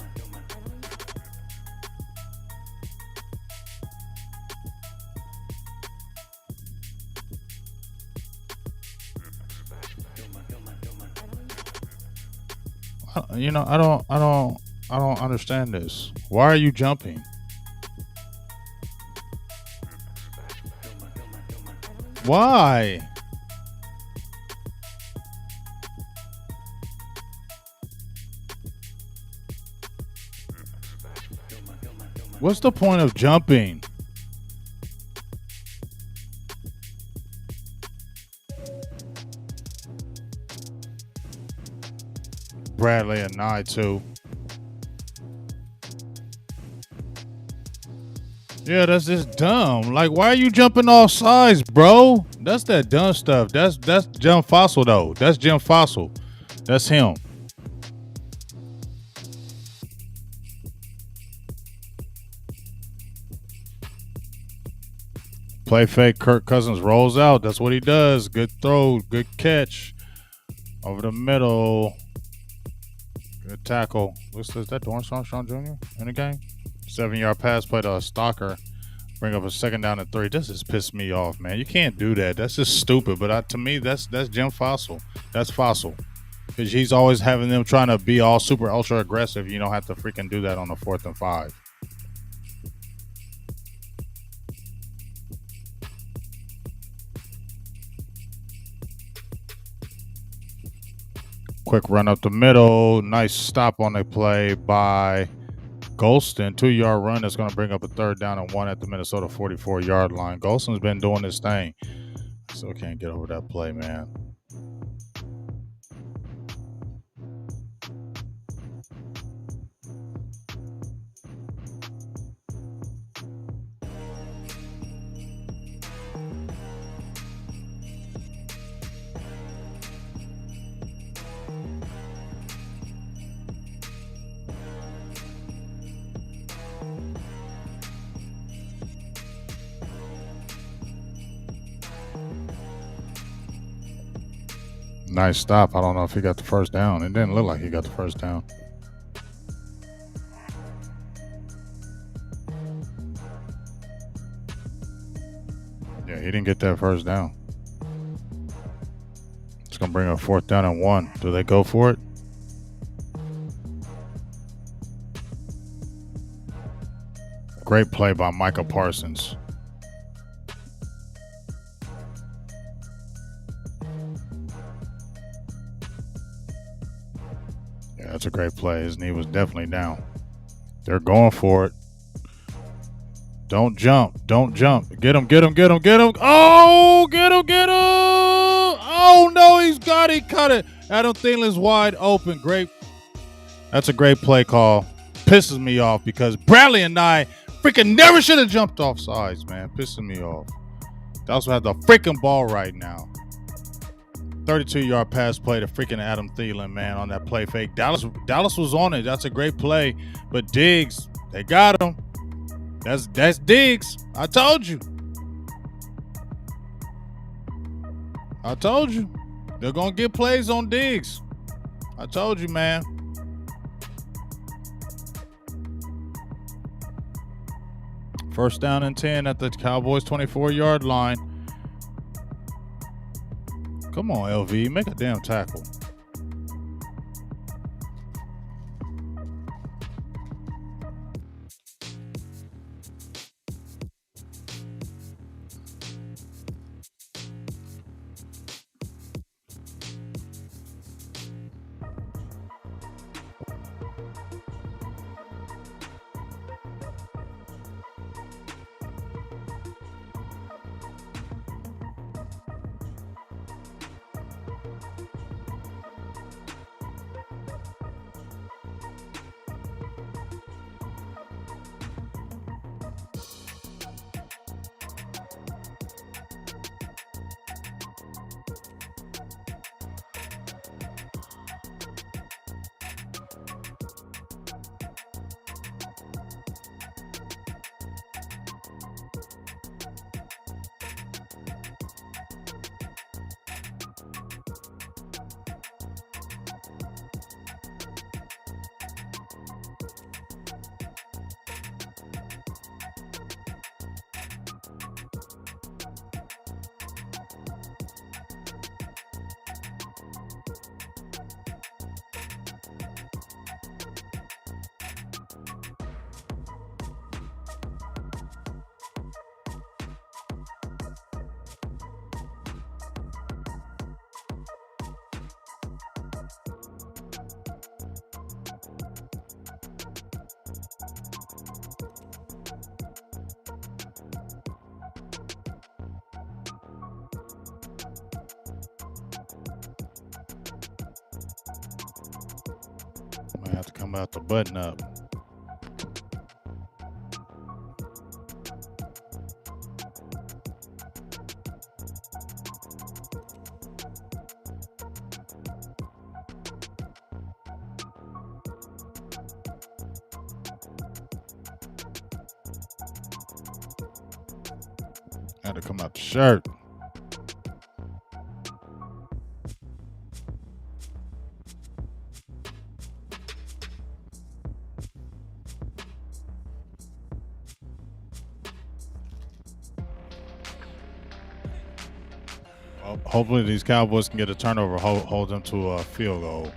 I don't understand this. Why are you jumping? Why? What's the point of jumping? Bradley and Nye too. Yeah, that's just dumb. Like, why are you jumping off sides, bro? That's that dumb stuff. That's Jim Fossil though. That's Jim Fossil. That's him. Play fake. Kirk Cousins rolls out. That's what he does. Good throw. Good catch. Over the middle. Good tackle. Is that Dorrance Armstrong Jr. in the game? 7-yard pass play to a stalker. Bring up a 2nd down and 3. This has pissed me off, man. You can't do that. That's just stupid. But to me, that's Jim Fossil. That's Fossil. Because he's always having them trying to be all super ultra aggressive. You don't have to freaking do that on the 4th and 5. Quick run up the middle. Nice stop on the play by Golston. 2-yard run that's going to bring up a 3rd down and 1 at the Minnesota 44-yard line. Golston's been doing this thing. Still can't get over that play, man. Nice stop. I don't know if he got the first down. It didn't look like he got the first down. Yeah, he didn't get that first down. It's going to bring a 4th down and 1. Do they go for it? Great play by Micah Parsons. Yeah, that's a great play. His knee was definitely down. They're going for it. Don't jump. Don't jump. Get him, get him, get him, get him. Oh, get him, get him. Oh, no, he's got it. Cut it. Adam Thielen's wide open. Great. That's a great play call. Pisses me off because Bradley and I freaking never should have jumped off sides, man. Pissing me off. They also have the freaking ball right now. 32-yard pass play to freaking Adam Thielen, man, on that play fake. Dallas was on it. That's a great play. But Diggs, they got him. That's Diggs. I told you. I told you. They're going to get plays on Diggs. I told you, man. First down and 10 at the Cowboys 24-yard line. Come on, LV. Make a damn tackle. Might have to come out the button up. Had to come out the shirt. Hopefully these Cowboys can get a turnover, hold them to a field goal.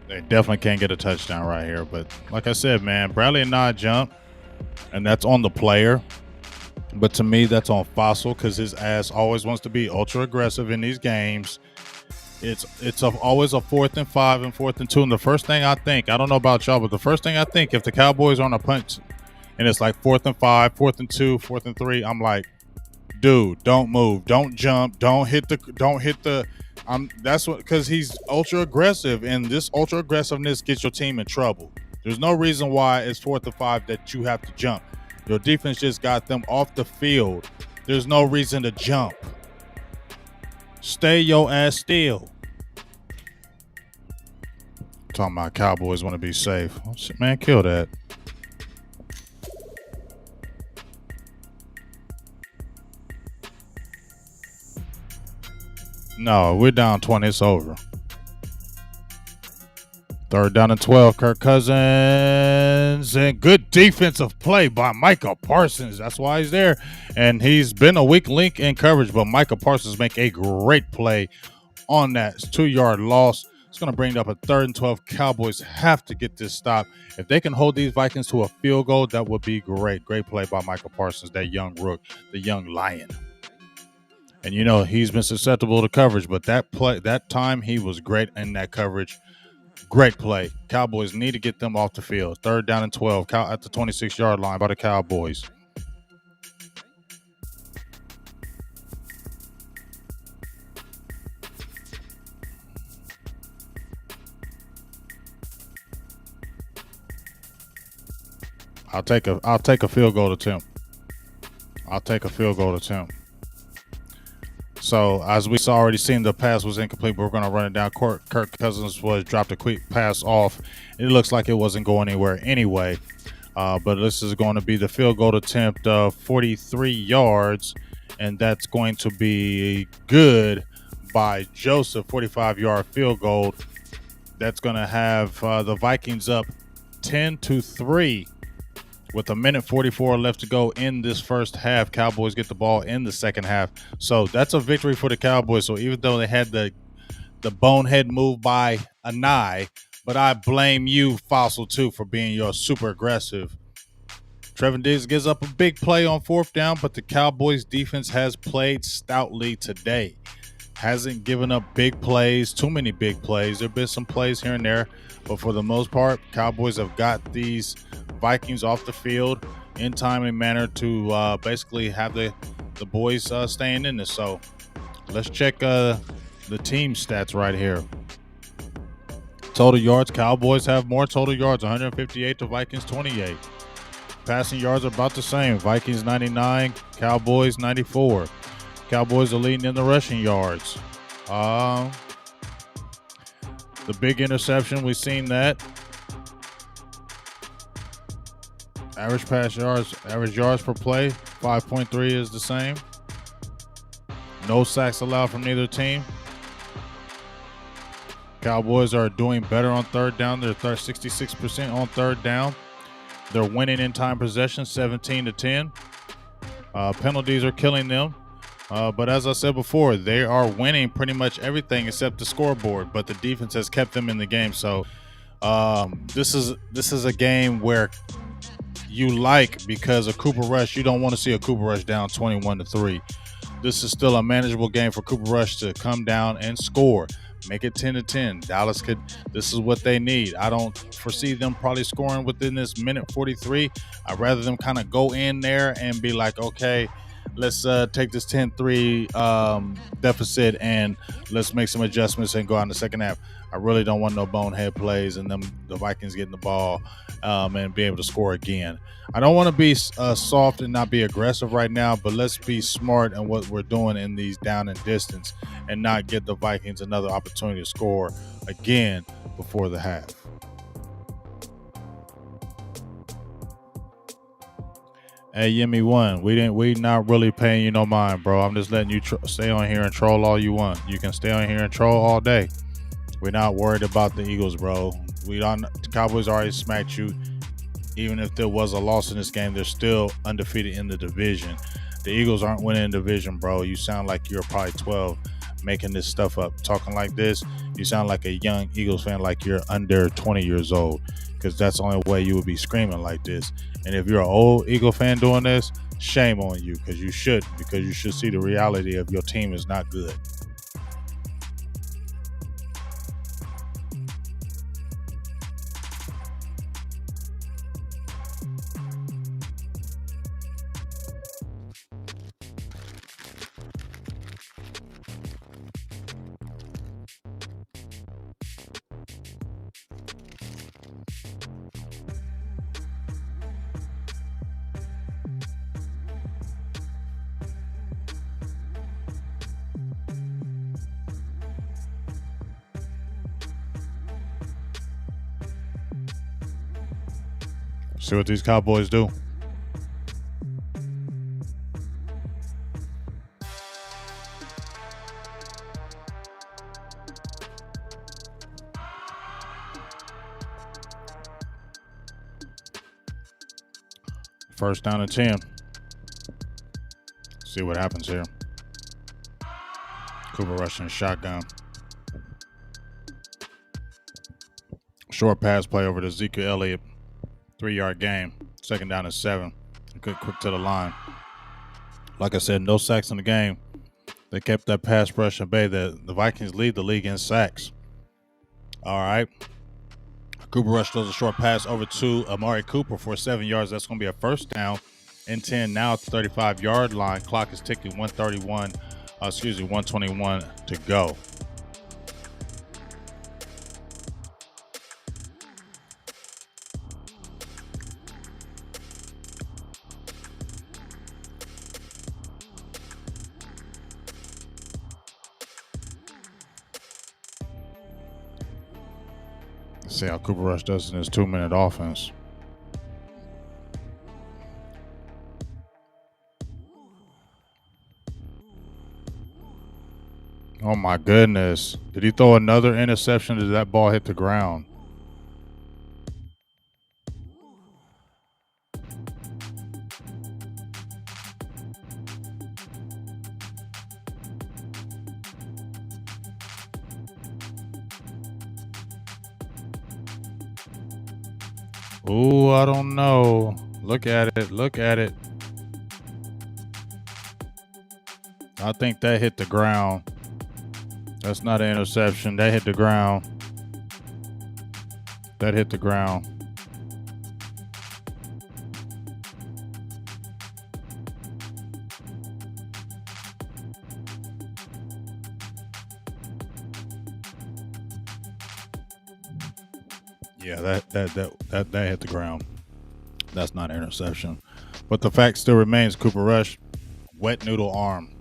They definitely can't get a touchdown right here. But like I said, man, Bradley and I jump, and that's on the player. But to me, that's on Fossil because his ass always wants to be ultra aggressive in these games. It's always a 4th and 5 and 4th and 2. And the first thing I think, I don't know about y'all, but the first thing I think, if the Cowboys are on a punch and it's like 4th and 5, 4th and 2, 4th and 3, I'm like, dude, don't move, don't jump, don't hit the. That's what, because he's ultra aggressive, and this ultra aggressiveness gets your team in trouble. There's no reason why it's 4th and 5 that you have to jump. Your defense just got them off the field. There's no reason to jump. Stay your ass still. Talking about Cowboys want to be safe. Oh, shit, man, kill that. No, we're down 20. It's over. Third down and 12. Kirk Cousins. And good defensive play by Micah Parsons. That's why he's there. And he's been a weak link in coverage, but Micah Parsons make a great play on that 2-yard loss. It's going to bring it up a 3rd and 12. Cowboys have to get this stop. If they can hold these Vikings to a field goal, that would be great. Great play by Micah Parsons, that young rook, the young lion. And you know, he's been susceptible to coverage, but that time he was great in that coverage. Great play. Cowboys need to get them off the field. 3rd down and 12 at the 26-yard line by the Cowboys. I'll take a field goal attempt. So as we already seen, the pass was incomplete, but we're going to run it down. Kirk Cousins was dropped a quick pass off. It looks like it wasn't going anywhere anyway. But this is going to be the field goal attempt of 43 yards, and that's going to be good by Joseph. 45-yard field goal. That's going to have the Vikings up 10-3. With 1:44 left to go in this first half. Cowboys get the ball in the second half. So that's a victory for the Cowboys. So even though they had the bonehead move by Anai, but I blame you, Fossil, too, for being your super aggressive. Trevin Diggs gives up a big play on 4th down, but the Cowboys defense has played stoutly today. Hasn't given up big plays, too many big plays. There have been some plays here and there, but for the most part, Cowboys have got these Vikings off the field in timely manner to basically have the boys staying in this. So let's check the team stats right here. Total yards, Cowboys have more total yards, 158 to Vikings 28. Passing yards are about the same. Vikings 99, Cowboys 94. Cowboys are leading in the rushing yards. The big interception, we've seen that. Average yards per play, 5.3 is the same. No sacks allowed from neither team. Cowboys are doing better on 3rd down. They're 66% on 3rd down. They're winning in time possession, 17-10. Penalties are killing them. But as I said before, they are winning pretty much everything except the scoreboard. But the defense has kept them in the game. So this is a game where you like, because of Cooper Rush, you don't want to see a Cooper Rush down 21-3. This is still a manageable game for Cooper Rush to come down and score. Make it 10-10. Dallas could. This is what they need. I don't foresee them probably scoring within this 1:43. I'd rather them kind of go in there and be like, okay, let's take this 10-3 deficit and let's make some adjustments and go out in the second half. I really don't want no bonehead plays and the Vikings getting the ball and be able to score again. I don't want to be soft and not be aggressive right now, but let's be smart in what we're doing in these down and distance and not get the Vikings another opportunity to score again before the half. Hey, Yimmy One, we not really paying you no mind, bro. I'm just letting you stay on here and troll all you want. You can stay on here and troll all day. We're not worried about the Eagles, bro. The Cowboys already smacked you. Even if there was a loss in this game, they're still undefeated in the division. The Eagles aren't winning the division, bro. You sound like you're probably 12 making this stuff up. Talking like this, you sound like a young Eagles fan, like you're under 20 years old, because that's the only way you would be screaming like this. And if you're an old Eagle fan doing this, shame on you, because you should see the reality of your team is not good. See what these Cowboys do. First down and 10. See what happens here. Cooper Rush in shotgun. Short pass play over to Ezekiel Elliott. 3-yard gain. Second down and 7. Quick to the line. Like I said, no sacks in the game. They kept that pass rush at bay. The Vikings lead the league in sacks. All right. Cooper Rush throws a short pass over to Amari Cooper for 7 yards. That's going to be a first down and 10 now at the 35-yard line. Clock is ticking. 121 121 to go. Let's see how Cooper Rush does in his 2-minute offense. Oh my goodness. Did he throw another interception? Did that ball hit the ground? Ooh, I don't know. Look at it. Look at it. I think that hit the ground. That's not an interception. That hit the ground. That hit the ground. Yeah, that hit the ground. That's not an interception. But the fact still remains, Cooper Rush, wet noodle arm.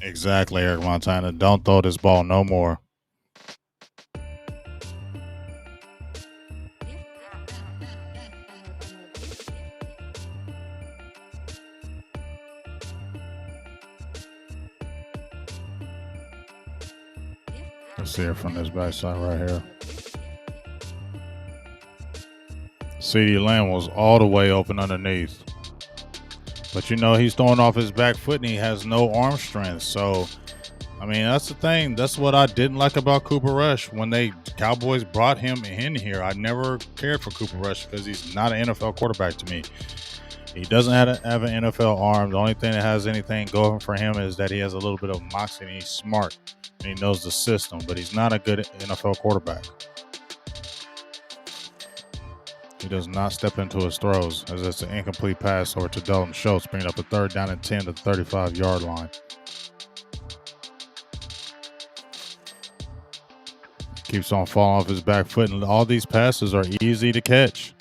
Exactly, Eric Montana. Don't throw this ball no more. Let's see it from this backside right here. CeeDee Lamb was all the way open underneath. But you know, he's throwing off his back foot and he has no arm strength. So, I mean, that's the thing. That's what I didn't like about Cooper Rush. When the Cowboys brought him in here, I never cared for Cooper Rush because he's not an NFL quarterback to me. He doesn't have an NFL arm. The only thing that has anything going for him is that he has a little bit of moxie and he's smart and he knows the system, but he's not a good NFL quarterback. He does not step into his throws as it's an incomplete pass over to Dalton Schultz, bringing up a 3rd down and 10 to the 35-yard line. Keeps on falling off his back foot, and all these passes are easy to catch.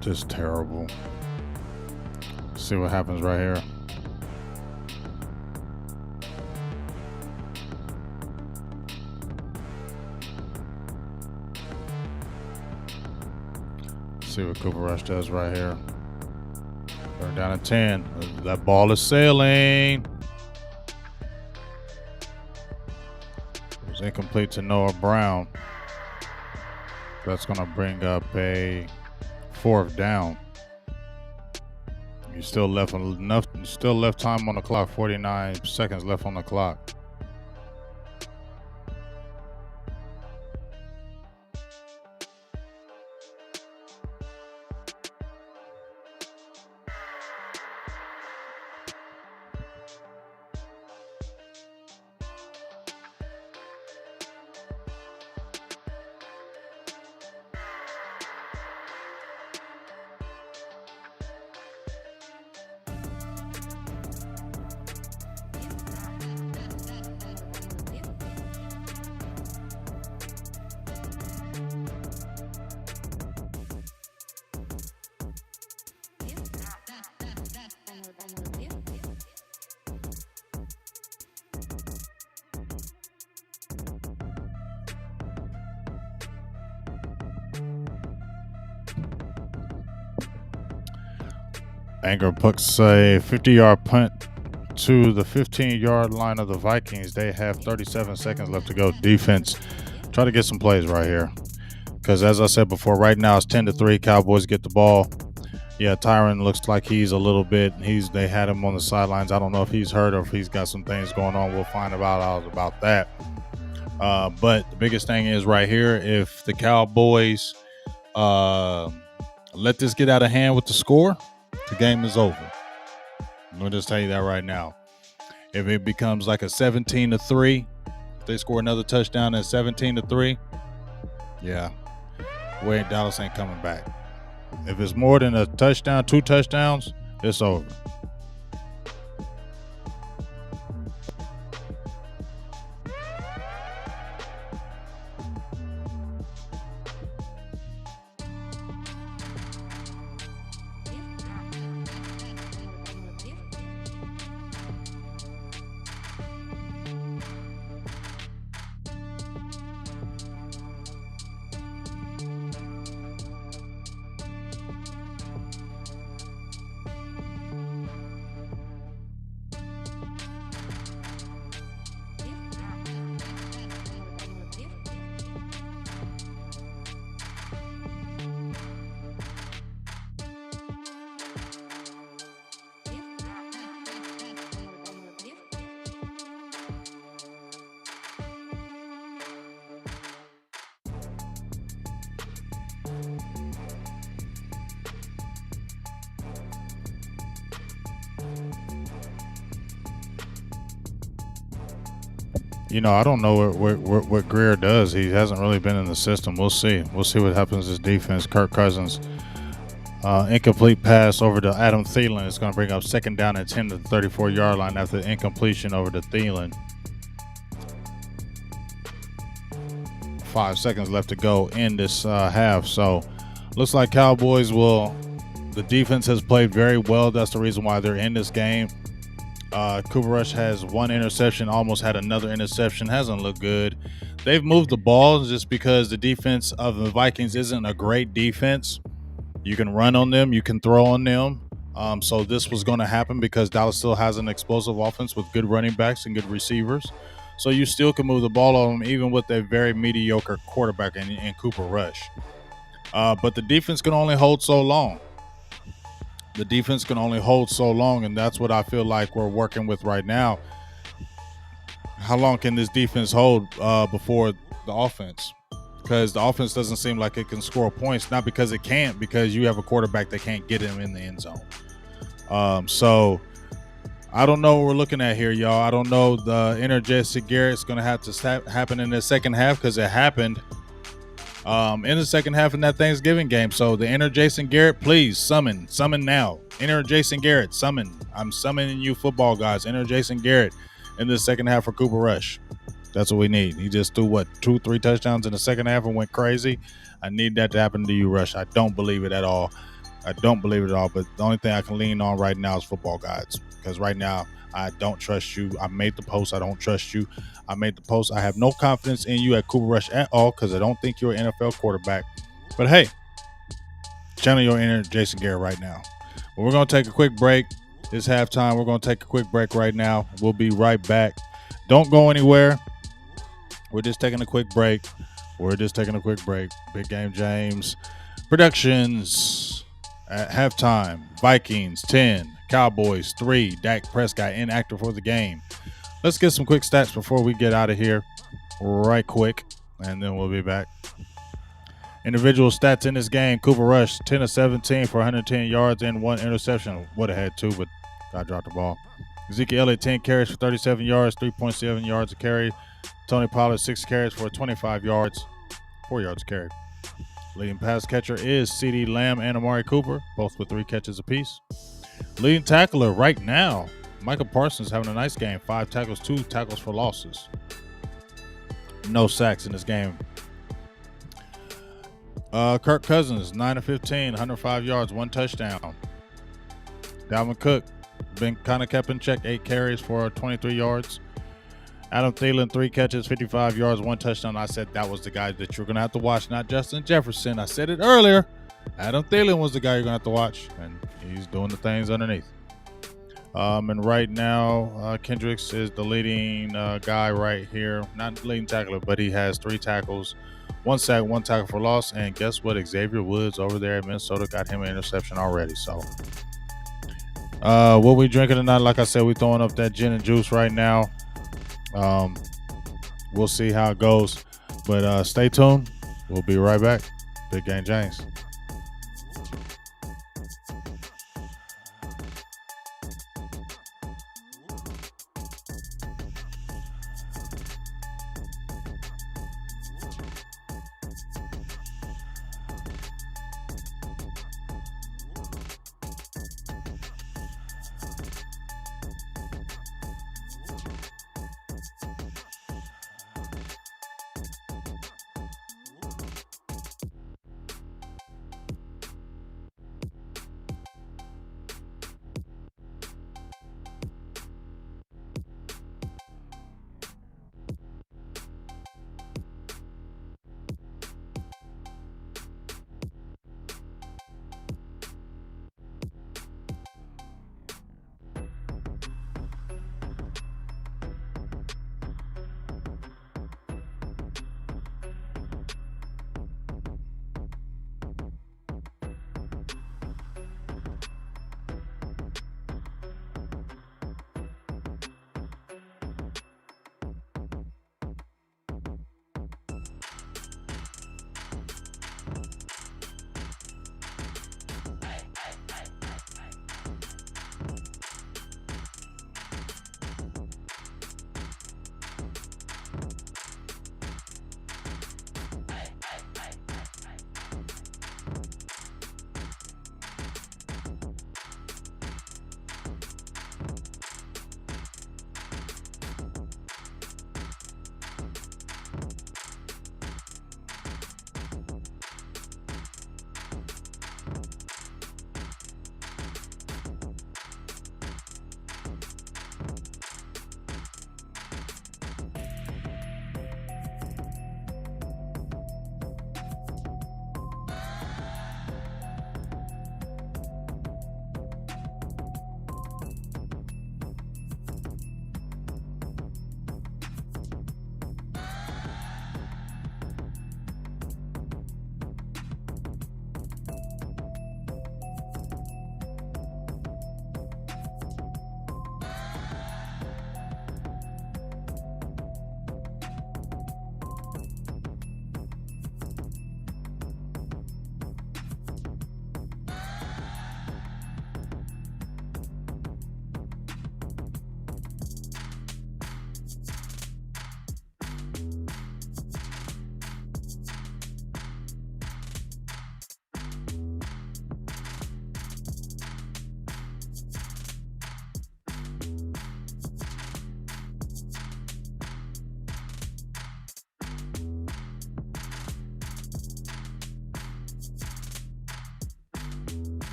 Just terrible. See what happens right here. See what Cooper Rush does right here. 3rd down and 10. That ball is sailing. It was incomplete to Noah Brown. That's going to bring up a 4th down. You still left time on the clock. 49 seconds left on the clock. Anger puts a 50-yard punt to the 15-yard line of the Vikings. They have 37 seconds left to go. Defense, try to get some plays right here. Because as I said before, right now it's 10-3. Cowboys get the ball. Yeah, Tyron looks like he's a little bit. They had him on the sidelines. I don't know if he's hurt or if he's got some things going on. We'll find out about that. But the biggest thing is right here, if the Cowboys let this get out of hand with the score, the game is over. I'm gonna just tell you that right now. If it becomes like a 17-3, if they score another touchdown at 17-3, yeah, Dallas ain't coming back. If it's more than a touchdown, 2 touchdowns, it's over. I don't know what Greer does. He hasn't really been in the system. We'll see. We'll see what happens to his defense. Kirk Cousins, incomplete pass over to Adam Thielen. It's going to bring up second down and 10 to the 34-yard line after the incompletion over to Thielen. 5 seconds left to go in this half. So looks like Cowboys the defense has played very well. That's the reason why they're in this game. Cooper Rush has 1 interception, almost had another interception, hasn't looked good. They've moved the ball just because the defense of the Vikings isn't a great defense. You can run on them, you can throw on them. So this was going to happen because Dallas still has an explosive offense with good running backs and good receivers. So you still can move the ball on them even with a very mediocre quarterback in Cooper Rush. But the defense can only hold so long. The defense can only hold so long, and that's what I feel like we're working with right now. How long can this defense hold before the offense? Because the offense doesn't seem like it can score points, not because it can't, because you have a quarterback that can't get him in the end zone. So I don't know what we're looking at here, y'all. I don't know. The inner Jesse Garrett's going to have to happen in the second half because it happened in the second half in that Thanksgiving game. So the inner Jason Garrett, please summon now. Inner Jason Garrett, summon. I'm summoning you football guys. Inner Jason Garrett in the second half for Cooper Rush. That's what we need. He just threw 2-3 touchdowns in the second half and went crazy. I need that to happen to you, Rush. I don't believe it at all. But the only thing I can lean on right now is football guys, because right now I don't trust you. I made the post. I don't trust you. I made the post. I have no confidence in you at Cooper Rush at all because I don't think you're an NFL quarterback. But hey, channel your inner Jason Garrett right now. But we're going to take a quick break. It's halftime. We're going to take a quick break right now. We'll be right back. Don't go anywhere. We're just taking a quick break. Big Game James Productions at halftime. Vikings 10, Cowboys 3. Dak Prescott inactive for the game. Let's get some quick stats before we get out of here right quick, and then we'll be back. Individual stats in this game. Cooper Rush, 10 of 17 for 110 yards and 1 interception. Would have had 2, but I dropped the ball. Ezekiel Elliott, 10 carries for 37 yards, 3.7 yards a carry. Tony Pollard, 6 carries for 25 yards, 4 yards a carry. Leading pass catcher is CeeDee Lamb and Amari Cooper, both with 3 catches apiece. Leading tackler right now, Michael Parsons having a nice game. 5 tackles, 2 tackles for losses. No sacks in this game. Kirk Cousins, 9 of 15, 105 yards, 1 touchdown. Dalvin Cook, been kind of kept in check, 8 carries for 23 yards. Adam Thielen, 3 catches, 55 yards, 1 touchdown. I said that was the guy that you're going to have to watch, not Justin Jefferson. I said it earlier. Adam Thielen was the guy you're gonna have to watch, and he's doing the things underneath. And right now, Kendricks is the leading guy right here. Not the leading tackler, but he has 3 tackles, 1 sack, 1 tackle for loss. And guess what? Xavier Woods over there at Minnesota got him an interception already. So, what we drinking tonight? Like I said, we throwing up that gin and juice right now. Um, we'll see how it goes, but stay tuned. We'll be right back. Big Game James.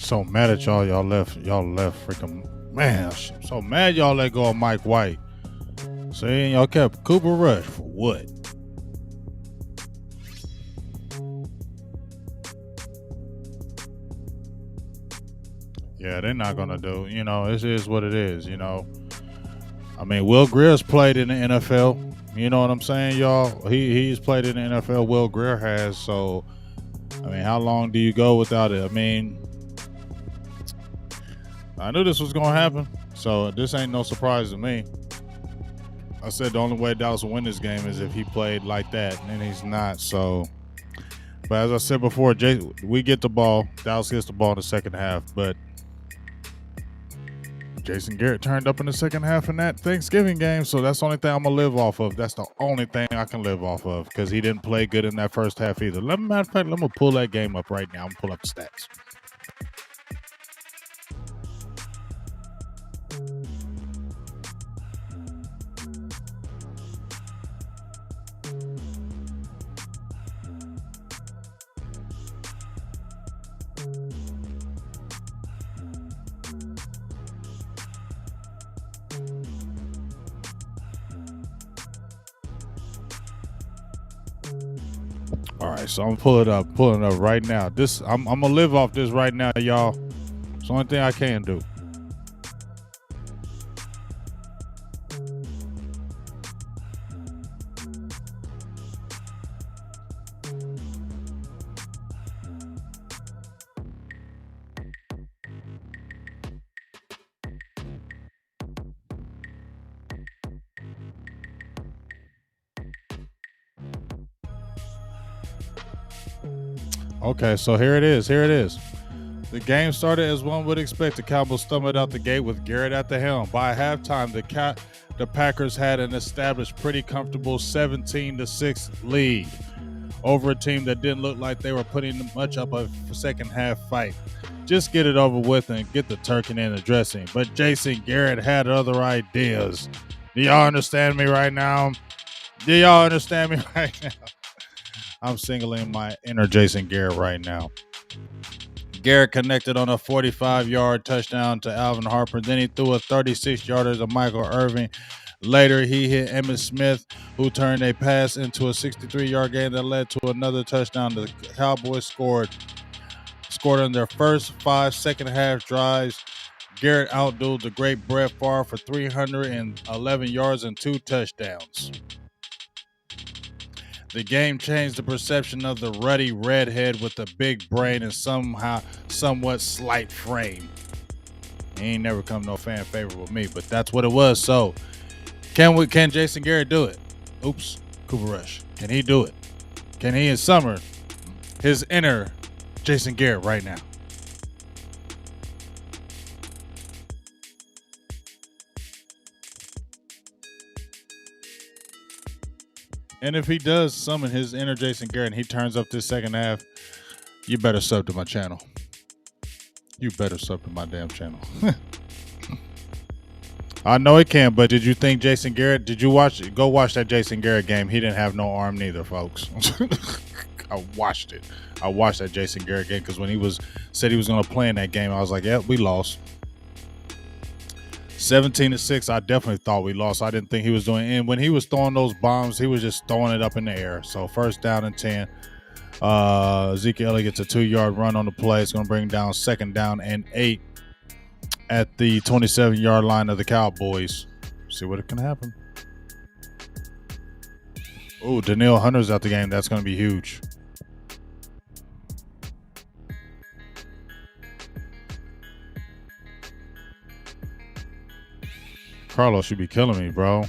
So mad at y'all. Y'all left freaking man. I'm so mad y'all let go of Mike White. See, y'all kept Cooper Rush for what? Yeah, they're not gonna do. You know, this is what it is. You know, I mean, Will Greer's played in the NFL. You know what I'm saying, y'all? He's played in the NFL. Will Greer has. So, I mean, how long do you go without it? I mean, I knew this was gonna happen. So this ain't no surprise to me. I said the only way Dallas will win this game is if he played like that, and he's not. So, but as I said before, we get the ball. Dallas gets the ball in the second half, but Jason Garrett turned up in the second half in that Thanksgiving game, so that's the only thing I'm gonna live off of. That's the only thing I can live off of because he didn't play good in that first half either. Matter of fact, let me pull that game up right now. I'm gonna pull up the stats. All right, so I'm pulling it up right now. I'm gonna live off this right now, y'all. It's the only thing I can do. Okay, so here it is. Here it is. The game started as one would expect. The Cowboys stumbled out the gate with Garrett at the helm. By halftime, the Packers had an established, pretty comfortable 17-6 lead over a team that didn't look like they were putting much up a second half fight. Just get it over with and get the turkey in the dressing. But Jason Garrett had other ideas. Do y'all understand me right now? Do y'all understand me right now? I'm singling my inner Jason Garrett right now. Garrett connected on a 45-yard touchdown to Alvin Harper. Then he threw a 36-yarder to Michael Irvin. Later, he hit Emmitt Smith, who turned a pass into a 63-yard gain that led to another touchdown. The Cowboys scored on their first 5 second-half drives. Garrett outdueled the great Brett Favre for 311 yards and 2 touchdowns. The game changed the perception of the ruddy redhead with the big brain and somewhat slight frame. He ain't never come no fan favorite with me, but that's what it was. So, can Jason Garrett do it? Oops, Cooper Rush. Can he do it? Can he in summer his inner Jason Garrett right now? And if he does summon his inner Jason Garrett and he turns up this second half, you better sub to my channel. You better sub to my damn channel. I know he can, but did you think Jason Garrett? Did you go watch that Jason Garrett game? He didn't have no arm neither, folks. I watched it. I watched that Jason Garrett game because when said he was going to play in that game, I was like, yeah, we lost. 17-6, I definitely thought we lost. I didn't think he was doing. And when he was throwing those bombs, he was just throwing it up in the air. So first down and 10. Ezekiel Elliott gets a 2-yard run on the play. It's going to bring down second down and 8 at the 27-yard line of the Cowboys. See what can happen. Oh, Danielle Hunter's out the game. That's going to be huge. Carlos should be killing me, bro.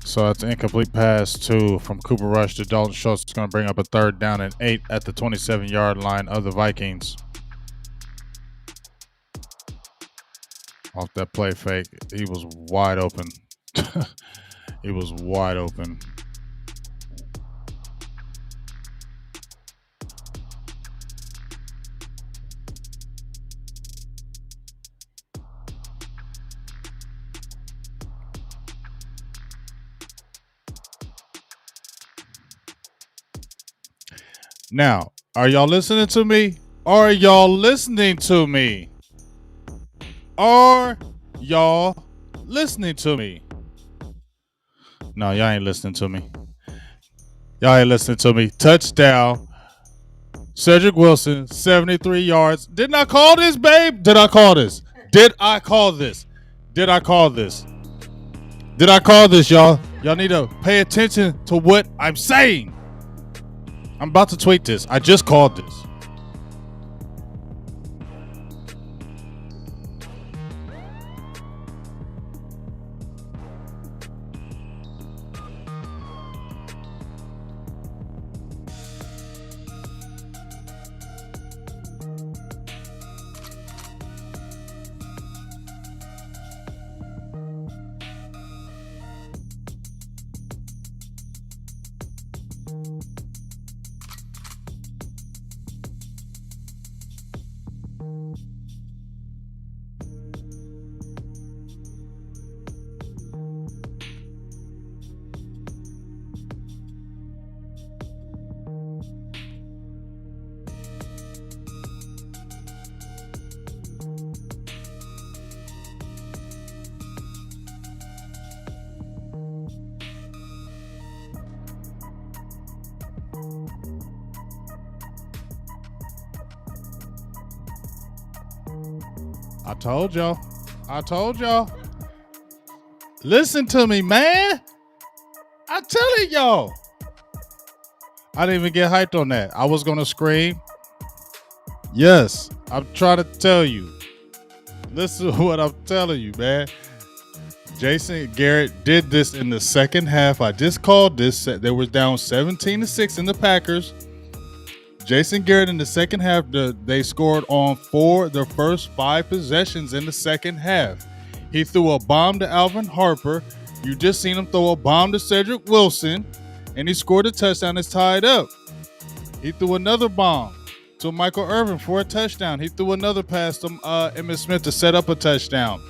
So that's an incomplete pass from Cooper Rush to Dalton Schultz. It's going to bring up a third down and 8 at the 27-yard line of the Vikings. Off that play fake, he was wide open. He was wide open. Now, are y'all listening to me? Are y'all listening to me? Are y'all listening to me? No, y'all ain't listening to me. Y'all ain't listening to me. Touchdown. Cedric Wilson, 73 yards. Didn't I call this, babe? Did I call this? Did I call this? Did I call this? Did I call this, y'all? Y'all need to pay attention to what I'm saying. I'm about to tweet this. I just called this. I told y'all. I told y'all. Listen to me, man. I'm telling y'all. I didn't even get hyped on that. I was going to scream. Yes, I'm trying to tell you. Listen to what I'm telling you, man. Jason Garrett did this in the second half. I just called this. They were down 17-6 in the Packers. Jason Garrett in the second half, they scored on their first 5 possessions in the second half. He threw a bomb to Alvin Harper. You just seen him throw a bomb to Cedric Wilson, and he scored a touchdown. It's tied up. He threw another bomb to Michael Irvin for a touchdown. He threw another pass to Emmitt Smith to set up a touchdown.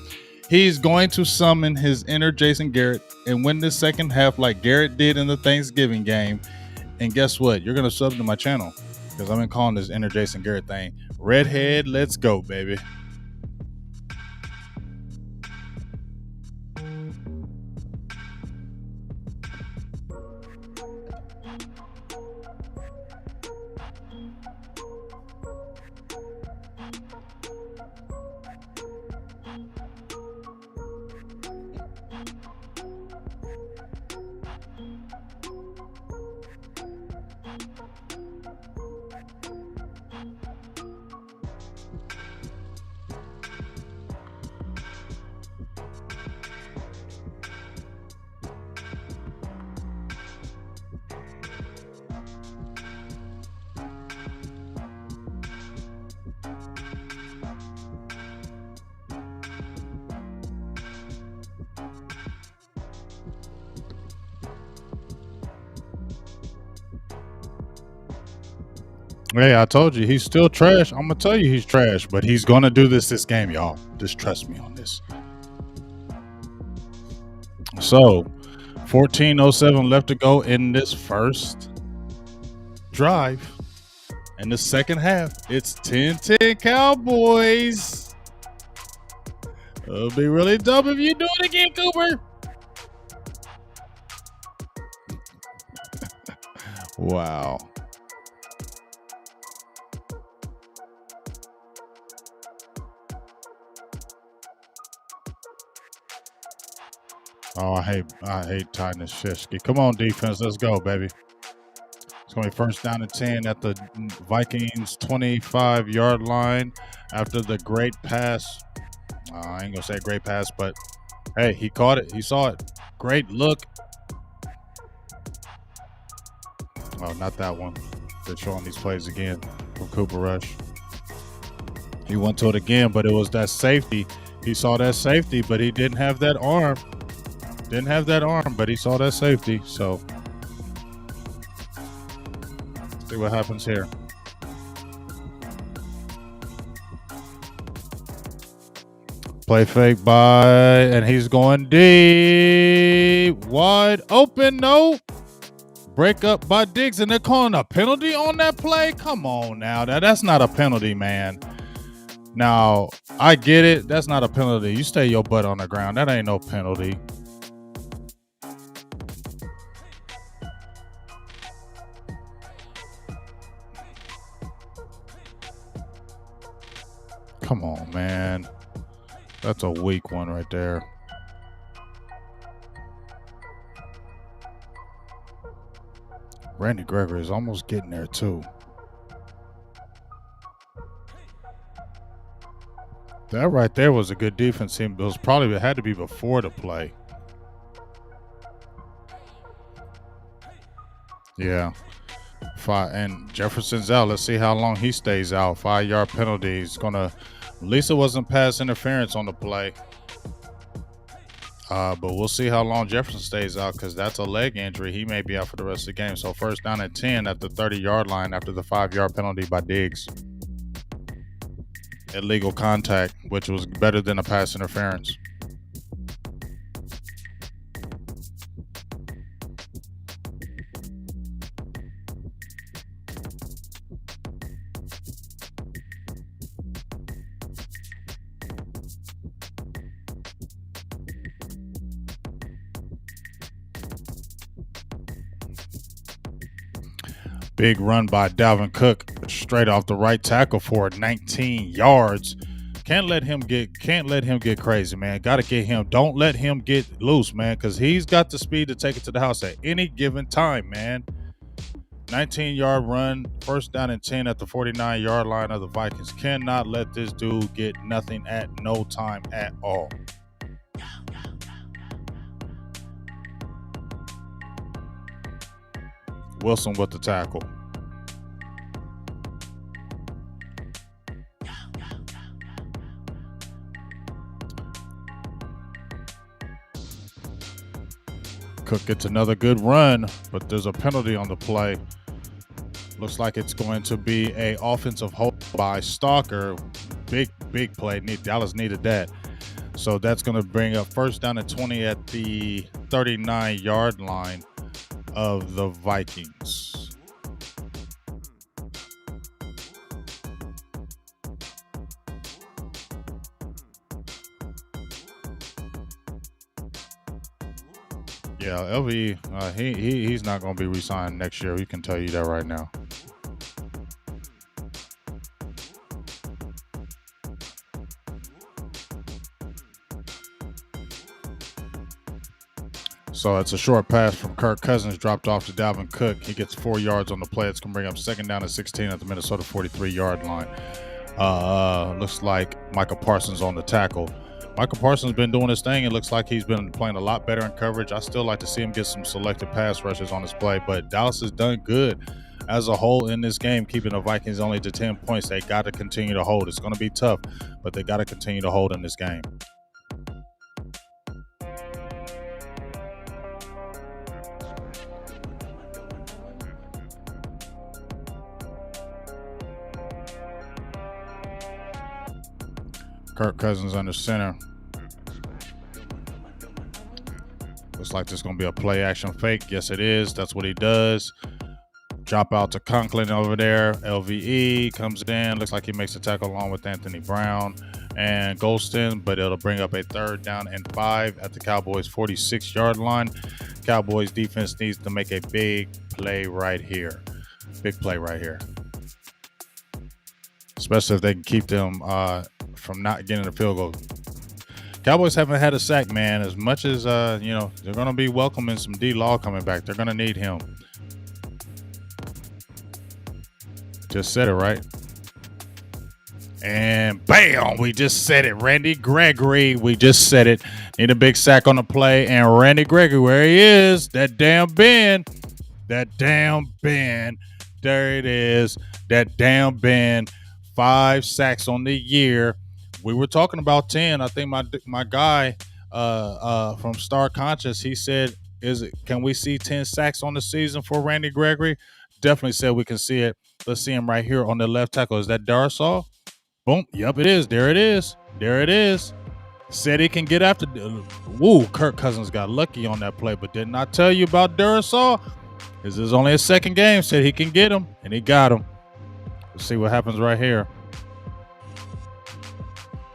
He's going to summon his inner Jason Garrett and win this second half like Garrett did in the Thanksgiving game. And guess what? You're going to sub to my channel because I've been calling this inner Jason Garrett thing. Redhead, let's go, baby. Hey, I told you he's still trash. I'm gonna tell you he's trash, but he's gonna do this game, y'all. Just trust me on this. So, 14:07 left to go in this first drive. In the second half, it's 10-10 Cowboys. It'll be really dumb if you do it again, Cooper. Wow. Oh, I hate Titus Fishke. Come on, defense, let's go, baby. It's gonna be first down and 10 at the Vikings 25-yard line after the great pass. I ain't gonna say great pass, but hey, he caught it. He saw it. Great look. Oh, not that one. They're showing these plays again from Cooper Rush. He went to it again, but it was that safety. He saw that safety, but he didn't have that arm. Didn't have that arm, but he saw that safety. So, see what happens here. Play fake and he's going deep. Wide open, no. breakup by Diggs, and they're calling a penalty on that play? Come on now. That's not a penalty, man. Now, I get it. That's not a penalty. You stay your butt on the ground. That ain't no penalty. Come on, man. That's a weak one right there. Randy Gregory is almost getting there, too. That right there was a good defense team. It had to be before the play. Yeah. And Jefferson's out. Let's see how long he stays out. 5-yard penalty. He's gonna. At least it wasn't pass interference on the play. But we'll see how long Jefferson stays out because that's a leg injury. He may be out for the rest of the game. So first down and 10 at the 30-yard line after the 5-yard penalty by Diggs. Illegal contact, which was better than a pass interference. Big run by Dalvin Cook straight off the right tackle for 19 yards. Can't let him get crazy, man. Got to get him. Don't let him get loose, man, because he's got the speed to take it to the house at any given time, man. 19-yard run, first down and 10 at the 49-yard line of the Vikings. Cannot let this dude get nothing at no time at all. Wilson with the tackle. Cook gets another good run, but there's a penalty on the play. Looks like it's going to be a offensive hold by Stalker. Big play. Dallas needed that. So that's going to bring up first down and 20 at the 39-yard line of the Vikings. Yeah, LV, he's not going to be re-signed next year. We can tell you that right now. So it's a short pass from Kirk Cousins, dropped off to Dalvin Cook. He gets 4 yards on the play. It's going to bring up second down and 16 at the Minnesota 43-yard line. Looks like Michael Parsons on the tackle. Michael Parsons been doing his thing. It looks like he's been playing a lot better in coverage. I still like to see him get some selected pass rushes on his play, but Dallas has done good as a whole in this game, keeping the Vikings only to 10 points. They got to continue to hold. It's going to be tough, but they got to continue to hold in this game. Kirk Cousins under center. Looks like there's going to be a play action fake. Yes, it is. That's what he does. Drop out to Conklin over there. LVE comes in. Looks like he makes a tackle along with Anthony Brown and Golston, but it'll bring up a third down and 5 at the Cowboys 46-yard line. Cowboys defense needs to make a big play right here. Big play right here. Especially if they can keep them from not getting a field goal. Cowboys haven't had a sack, man. As much as, they're going to be welcoming some D-Law coming back. They're going to need him. Just said it, right? And bam, we just said it. Randy Gregory, we just said it. Need a big sack on the play. And Randy Gregory, where he is, that damn bend. There it is. That damn bend. 5 sacks on the year. We were talking about 10. I think my guy from Star Conscious, he said, can we see 10 sacks on the season for Randy Gregory? Definitely said we can see it. Let's see him right here on the left tackle. Is that Darsaw? Boom. Yep, it is. There it is. Said he can get after. Woo, Kirk Cousins got lucky on that play, but didn't I tell you about Darsaw? This is only his second game. Said he can get him, and he got him. Let's see what happens right here.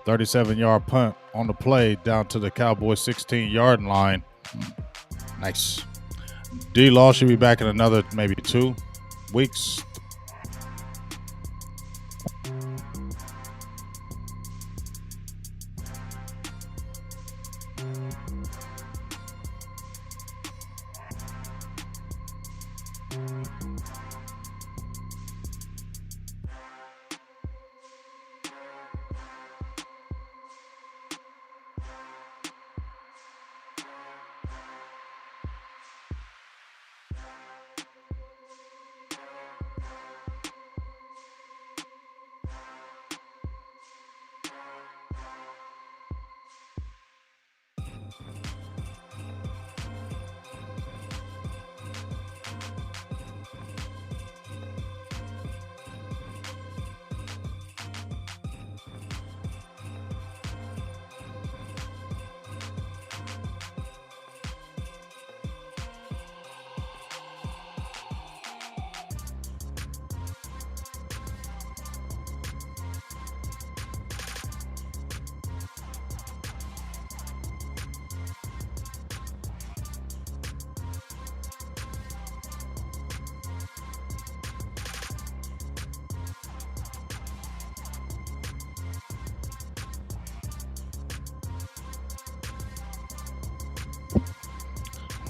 37-yard punt on the play down to the Cowboys 16-yard line. Nice. D-Law should be back in another maybe 2 weeks.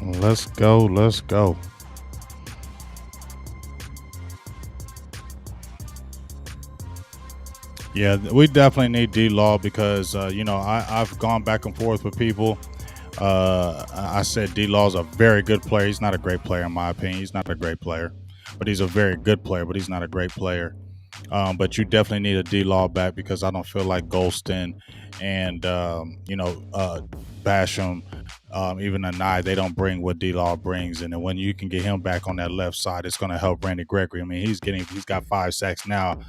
Let's go. Let's go. Yeah, we definitely need D-Law because, I've gone back and forth with people. I said D-Law is a very good player. He's not a great player, in my opinion. He's not a great player, but he's a very good player, but he's not a great player. But you definitely need a D-Law back because I don't feel like Golston and, Basham, even Anai, they don't bring what D-Law brings. And then when you can get him back on that left side, it's going to help Randy Gregory. I mean, he's got 5 sacks now.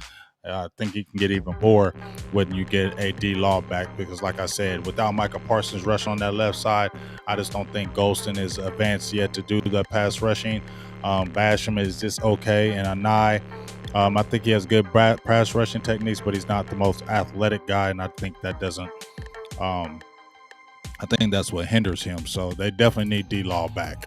I think he can get even more when you get a D-Law back because, like I said, without Micah Parsons rushing on that left side, I just don't think Golston is advanced yet to do the pass rushing. Basham is just okay, and Anai, I think he has good pass rushing techniques, but he's not the most athletic guy, and I think that doesn't. I think that's what hinders him. So they definitely need D-Law back.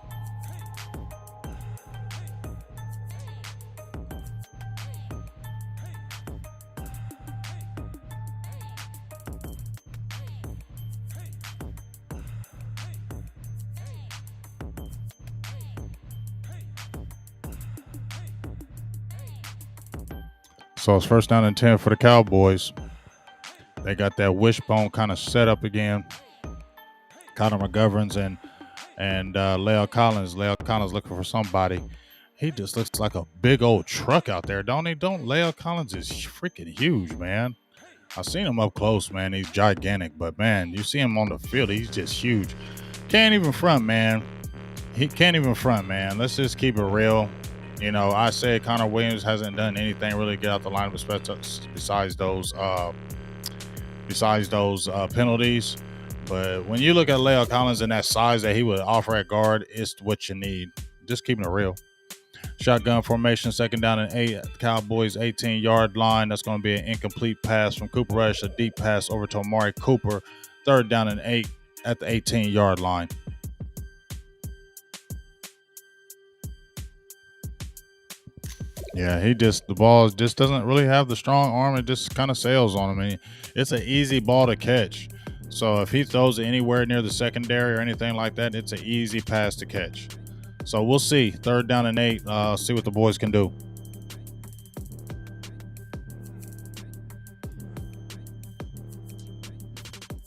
So it's first down and 10 for the Cowboys. They got that wishbone kind of set up again. Connor McGoverns and Leo Collins. Leo Collins looking for somebody. He just looks like a big old truck out there, don't he? Leo Collins is freaking huge, man. I've seen him up close, man. He's gigantic, but man, you see him on the field, he's just huge. Can't even front, man. He can't even front, man. Let's just keep it real. I said Connor Williams hasn't done anything really get out the line besides those penalties. But when you look at Leo Collins and that size that he would offer at guard, it's what you need. Just keeping it real. Shotgun formation, second down and 8 at the Cowboys 18-yard line. That's going to be an incomplete pass from Cooper Rush, a deep pass over to Amari Cooper. Third down and 8 at the 18-yard line. Yeah, the ball just doesn't really have the strong arm. It just kind of sails on him. I mean, it's an easy ball to catch. So if he throws it anywhere near the secondary or anything like that, it's an easy pass to catch. So we'll see. Third down and 8. See what the boys can do.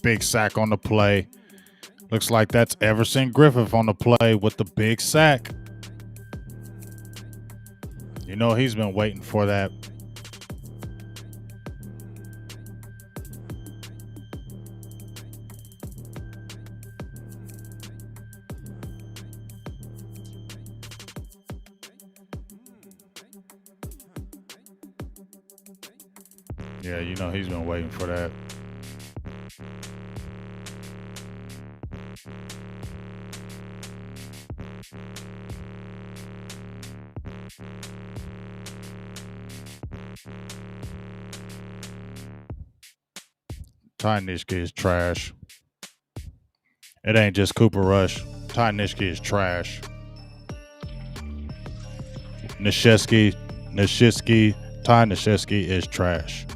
Big sack on the play. Looks like that's Everson Griffith on the play with the big sack. He's been waiting for that. Yeah, he's been waiting for that. Ty Nishke is trash. It ain't just Cooper Rush. Ty Nishke is trash. Ty Nishesky is trash.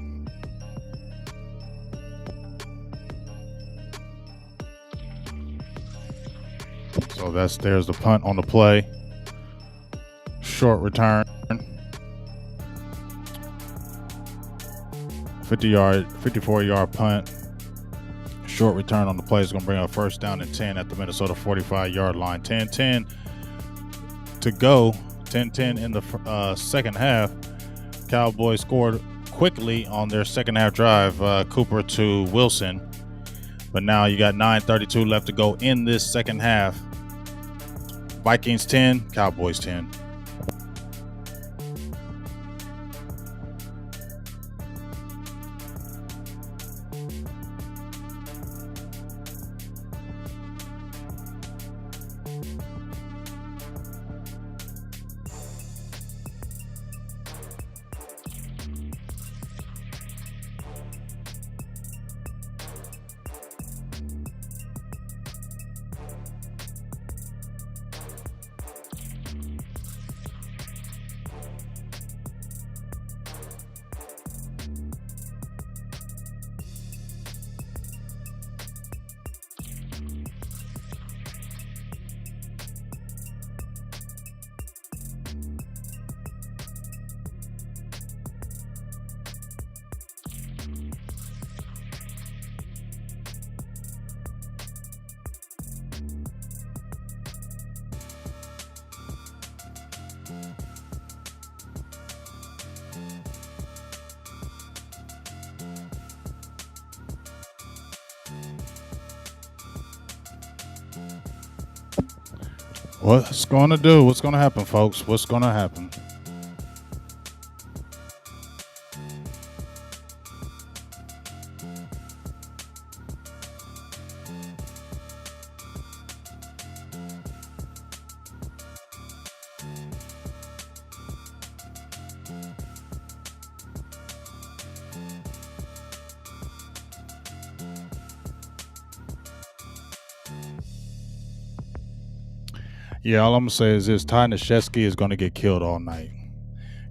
So there's the punt on the play. Short return. 54-yard punt. Short return on the play is going to bring up first down and 10 at the Minnesota 45-yard line. 10-10 to go. 10-10 in the second half. Cowboys scored quickly on their second half drive. Cooper to Wilson. But now you got 9:32 left to go in this second half. Vikings 10, Cowboys 10. What's going to do? What's going to happen, folks? What's going to happen? Yeah, all I'm going to say is this. Ty Nashevsky is going to get killed all night.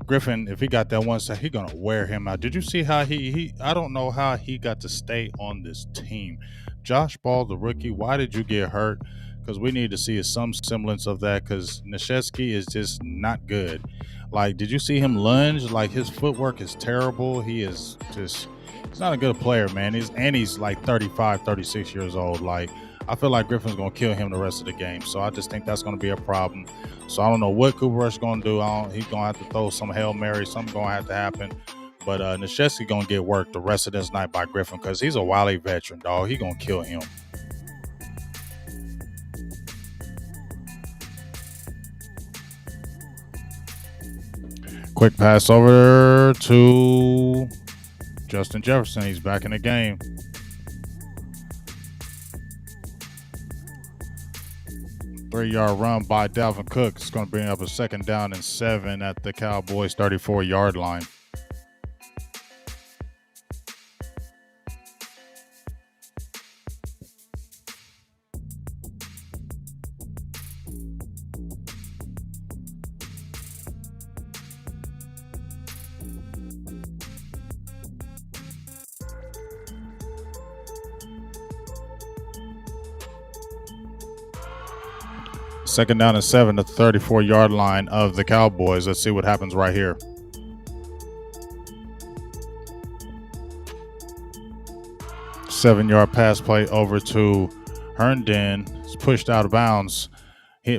Griffin, if he got that one set, he's going to wear him out. Did you see how he I don't know how he got to stay on this team. Josh Ball, the rookie, why did you get hurt? Because we need to see some semblance of that because Nashevsky is just not good. Like, did you see him lunge? Like, his footwork is terrible. He's not a good player, man. He's like 35, 36 years old. Like, I feel like Griffin's going to kill him the rest of the game. So I just think that's going to be a problem. So I don't know what Cooper Rush is going to do. He's going to have to throw some Hail Mary. Something's going to have to happen. But Nashevsky going to get worked the rest of this night by Griffin because he's a wily veteran, dog. He's going to kill him. Quick pass over to Justin Jefferson. He's back in the game. Three-yard run by Dalvin Cook. It's going to bring up a second down and 7 at the Cowboys' 34-yard line. Second down and 7 at the 34-yard line of the Cowboys. Let's see what happens right here. Seven-yard pass play over to Herndon. It's pushed out of bounds,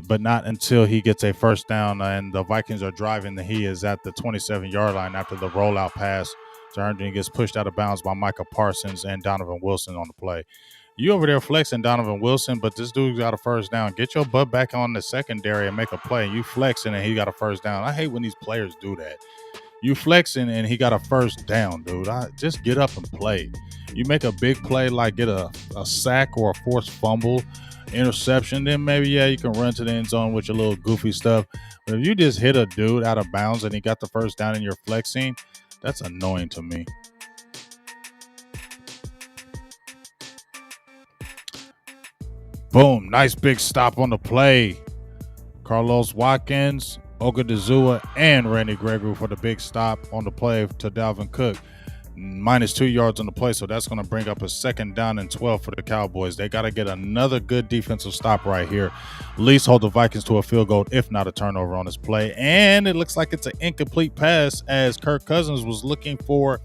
but not until he gets a first down. And the Vikings are driving. He is at the 27-yard line after the rollout pass to Herndon. He gets pushed out of bounds by Micah Parsons and Donovan Wilson on the play. You over there flexing Donovan Wilson, but this dude got a first down. Get your butt back on the secondary and make a play. You flexing and he got a first down. I hate when these players do that. You flexing and he got a first down, dude. Just get up and play. You make a big play like get a sack or a forced fumble. interception, then maybe, yeah, you can run to the end zone with your little goofy stuff. But if you just hit a dude out of bounds and he got the first down and you're flexing, that's annoying to me. Boom. Nice big stop on the play. Carlos Watkins, Ogadazua, and Randy Gregory for the big stop on the play to Dalvin Cook. -2 yards on the play, so that's going to bring up a 2nd down and 12 for the Cowboys. They got to get another good defensive stop right here. At least hold the Vikings to a field goal, if not a turnover on this play. And it looks like it's an incomplete pass as Kirk Cousins was looking for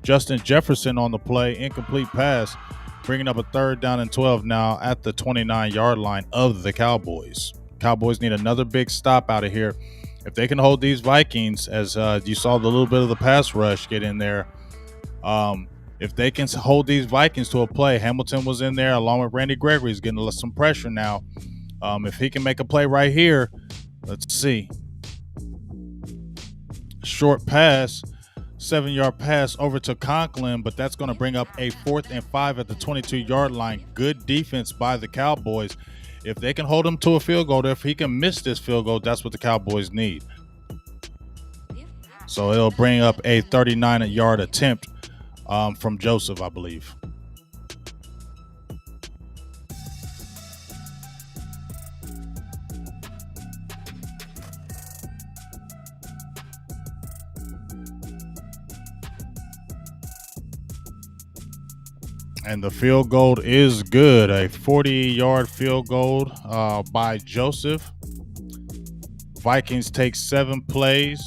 Justin Jefferson on the play. Incomplete pass, bringing up a 3rd down and 12 now at the 29-yard line of the Cowboys. Cowboys need another big stop out of here. If they can hold these Vikings, as you saw the little bit of the pass rush get in there, if they can hold these Vikings to a play, Hamilton was in there along with Randy Gregory. He's getting some pressure now. If he can make a play right here, let's see. Short pass, 7-yard pass over to Conklin, but that's going to bring up a 4th and 5 at the 22-yard line. Good defense by the Cowboys. If they can hold him to a field goal, if he can miss this field goal, that's what the Cowboys need. So it'll bring up a 39-yard attempt from Joseph, I believe. And the field goal is good. A 40-yard field goal by Joseph. Vikings take 7 plays.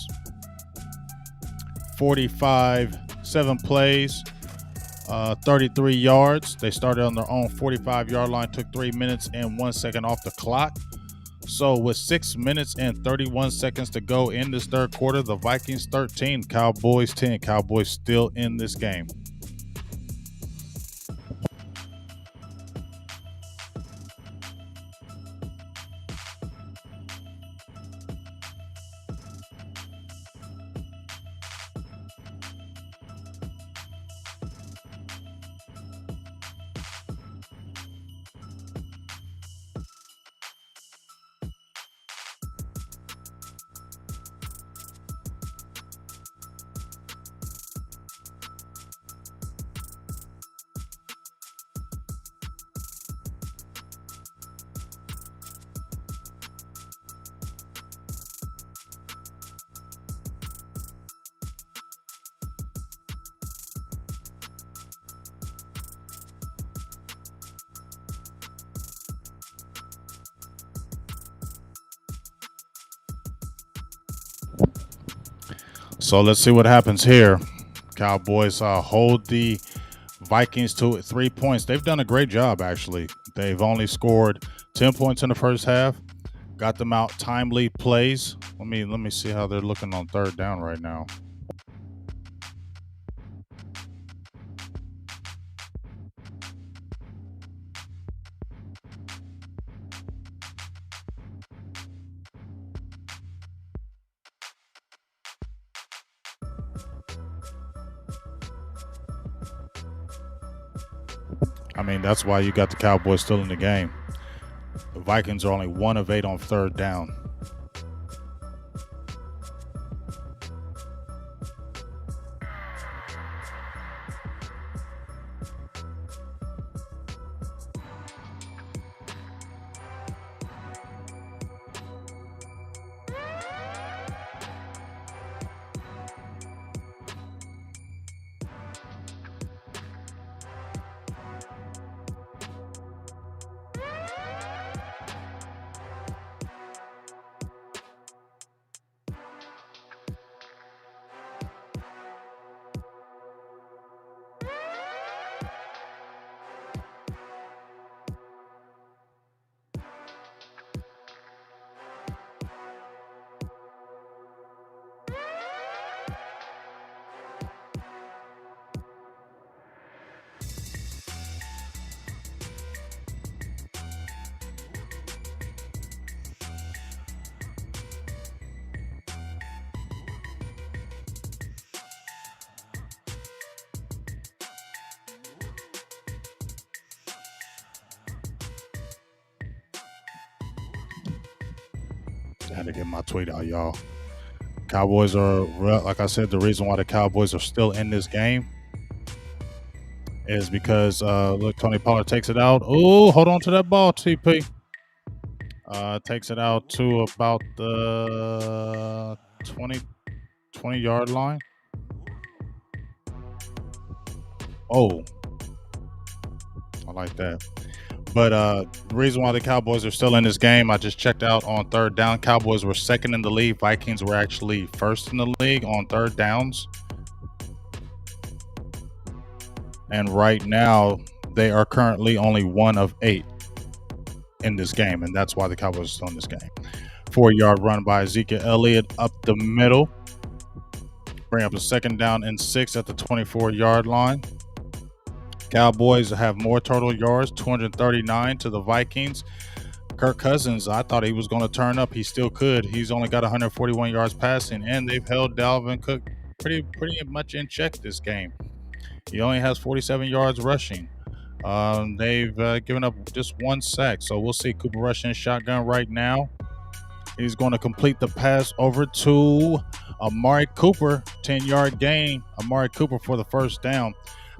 7 plays, 33 yards. They started on their own 45-yard line, took 3 minutes and 1 second off the clock. So with 6 minutes and 31 seconds to go in this 3rd quarter, the Vikings 13, Cowboys 10. Cowboys still in this game. So let's see what happens here. Cowboys hold the Vikings to 3 points. They've done a great job, actually. They've only scored 10 points in the first half. Got them out timely plays. Let me see how they're looking on 3rd down right now. I mean, that's why you got the Cowboys still in the game. The Vikings are only 1 of 8 on 3rd down. had to get my tweet out, y'all. Cowboys are, like I said, the reason why the Cowboys are still in this game is because look, Tony Pollard takes it out. Oh, hold on to that ball, TP. Takes it out to about the 20 yard line. Oh, I like that. But the reason why the Cowboys are still in this game, I just checked out on third down. Cowboys were second in the league. Vikings were actually first in the league on third downs. And right now, they are currently only 1 of 8 in this game. And that's why the Cowboys are still in this game. 4-yard run by Ezekiel Elliott up the middle. Bring up a second down and 6 at the 24-yard line. Cowboys have more total yards, 239 to the Vikings. Kirk Cousins, I thought he was going to turn up. He still could. He's only got 141 yards passing, and they've held Dalvin Cook pretty much in check this game. He only has 47 yards rushing. They've given up just 1 sack, so we'll see. Cooper Rush in shotgun right now. He's going to complete the pass over to Amari Cooper, 10-yard gain. Amari Cooper for the first down.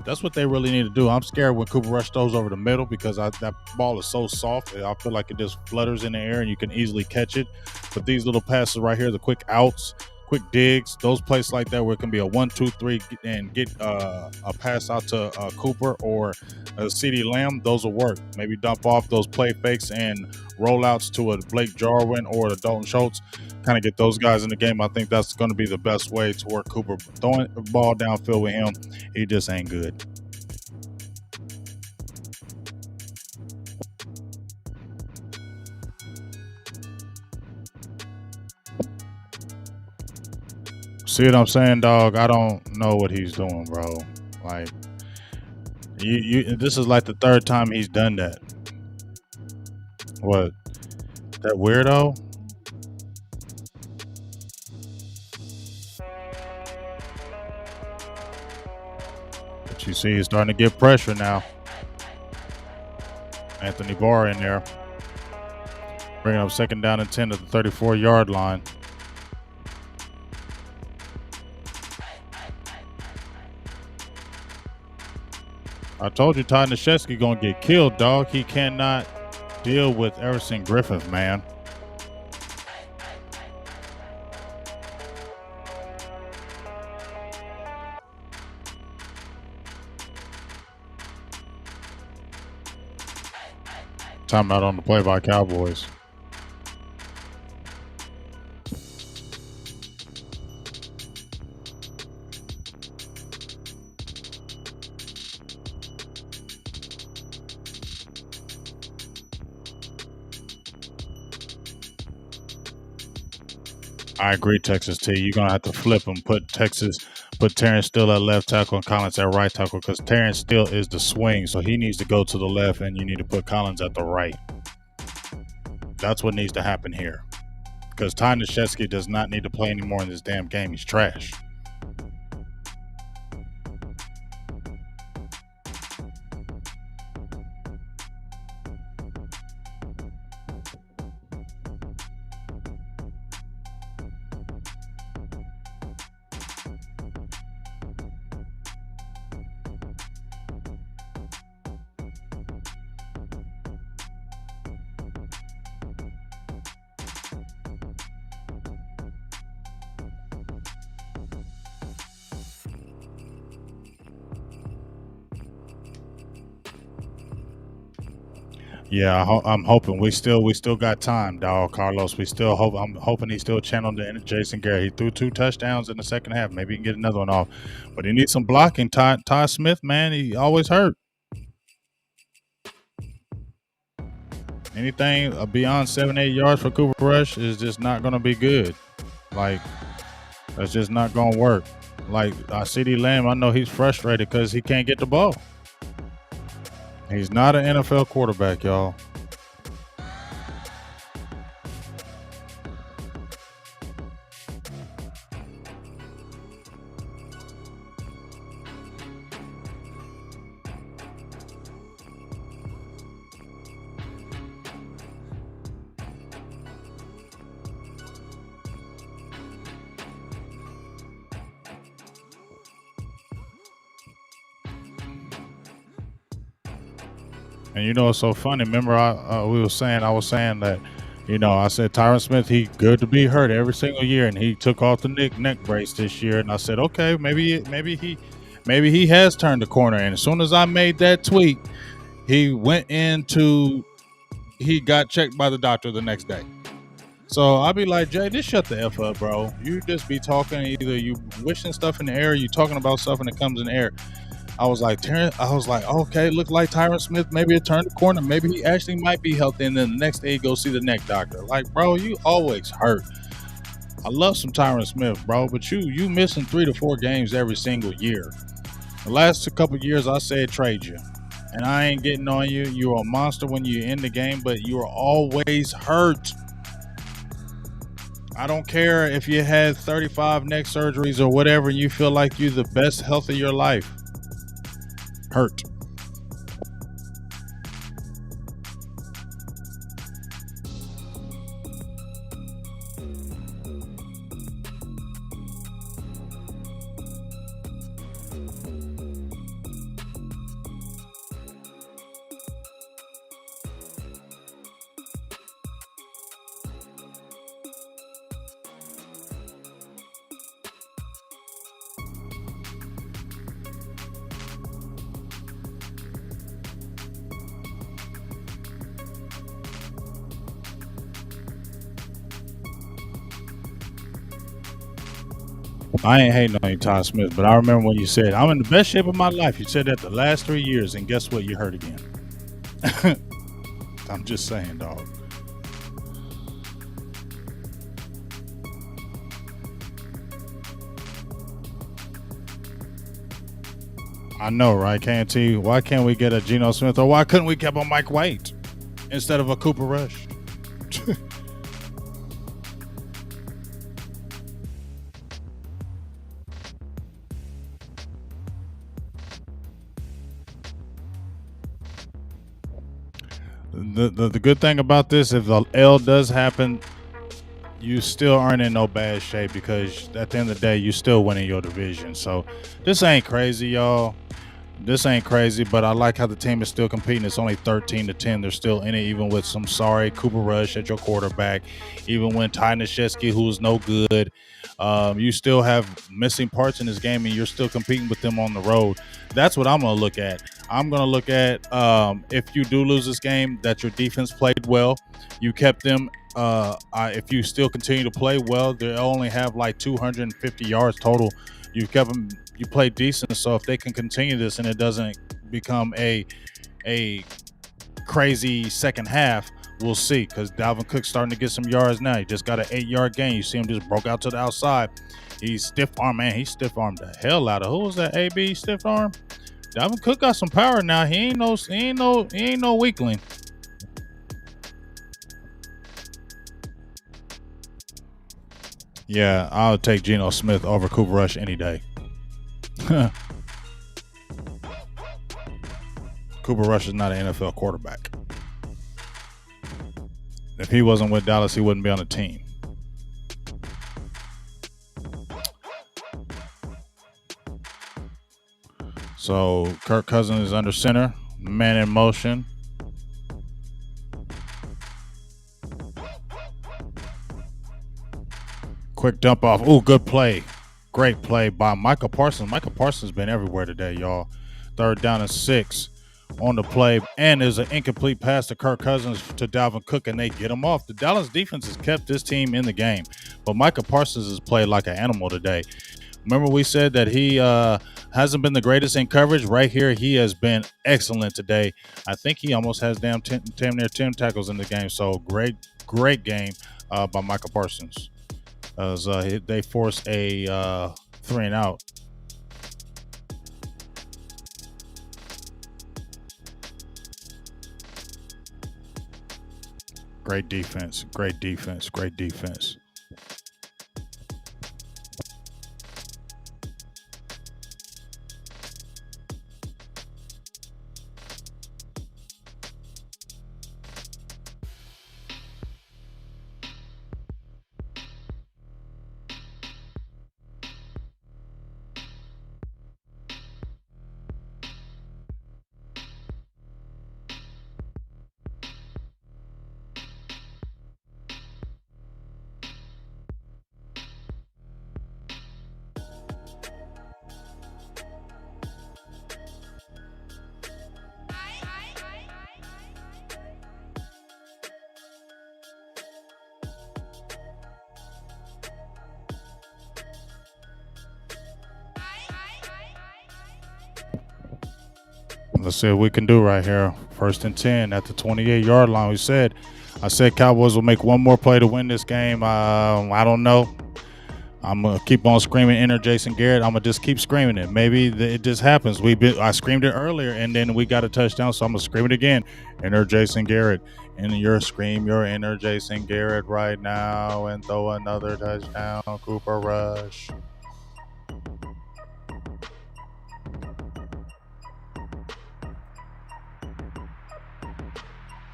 That's what they really need to do. I'm scared when Cooper Rush throws over the middle because that ball is so soft. I feel like it just flutters in the air and you can easily catch it. But these little passes right here, the quick outs, quick digs, those places like that where it can be a 1-2-3 and get a pass out to Cooper or CeeDee Lamb, those will work. Maybe dump off those play fakes and rollouts to a Blake Jarwin or a Dalton Schultz. Kind of get those guys in the game. I think that's going to be the best way to work Cooper. Throwing the ball downfield with him, he just ain't good. See what I'm saying, dog? I don't know what he's doing, bro. Like, this is like the third time he's done that. What? That weirdo? But you see, he's starting to get pressure now. Anthony Barr in there. Bringing up second down and 10 at the 34-yard line. I told you Todd Nashevsky gonna get killed, dog. He cannot deal with Everson Griffith, man. Timeout on the play by Cowboys. I agree, Texas T. You're gonna have to flip him. Put Terrence Steele at left tackle and Collins at right tackle because Terrence Steele is the swing, so he needs to go to the left, and you need to put Collins at the right. That's what needs to happen here. Because Ty Nashevsky does not need to play anymore in this damn game. He's trash. Yeah, I'm hoping we still got time, dog. Carlos, we still hope. I'm hoping he still channeled the Jason Garrett. He threw 2 touchdowns in the second half. Maybe he can get another one off, but he needs some blocking. Ty Smith, man, he always hurt. Anything beyond 7-8 yards for Cooper Rush is just not going to be good. Like, that's just not going to work. Like CeeDee Lamb, I know he's frustrated because he can't get the ball. He's not an NFL quarterback, y'all. And you know it's so funny. Remember, I was saying that, I said Tyron Smith, he good to be hurt every single year, and he took off the neck brace this year, and I said, okay, maybe he has turned the corner. And as soon as I made that tweet, he went into he got checked by the doctor the next day. So I'll be like, Jay, just shut the F up, bro. You just be talking, either you wishing stuff in the air, you talking about stuff and it comes in the air. I was like, okay, look like Tyron Smith, maybe it turned the corner. Maybe he actually might be healthy. And then the next day, go see the neck doctor. Like, bro, you always hurt. I love some Tyron Smith, bro, but you missing 3 to 4 games every single year. The last couple of years, I said trade you. And I ain't getting on you. You're a monster when you're in the game, but you're always hurt. I don't care if you had 35 neck surgeries or whatever, and you feel like you're the best health of your life. Hurt. I ain't hating on you, Todd Smith, but I remember when you said, I'm in the best shape of my life. You said that the last 3 years, and guess what? You hurt again. I'm just saying, dog. I know, right? KNT, why can't we get a Geno Smith, or why couldn't we keep a Mike White instead of a Cooper Rush? The good thing about this, if the L does happen, you still aren't in no bad shape because at the end of the day, you still winning your division. So this ain't crazy, y'all. This ain't crazy, but I like how the team is still competing. It's only 13-10. They're still in it, even with some sorry Cooper Rush at your quarterback, even when Ty Nashevsky, who's no good. You still have missing parts in this game, and you're still competing with them on the road. That's what I'm going to look at. I'm going to look at, if you do lose this game, that your defense played well. You kept them. If you still continue to play well, they only have like 250 yards total. You've kept them. You play decent, so if they can continue this and it doesn't become a crazy second half, we'll see. Because Dalvin Cook's starting to get some yards now. He just got an 8-yard gain. You see him just broke out to the outside. He's stiff arm, man. He stiff armed the hell out of who was that? AB stiff arm. Dalvin Cook got some power now. He ain't no weakling. Yeah, I'll take Geno Smith over Cooper Rush any day. Cooper Rush is not an NFL quarterback. If he wasn't with Dallas, he wouldn't be on the team. So Kirk Cousins is under center, man in motion. Quick dump off. Ooh, good play. Great play by Michael Parsons. Michael Parsons been everywhere today, y'all. 3rd down and 6 on the play. And there's an incomplete pass to Kirk Cousins to Dalvin Cook, and they get him off. The Dallas defense has kept this team in the game. But Michael Parsons has played like an animal today. Remember we said that he hasn't been the greatest in coverage. Right here, he has been excellent today. I think he almost has damn near 10 tackles in the game. So great game by Michael Parsons. As they force a 3 and out. Great defense. Great defense. Great defense. Let's see what we can do right here. 1st and 10 at the 28-yard line. I said Cowboys will make one more play to win this game. I don't know. I'm gonna keep on screaming, enter Jason Garrett. I'm gonna just keep screaming it. Maybe it just happens. I screamed it earlier, and then we got a touchdown, so I'm gonna scream it again. Enter Jason Garrett. And your enter Jason Garrett right now, and throw another touchdown. Cooper Rush.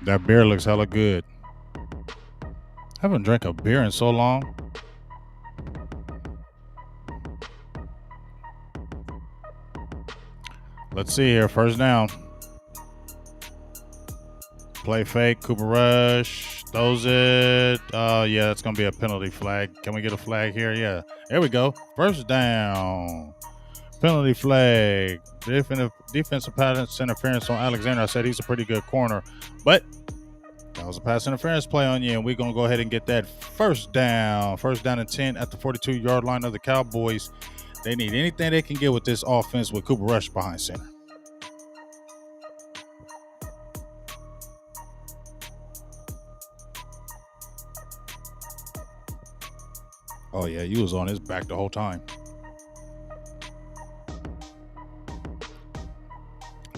That beer looks hella good. Haven't drank a beer in so long. Let's see here. 1st down. Play fake. Cooper Rush throws it. Yeah, that's going to be a penalty flag. Can we get a flag here? Yeah. There we go. 1st down. Penalty flag. Defensive pass interference on Alexander. I said he's a pretty good corner, but that was a pass interference play on you, and we're going to go ahead and get that 1st down. 1st down and 10 at the 42-yard line of the Cowboys. They need anything they can get with this offense with Cooper Rush behind center. Oh, yeah, he was on his back the whole time.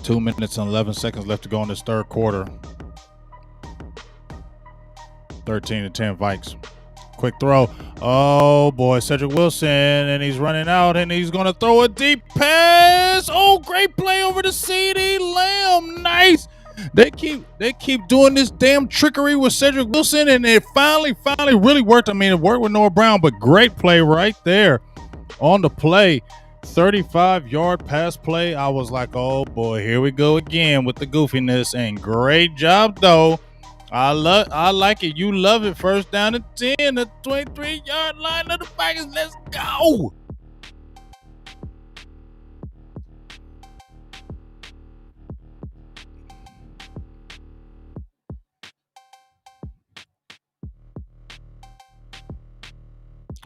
2 minutes and 11 seconds left to go in this 3rd quarter. 13-10 Vikes. Quick throw. Oh, boy, Cedric Wilson, and he's running out, and he's going to throw a deep pass. Oh, great play over to CeeDee Lamb. Nice. They keep doing this damn trickery with Cedric Wilson, and it finally really worked. I mean, it worked with Noah Brown, but great play right there on the play. 35-yard pass play. I was like, oh, boy, here we go again with the goofiness, and great job, though. I like it. You love it. 1st down and 10, the 23-yard line of the Vikings. Let's go.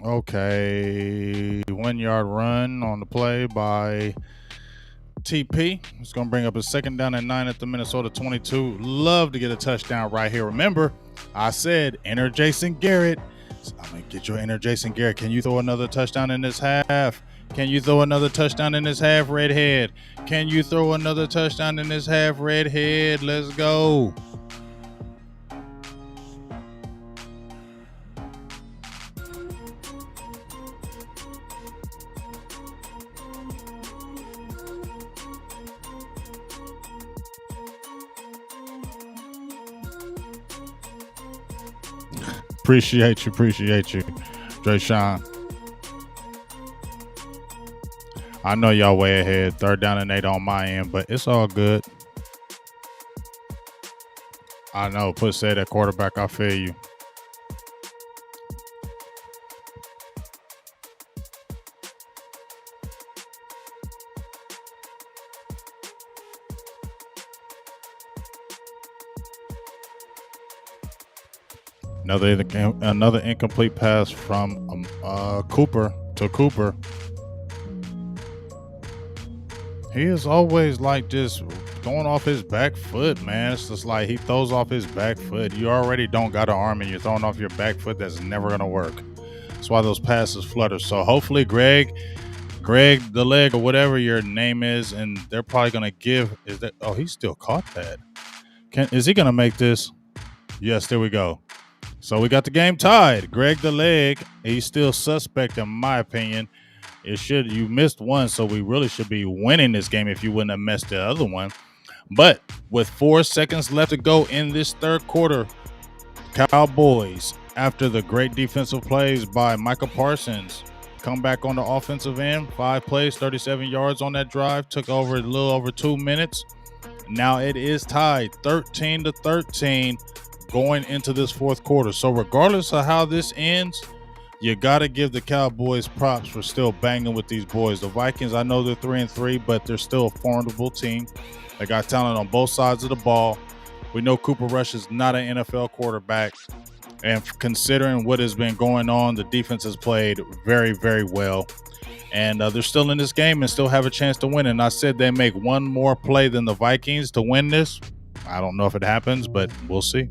Okay, 1-yard run on the play by TP. It's going to bring up a 2nd down and 9 at the Minnesota 22. Love to get a touchdown right here. Remember, I said enter Jason Garrett. I'm going to get your enter Jason Garrett. Can you throw another touchdown in this half? Can you throw another touchdown in this half, Redhead? Can you throw another touchdown in this half, Redhead? Let's go. Appreciate you, Dre Sean. I know y'all way ahead. 3rd down and 8 on my end, but it's all good. I know. Put said at quarterback. I feel you. Another incomplete pass from Cooper to Cooper. He is always like just going off his back foot, man. It's just like he throws off his back foot. You already don't got an arm and you're throwing off your back foot. That's never going to work. That's why those passes flutter. So hopefully Greg the leg or whatever your name is, and they're probably going to give. He still caught that. Is he going to make this? Yes, there we go. So we got the game tied. Greg the leg, he's still suspect in my opinion. You missed one, so we really should be winning this game if you wouldn't have missed the other one. But with 4 seconds left to go in this 3rd quarter, Cowboys, after the great defensive plays by Micah Parsons, come back on the offensive end. 5 plays, 37 yards on that drive. Took over a little over 2 minutes. Now it is tied 13-13 going into this 4th quarter. So regardless of how this ends, you got to give the Cowboys props for still banging with these boys. The Vikings, I know they're 3-3, but they're still a formidable team. They got talent on both sides of the ball. We know Cooper Rush is not an NFL quarterback. And considering what has been going on, the defense has played very, very well. and they're still in this game and still have a chance to win. And I said they make one more play than the Vikings to win this. I don't know if it happens, but we'll see.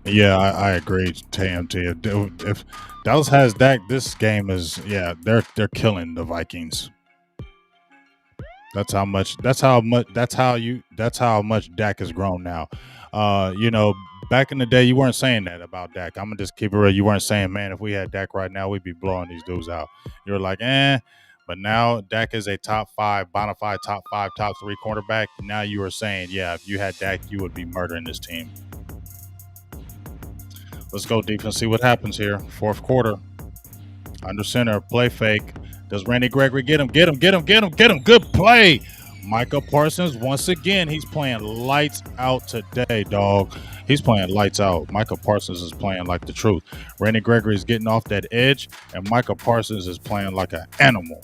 Yeah, I agree, TMT. If Dallas has Dak, this game is they're killing the Vikings. That's how much. That's how much. That's how you. That's how much Dak has grown now. You know, back in the day, you weren't saying that about Dak. I'm gonna just keep it real. You weren't saying, man, if we had Dak right now, we'd be blowing these dudes out. You were like, eh. But now Dak is a top five, bona fide top five, top three cornerback. Now you are saying, yeah, if you had Dak, you would be murdering this team. Let's go defense. See what happens here. Fourth quarter. Under center, play fake. Does Randy Gregory get him? Get him, get him, get him, get him. Good play. Micah Parsons, once again, he's playing lights out today, dog. He's playing lights out. Micah Parsons is playing like the truth. Randy Gregory is getting off that edge, and Micah Parsons is playing like an animal.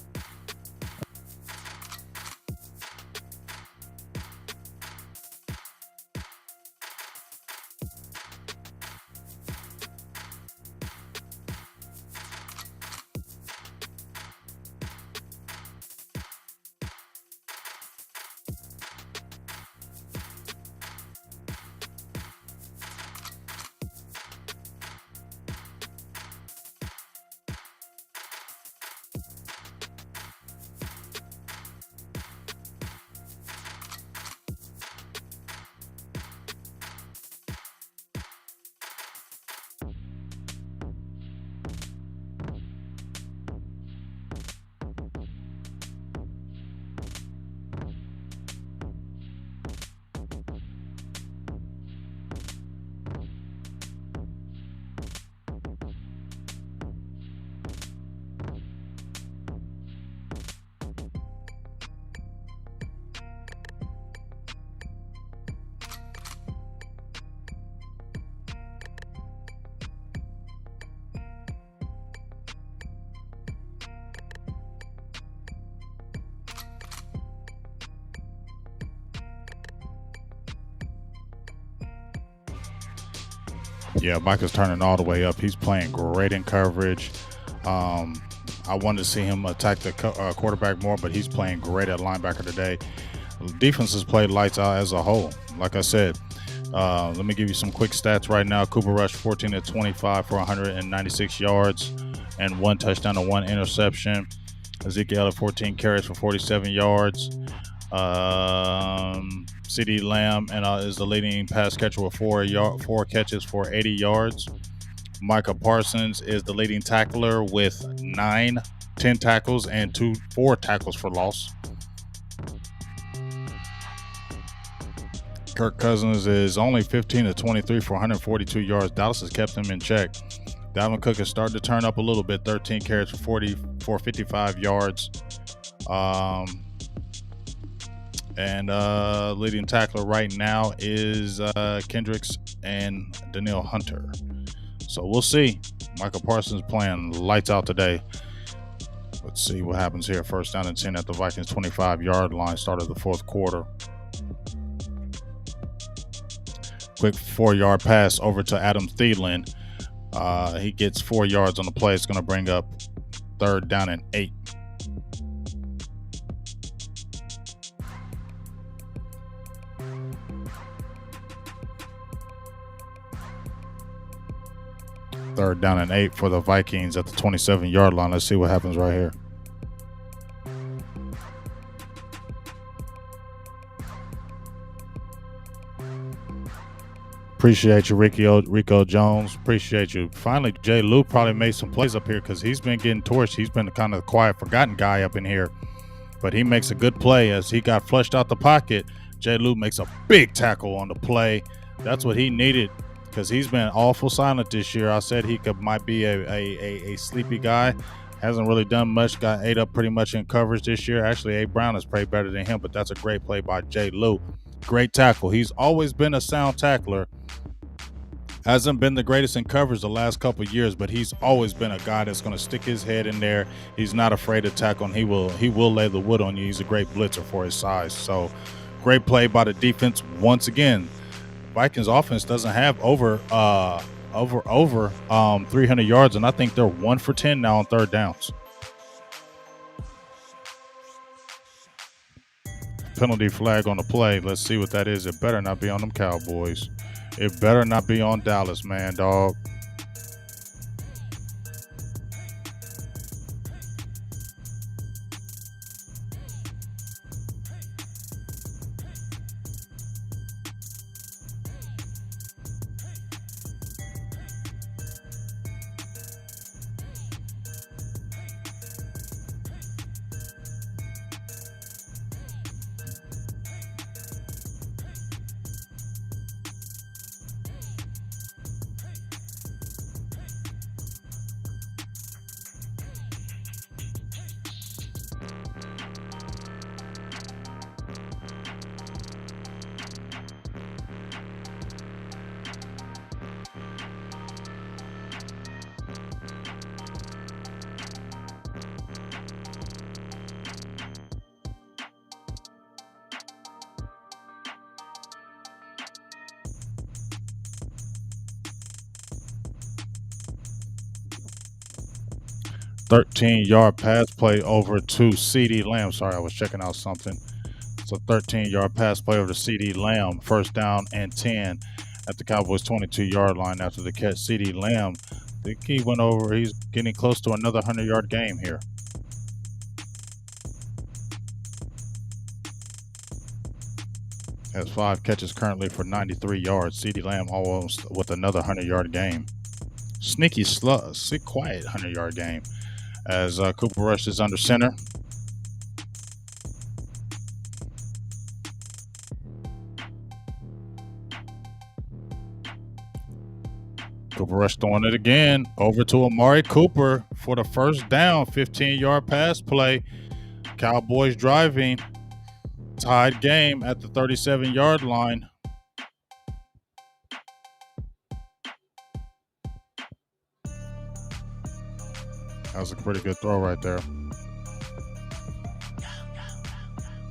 Yeah, Micah's turning all the way up. He's playing great in coverage. Um, I wanted to see him attack the quarterback more, but he's playing great at linebacker today. Defense has played lights out as a whole. Like I said, let me give you some quick stats right now. Cooper Rush 14 to 25 for 196 yards and one touchdown and one interception. Ezekiel at 14 carries for 47 yards. CD Lamb is the leading pass catcher with four catches for 80 yards. Micah Parsons is the leading tackler with 10 tackles and 4 tackles for loss. Kirk Cousins is only 15 to 23 for 142 yards. Dallas has kept him in check. Dalvin Cook has started to turn up a little bit. 13 carries for 55 yards. And leading tackler right now is Kendricks and Danielle Hunter. So we'll see. Michael Parsons playing lights out today. Let's see what happens here. First down and 10 at the Vikings 25-yard line. Start of the fourth quarter. Quick 4-yard pass over to Adam Thielen. He gets 4 yards on the play. It's going to bring up third down and 8. Third down and 8 for the Vikings at the 27-yard line. Let's see what happens right here. Appreciate you, Rico Jones. Appreciate you. Finally, Jay Lou probably made some plays up here because he's been getting torched. He's been kind of the quiet, forgotten guy up in here. but he makes a good play as he got flushed out the pocket. Jay Lou makes a big tackle on the play. That's what he needed because he's been awful silent this year. I said he might be a sleepy guy. Hasn't really done much. Got ate up pretty much in coverage this year. Actually, A. Brown has played better than him, but that's a great play by Jay Lou. Great tackle. He's always been a sound tackler. Hasn't been the greatest in coverage the last couple of years, but he's always been a guy that's going to stick his head in there. He's not afraid to tackle, and he will lay the wood on you. He's a great blitzer for his size. So, great play by the defense once again. Vikings offense doesn't have over 300 yards, and I think they're 1 for 10 now on third downs. Penalty flag on the play. Let's see what that is. It better not be on them Cowboys. It better not be on Dallas, man, dog. "13-yard pass play over to CeeDee Lamb." Sorry, I was checking out something. It's a 13-yard pass play over to CeeDee Lamb. First down and 10 at the Cowboys' 22-yard line after the catch. CeeDee Lamb, I think he went over. He's getting close to another 100-yard game here. Has 5 catches currently for 93 yards. CeeDee Lamb almost with another 100-yard game. Sneaky, quiet 100-yard game. As Cooper Rush is under center. Cooper Rush throwing it again over to Amari Cooper for the first down. 15-yard pass play. Cowboys driving. Tied game at the 37-yard line. That was a pretty good throw right there.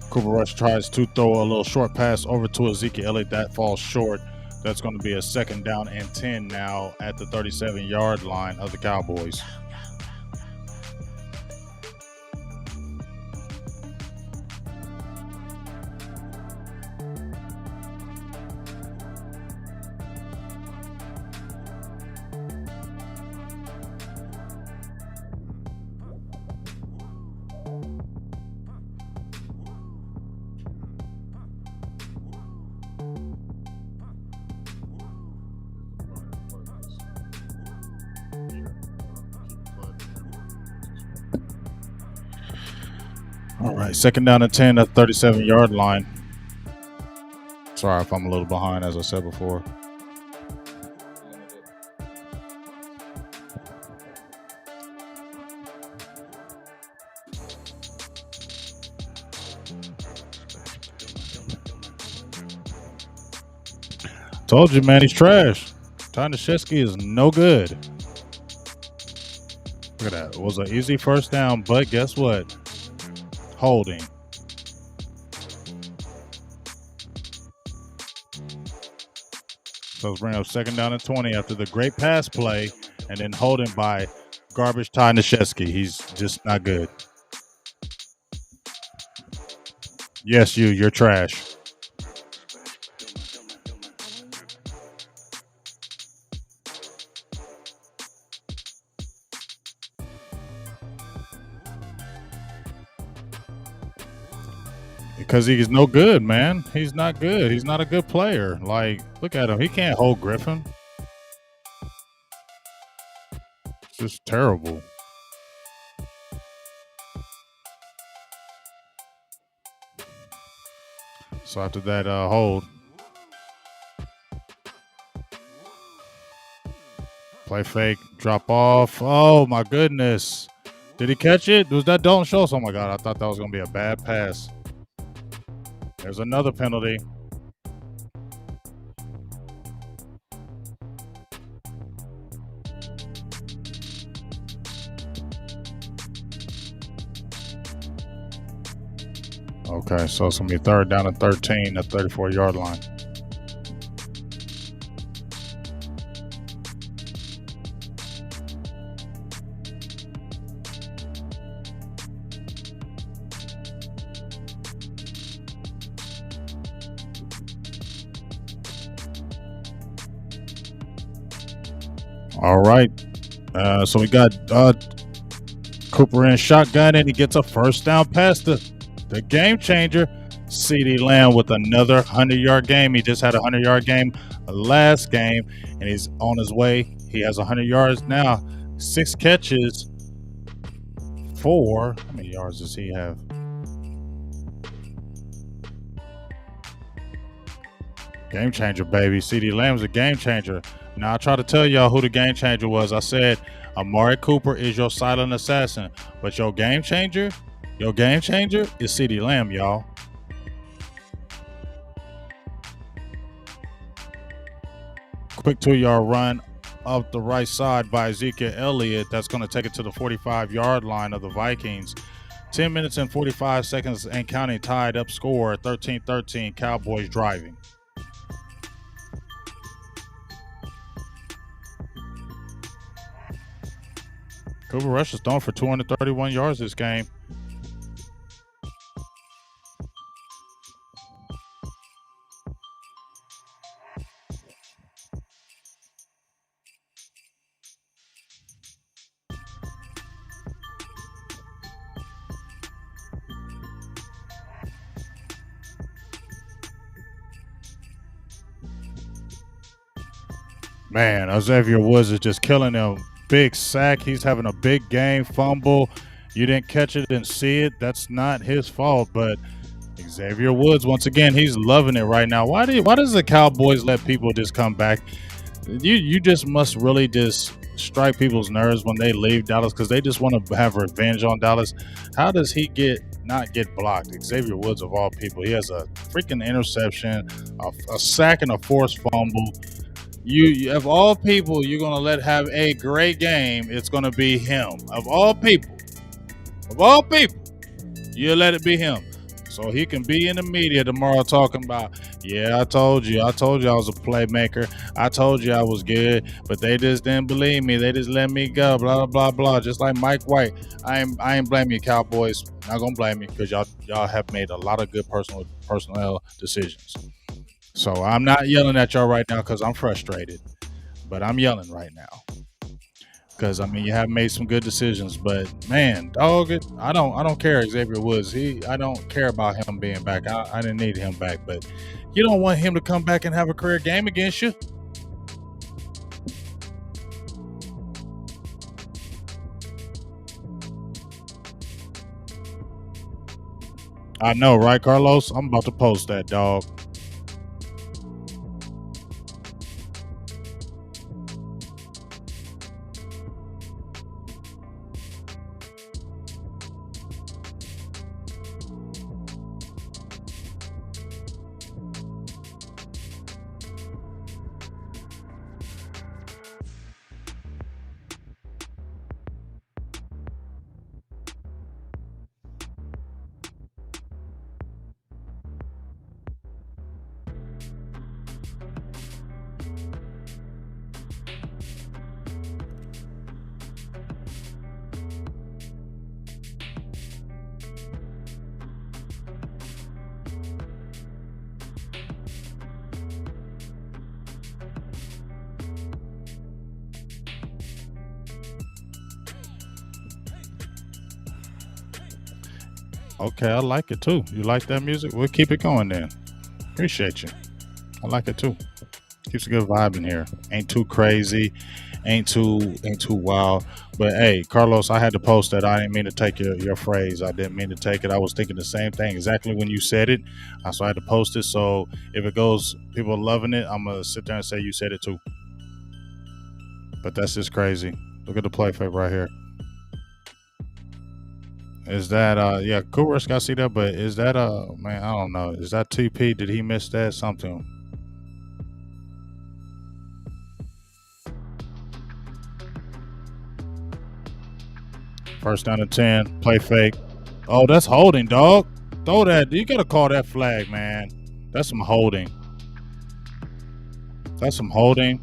Cooper Rush tries to throw a little short pass over to Ezekiel Elliott. That falls short. That's going to be a second down and 10 now at the 37-yard line of the Cowboys. All right, second down and 10 at the 37-yard line. Sorry if I'm a little behind, as I said before. Told you, man, he's trash. Tanashevsky is no good. Look at that. It was an easy first down, but guess what? Holding. So let's bring up second down and 20 after the great pass play and then holding by garbage Tanashevsky. He's just not good. Yes, you're trash. Because he's no good, man. He's not good. He's not a good player. Like, look at him. He can't hold Griffin. It's just terrible. So after that hold, play fake, drop off. Oh my goodness. Did he catch it? Was that Dalton Schultz? Oh my God, I thought that was going to be a bad pass. There's another penalty. Okay, so it's going to be third down and 13 at 34-yard line. All right. So we got Cooper in shotgun, and he gets a first down pass to the game changer, CeeDee Lamb, with another 100-yard game. He just had a 100-yard game last game, and he's on his way. He has 100 yards now, 6 catches, 4. How many yards does he have? Game changer, baby. CeeDee Lamb's a game changer. Now, I try to tell y'all who the game changer was. I said Amari Cooper is your silent assassin, but your game changer is CeeDee Lamb, y'all. Quick 2-yard run up the right side by Ezekiel Elliott. That's going to take it to the 45-yard line of the Vikings. 10 minutes and 45 seconds and counting, tied up score, 13-13, Cowboys driving. Cooper Rush is thrown for 231 yards this game. Man, Xavier Woods is just killing him. Big sack. He's having a big game. Fumble. You didn't catch it and see it. That's not his fault. But Xavier Woods, once again, he's loving it right now. Why does the Cowboys let people just come back? You just must really just strike people's nerves when they leave Dallas, because they just want to have revenge on Dallas. How does he not get blocked? Xavier Woods, of all people, he has a freaking interception, a sack, and a forced fumble. You of all people, you're gonna let have a great game. It's gonna be him. Of all people, you let it be him, so he can be in the media tomorrow talking about, yeah, I told you I was a playmaker. I told you I was good, but they just didn't believe me. They just let me go. Blah blah blah. Just like Mike White. I ain't blaming you, Cowboys. Not gonna blame you, because y'all have made a lot of good personnel decisions. So I'm not yelling at y'all right now because I'm frustrated, but I'm yelling right now because you have made some good decisions. But man, dog, I don't care. Xavier Woods, I don't care about him being back. I didn't need him back, but you don't want him to come back and have a career game against you. I know, right, Carlos? I'm about to post that, dog. Okay, I like it too. You like that music? We'll keep it going then. Appreciate you. I like it too. Keeps a good vibe in here. Ain't too crazy, ain't too wild. But hey, Carlos, I had to post that. I didn't mean to take your phrase. I didn't mean to take it. I was thinking the same thing exactly when you said it. So I had to post it. So if it goes, people loving it, I'm gonna sit there and say you said it too. But that's just crazy. Look at the play fake right here. Is that yeah, Kubrick's got to see that, but is that man, I don't know. Is that TP? Did he miss that? Something. First down and 10. Play fake. Oh, that's holding, dog. Throw that. You gotta call that flag, man. That's some holding. That's some holding.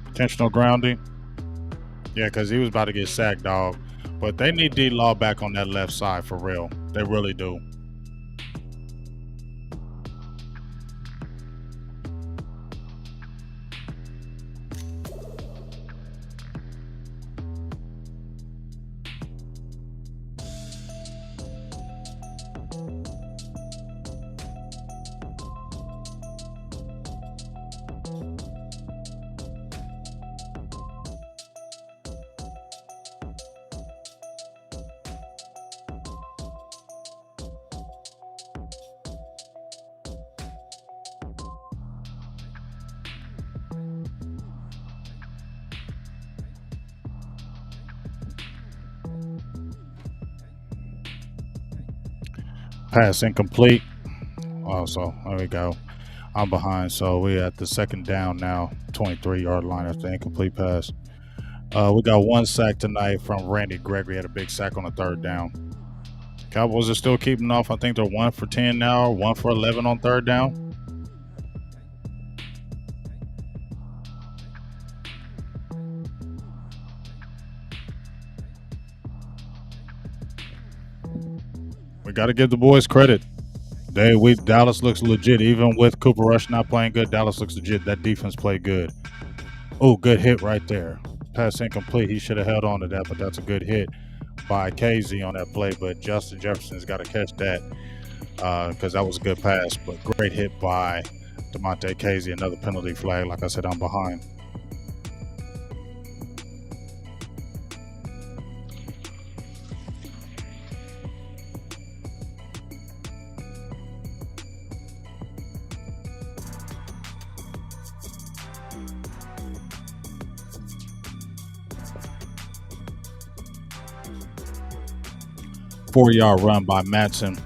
Intentional grounding. Yeah, because he was about to get sacked, dog. But they need D Law back on that left side for real. They really do. Pass incomplete. Oh, so there we go. I'm behind, so we at the second down now, 23-yard line after incomplete pass. We got one sack tonight from Randy Gregory. Had a big sack on the third down. Cowboys are still keeping off. I think they're 1 for 10 now, 1 for 11 on third down. We got to give the boys credit. Dallas looks legit, even with Cooper Rush not playing good. Dallas looks legit. That defense played good. Oh, good hit right there. Pass incomplete. He should have held on to that, but that's a good hit by KZ on that play. But Justin Jefferson's got to catch that because that was a good pass. But great hit by DeMonte KZ. Another penalty flag. Like I said, I'm behind. Four-yard run by Matson.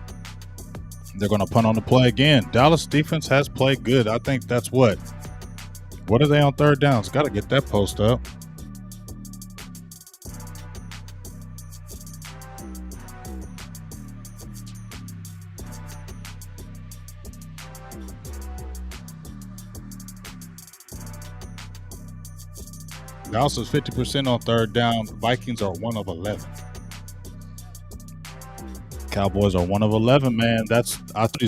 They're going to punt on the play again. Dallas defense has played good. I think that's what. What are they on third downs? Got to get that post up. Dallas is 50% on third down. Vikings are 1 of 11. Cowboys are 1 of 11, man. That's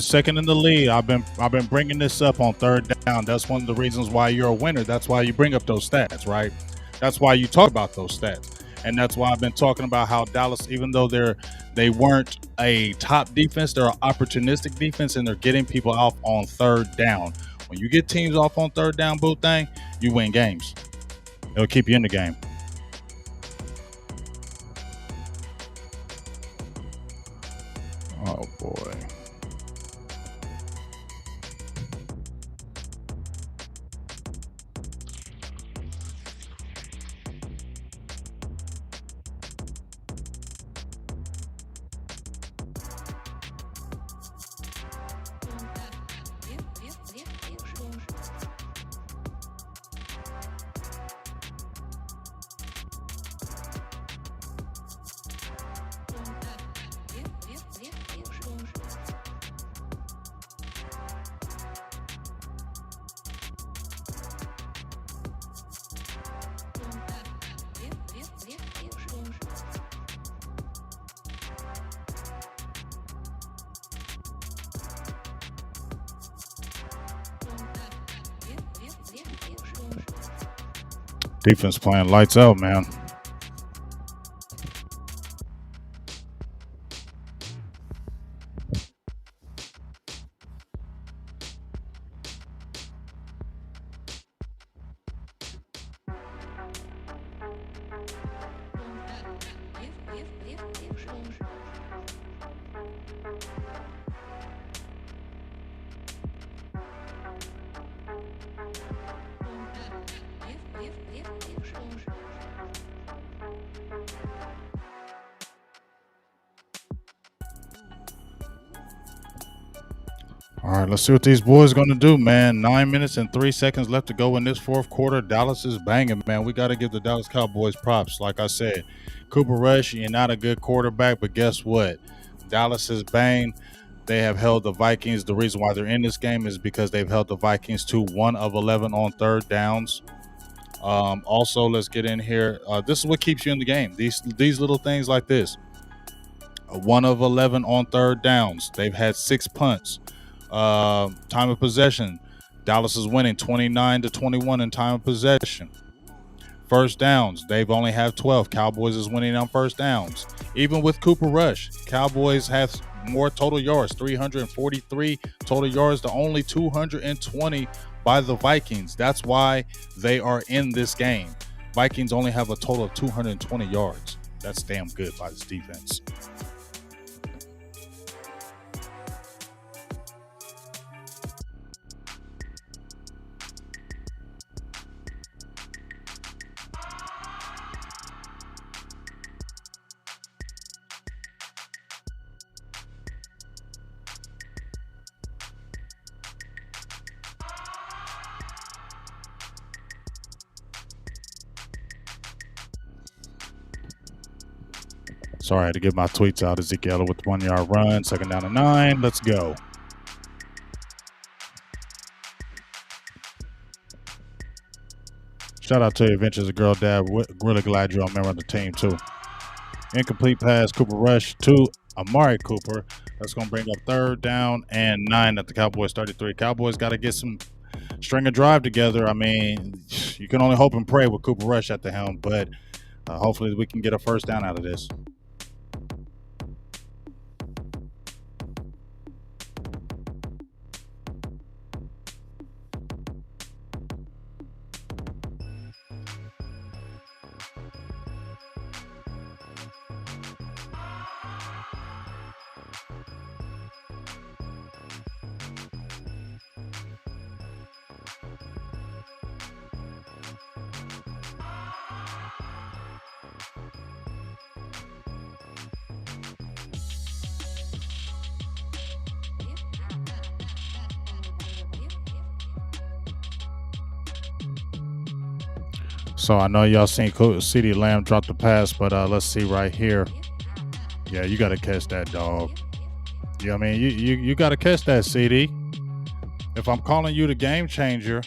second in the league. I've been bringing this up on third down. That's one of the reasons why you're a winner. That's why you bring up those stats, right? That's why you talk about those stats, and that's why I've been talking about how Dallas, even though they weren't a top defense, they're an opportunistic defense, and they're getting people off on third down. When you get teams off on third down, boo thing, you win games. It'll keep you in the game. Oh boy. Defense playing lights out, man. All right, let's see what these boys going to do, man. 9 minutes and 3 seconds left to go in this fourth quarter. Dallas is banging, man. We got to give the Dallas Cowboys props. Like I said, Cooper Rush, you're not a good quarterback, but guess what? Dallas is banged. They have held the Vikings. The reason why they're in this game is because they've held the Vikings to 1 of 11 on third downs. Also, let's get in here. This is what keeps you in the game. These little things like this. 1 of 11 on third downs. They've had 6 punts. Time of possession. Dallas is winning 29-21 in time of possession. First downs, they've only have 12. Cowboys is winning on first downs. Even with Cooper Rush, Cowboys have more total yards, 343 total yards to only 220 by the Vikings. That's why they are in this game. Vikings only have a total of 220 yards. That's damn good by this defense. Sorry, I had to get my tweets out. Ezekiel with the 1 yard run. Second down and 9. Let's go. Shout out to you, Adventures of Girl Dad. Really glad you're a member of the team, too. Incomplete pass, Cooper Rush to Amari Cooper. That's going to bring up third down and 9 at the Cowboys 33. Cowboys got to get some string a drive together. I mean, you can only hope and pray with Cooper Rush at the helm, but hopefully we can get a first down out of this. So I know y'all seen CeeDee Lamb drop the pass, but let's see right here. Yeah, you got to catch that, dog. You know what I mean? You got to catch that, CD. If I'm calling you the game changer,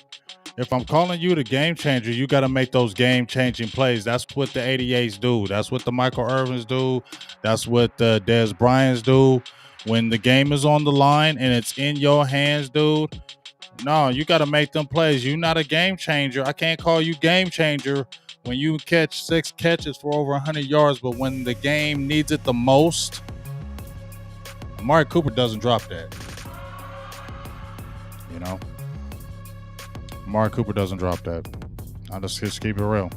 you got to make those game-changing plays. That's what the 88s do. That's what the Michael Irvins do. That's what the Dez Bryants do. When the game is on the line and it's in your hands, dude, no, you got to make them plays. You're not a game changer. I can't call you game changer when you catch 6 catches for over 100 yards, but when the game needs it the most, Amari Cooper doesn't drop that. You know? Amari Cooper doesn't drop that. I'll just keep it real.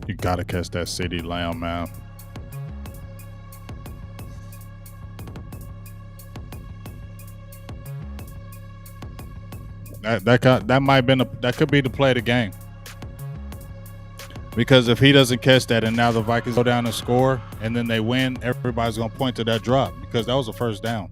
You got to catch that CeeDee Lamb, man. That could be the play of the game. Because if he doesn't catch that and now the Vikings go down and score and then they win, everybody's going to point to that drop because that was a first down.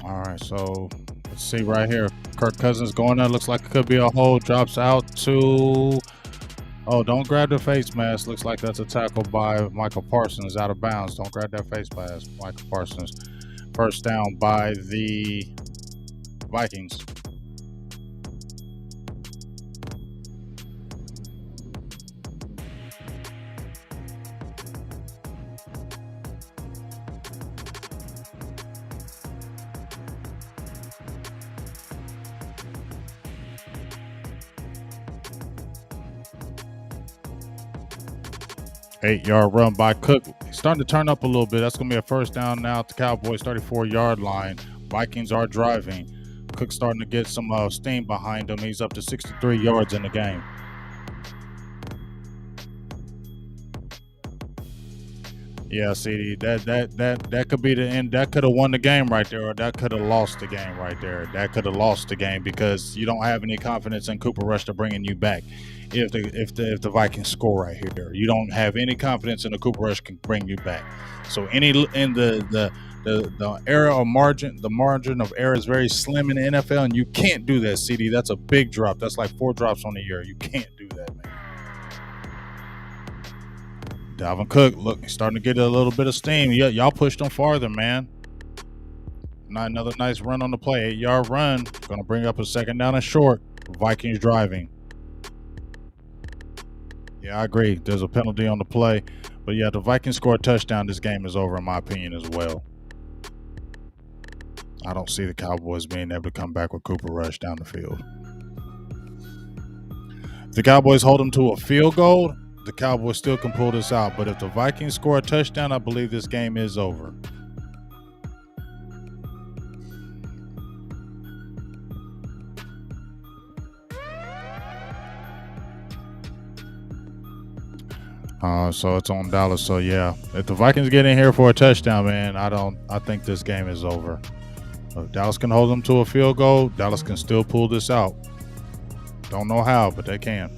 All right, so let's see right here. Kirk Cousins going there. Looks like it could be a hold. Drops out to. Oh, don't grab the face mask. Looks like that's a tackle by Michael Parsons out of bounds. Don't grab that face mask, Michael Parsons. First down by the Vikings. Eight-yard run by Cook. Starting to turn up a little bit. That's going to be a first down now at the Cowboys 34-yard line. Vikings are driving. Cook's starting to get some steam behind him. He's up to 63 yards in the game. Yeah, CD, that could be the end. That could have won the game right there, or that could have lost the game right there. That could have lost the game because you don't have any confidence in Cooper Rush to bringing you back. If the Vikings score right here, you don't have any confidence in the Cooper Rush can bring you back. So any in the error of margin, the margin of error is very slim in the NFL, and you can't do that, CD. That's a big drop. That's like 4 drops on the year. You can't do that, man. Dalvin Cook, look, he's starting to get a little bit of steam. Y'all pushed him farther, man. Another nice run on the play. 8-yard run. Going to bring up a second down and short. Vikings driving. Yeah, I agree. There's a penalty on the play. But yeah, the Vikings score a touchdown. This game is over, in my opinion, as well. I don't see the Cowboys being able to come back with Cooper Rush down the field. If the Cowboys hold them to a field goal, the Cowboys still can pull this out. But if the Vikings score a touchdown, I believe this game is over. So it's on Dallas. So yeah, if the Vikings get in here for a touchdown, man, I think this game is over. If Dallas can hold them to a field goal, Dallas can still pull this out. Don't know how, but they can.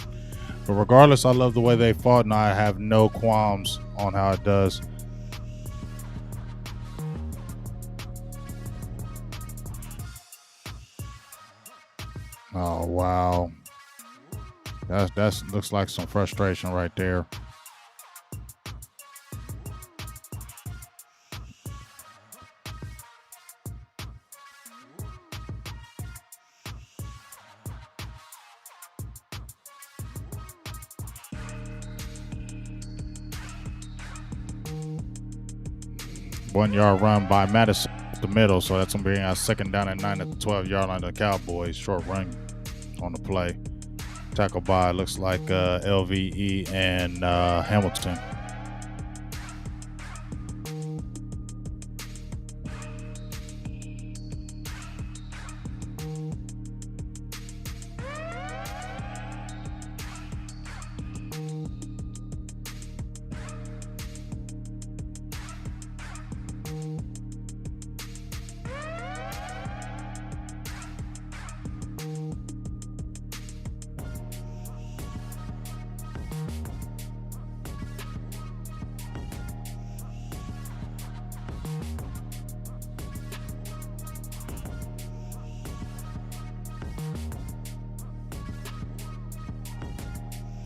But regardless, I love the way they fought, and I have no qualms on how it does. Oh, wow. That looks like some frustration right there. One-yard run by Madison the middle, so that's going to be a second down and 9 at the 12-yard line of the Cowboys. Short run on the play. Tackle by, looks like LVE and Hamilton.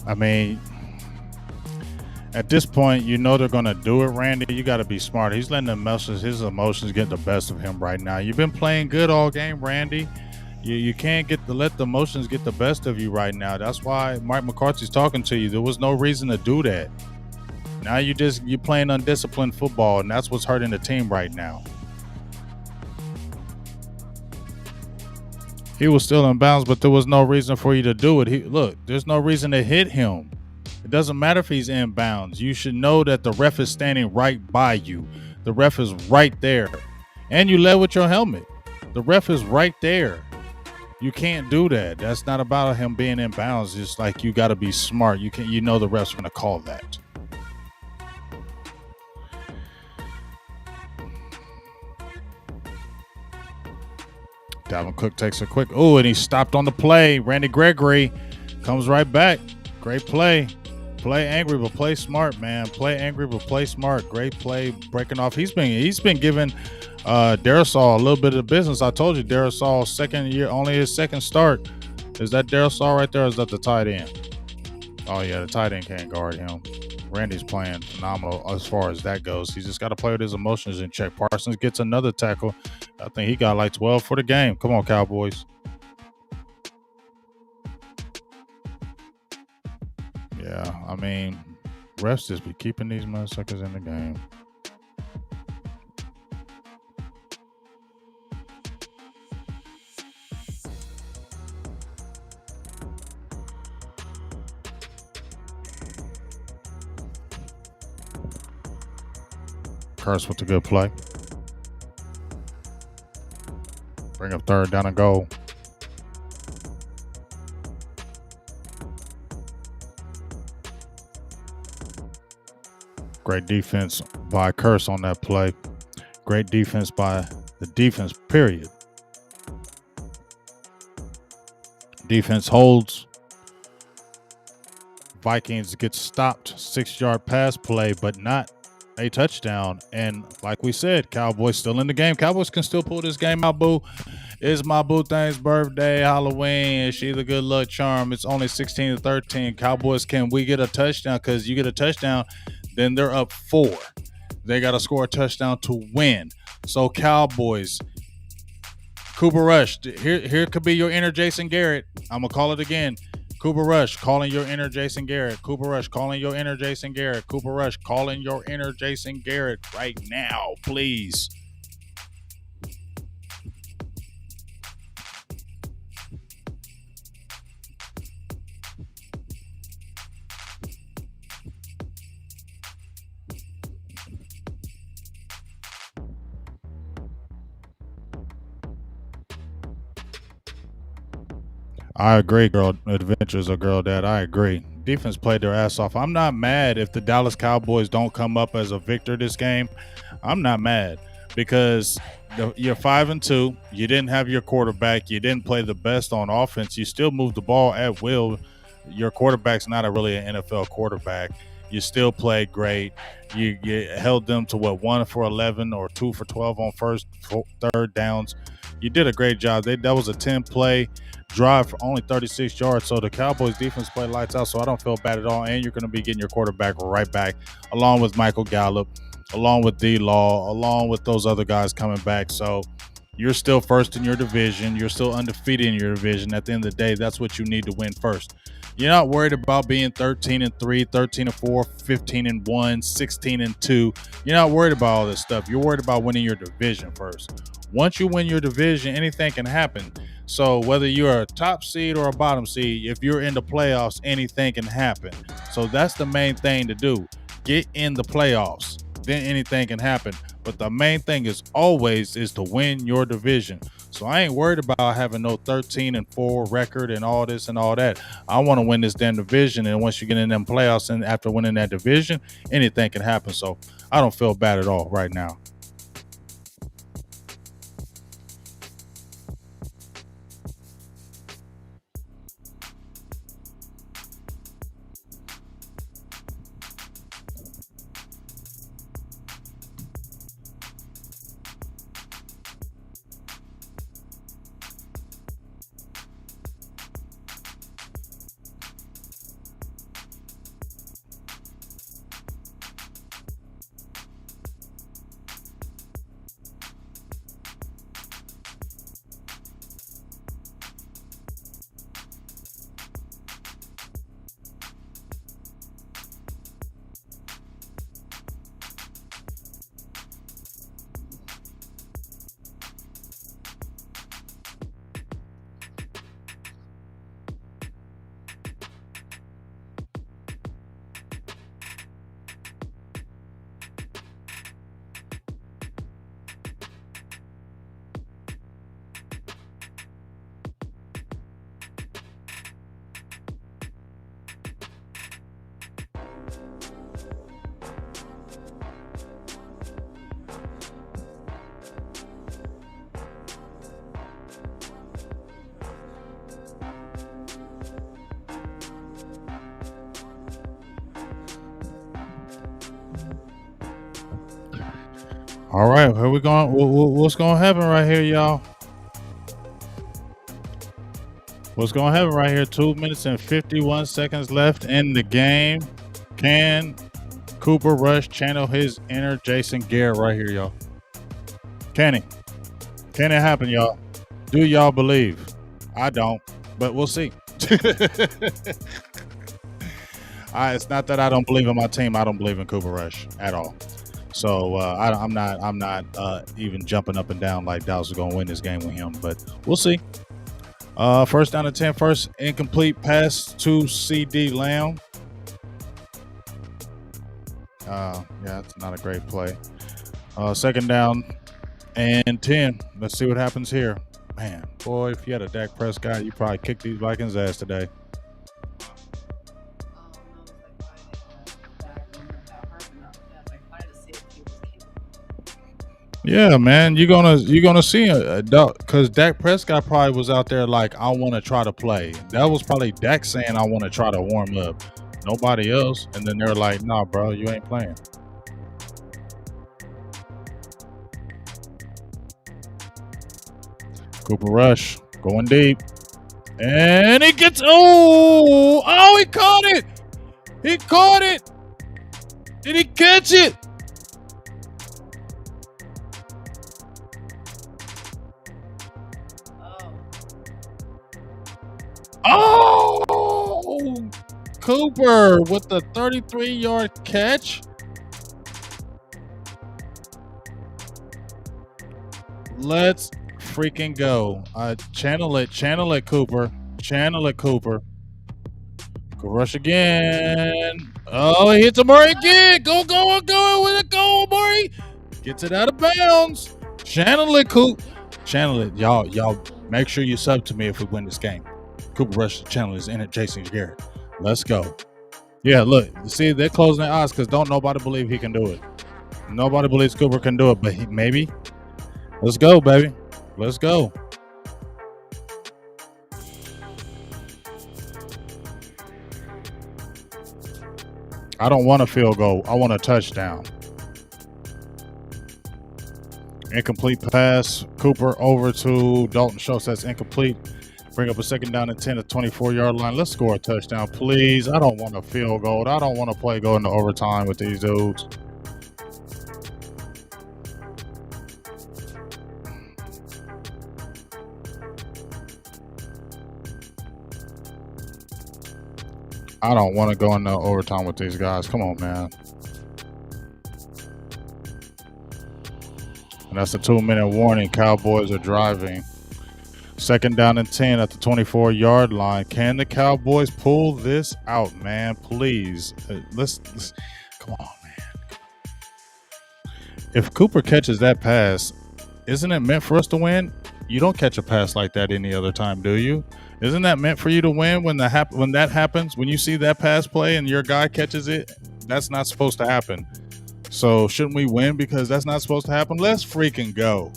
I mean, at this point, you know they're going to do it, Randy. You got to be smart. He's letting his emotions get the best of him right now. You've been playing good all game, Randy. You can't let the emotions get the best of you right now. That's why Mike McCarthy's talking to you. There was no reason to do that. Now you're playing undisciplined football, and that's what's hurting the team right now. He was still in bounds, but there was no reason for you to do it. Look, there's no reason to hit him. It doesn't matter if he's in bounds. You should know that the ref is standing right by you. The ref is right there. And you led with your helmet. The ref is right there. You can't do that. That's not about him being in bounds. It's like you got to be smart. You know the ref's going to call that. Dalvin Cook takes a quick, and he stopped on the play. Randy Gregory comes right back. Great play. Play angry, but play smart, man. Play angry, but play smart. Great play, breaking off. He's been given Darrisaw, a little bit of the business. I told you, Darrisaw, second year, only his second start. Is that Darrisaw right there? Or is that the tight end? Oh yeah, the tight end can't guard him. Randy's playing phenomenal as far as that goes. He's just got to play with his emotions in check. Parsons gets another tackle. I think he got like 12 for the game. Come on, Cowboys. Yeah, I mean, refs just be keeping these motherfuckers in the game. Curse with the good play. Bring up third down and goal. Great defense by Curse on that play. Great defense by the defense, period. Defense holds. Vikings get stopped. 6-yard pass play, but not a touchdown. And like we said, Cowboys still in the game. Cowboys can still pull this game out, boo. It's my boo thing's birthday, Halloween. She's a good luck charm. It's only 16-13. Cowboys, can we get a touchdown? Because you get a touchdown, then they're up 4. They got to score a touchdown to win. So Cowboys, Cooper Rush, here could be your inner Jason Garrett. I'm going to call it again. Cooper Rush calling your inner Jason Garrett. Cooper Rush calling your inner Jason Garrett. Cooper Rush calling your inner Jason Garrett right now, please. I agree, girl. Adventures of Girl Dad. I agree. Defense played their ass off. I'm not mad if the Dallas Cowboys don't come up as a victor this game. I'm not mad because you're 5-2. You didn't have your quarterback. You didn't play the best on offense. You still moved the ball at will. Your quarterback's not really an NFL quarterback. You still played great. You held them to 1 for 11 or 2 for 12 on third downs. You did a great job. That was a 10-play drive for only 36 yards. So the Cowboys defense played lights out. So I don't feel bad at all. And you're going to be getting your quarterback right back, along with Michael Gallup, along with D-Law, along with those other guys coming back. So you're still first in your division. You're still undefeated in your division. At the end of the day, that's what you need to win first. You're not worried about being 13-3, 13-4, 15-1, 16-2. You're not worried about all this stuff. You're worried about winning your division first. Once you win your division, anything can happen. So whether you're a top seed or a bottom seed, if you're in the playoffs, anything can happen. So that's the main thing to do. Get in the playoffs. Then anything can happen. But the main thing is always is to win your division. So I ain't worried about having no 13-4 record and all this and all that. I want to win this damn division. And once you get in them playoffs and after winning that division, anything can happen. So I don't feel bad at all right now. All right, here we going. What's going to happen right here, y'all? What's going to happen right here? 2 minutes and 51 seconds left in the game. Can Cooper Rush channel his inner Jason Garrett right here, y'all? Can he? Can it happen, y'all? Do y'all believe? I don't, but we'll see. It's not that I don't believe in my team. I don't believe in Cooper Rush at all. So I'm not even jumping up and down like Dallas is going to win this game with him. But we'll see. First down and 10. First incomplete pass to CD Lamb. Yeah, it's not a great play. Second down and 10. Let's see what happens here. Man, boy, if you had a Dak Prescott, you probably kicked these Vikings' ass today. Yeah, man, you're gonna see because Dak Prescott probably was out there like, I want to try to play. That was probably Dak saying, I want to try to warm up. Nobody else, and then they're like, nah, bro, you ain't playing. Cooper Rush going deep, and he gets he caught it. He caught it. Did he catch it? Oh, Cooper with the 33-yard catch. Let's freaking go. Channel it, Cooper. Channel it, Cooper. Go rush again. Oh, he hits Amari again. Go with it. Go, Amari. Gets it out of bounds. Channel it, Coop. Channel it. Y'all make sure you sub to me if we win this game. Cooper Rush channel is in it. Jason Garrett. Let's go. Yeah, look. See, they're closing their eyes because don't nobody believe he can do it. Nobody believes Cooper can do it, but maybe. Let's go, baby. Let's go. I don't want a field goal. I want a touchdown. Incomplete pass. Cooper over to Dalton Schultz. That's incomplete. Bring up a second down and 10 at 24-yard line. Let's score a touchdown, please. I don't want a field goal. I don't want to play go into overtime with these dudes. I don't want to go into overtime with these guys. Come on, man. And that's a 2-minute warning. Cowboys are driving. Second down and 10 at the 24-yard line. Can the Cowboys pull this out, man? Please. Let's come on, man. If Cooper catches that pass, isn't it meant for us to win? You don't catch a pass like that any other time, do you? Isn't that meant for you to win when that happens? When you see that pass play and your guy catches it, that's not supposed to happen. So shouldn't we win because that's not supposed to happen? Let's freaking go.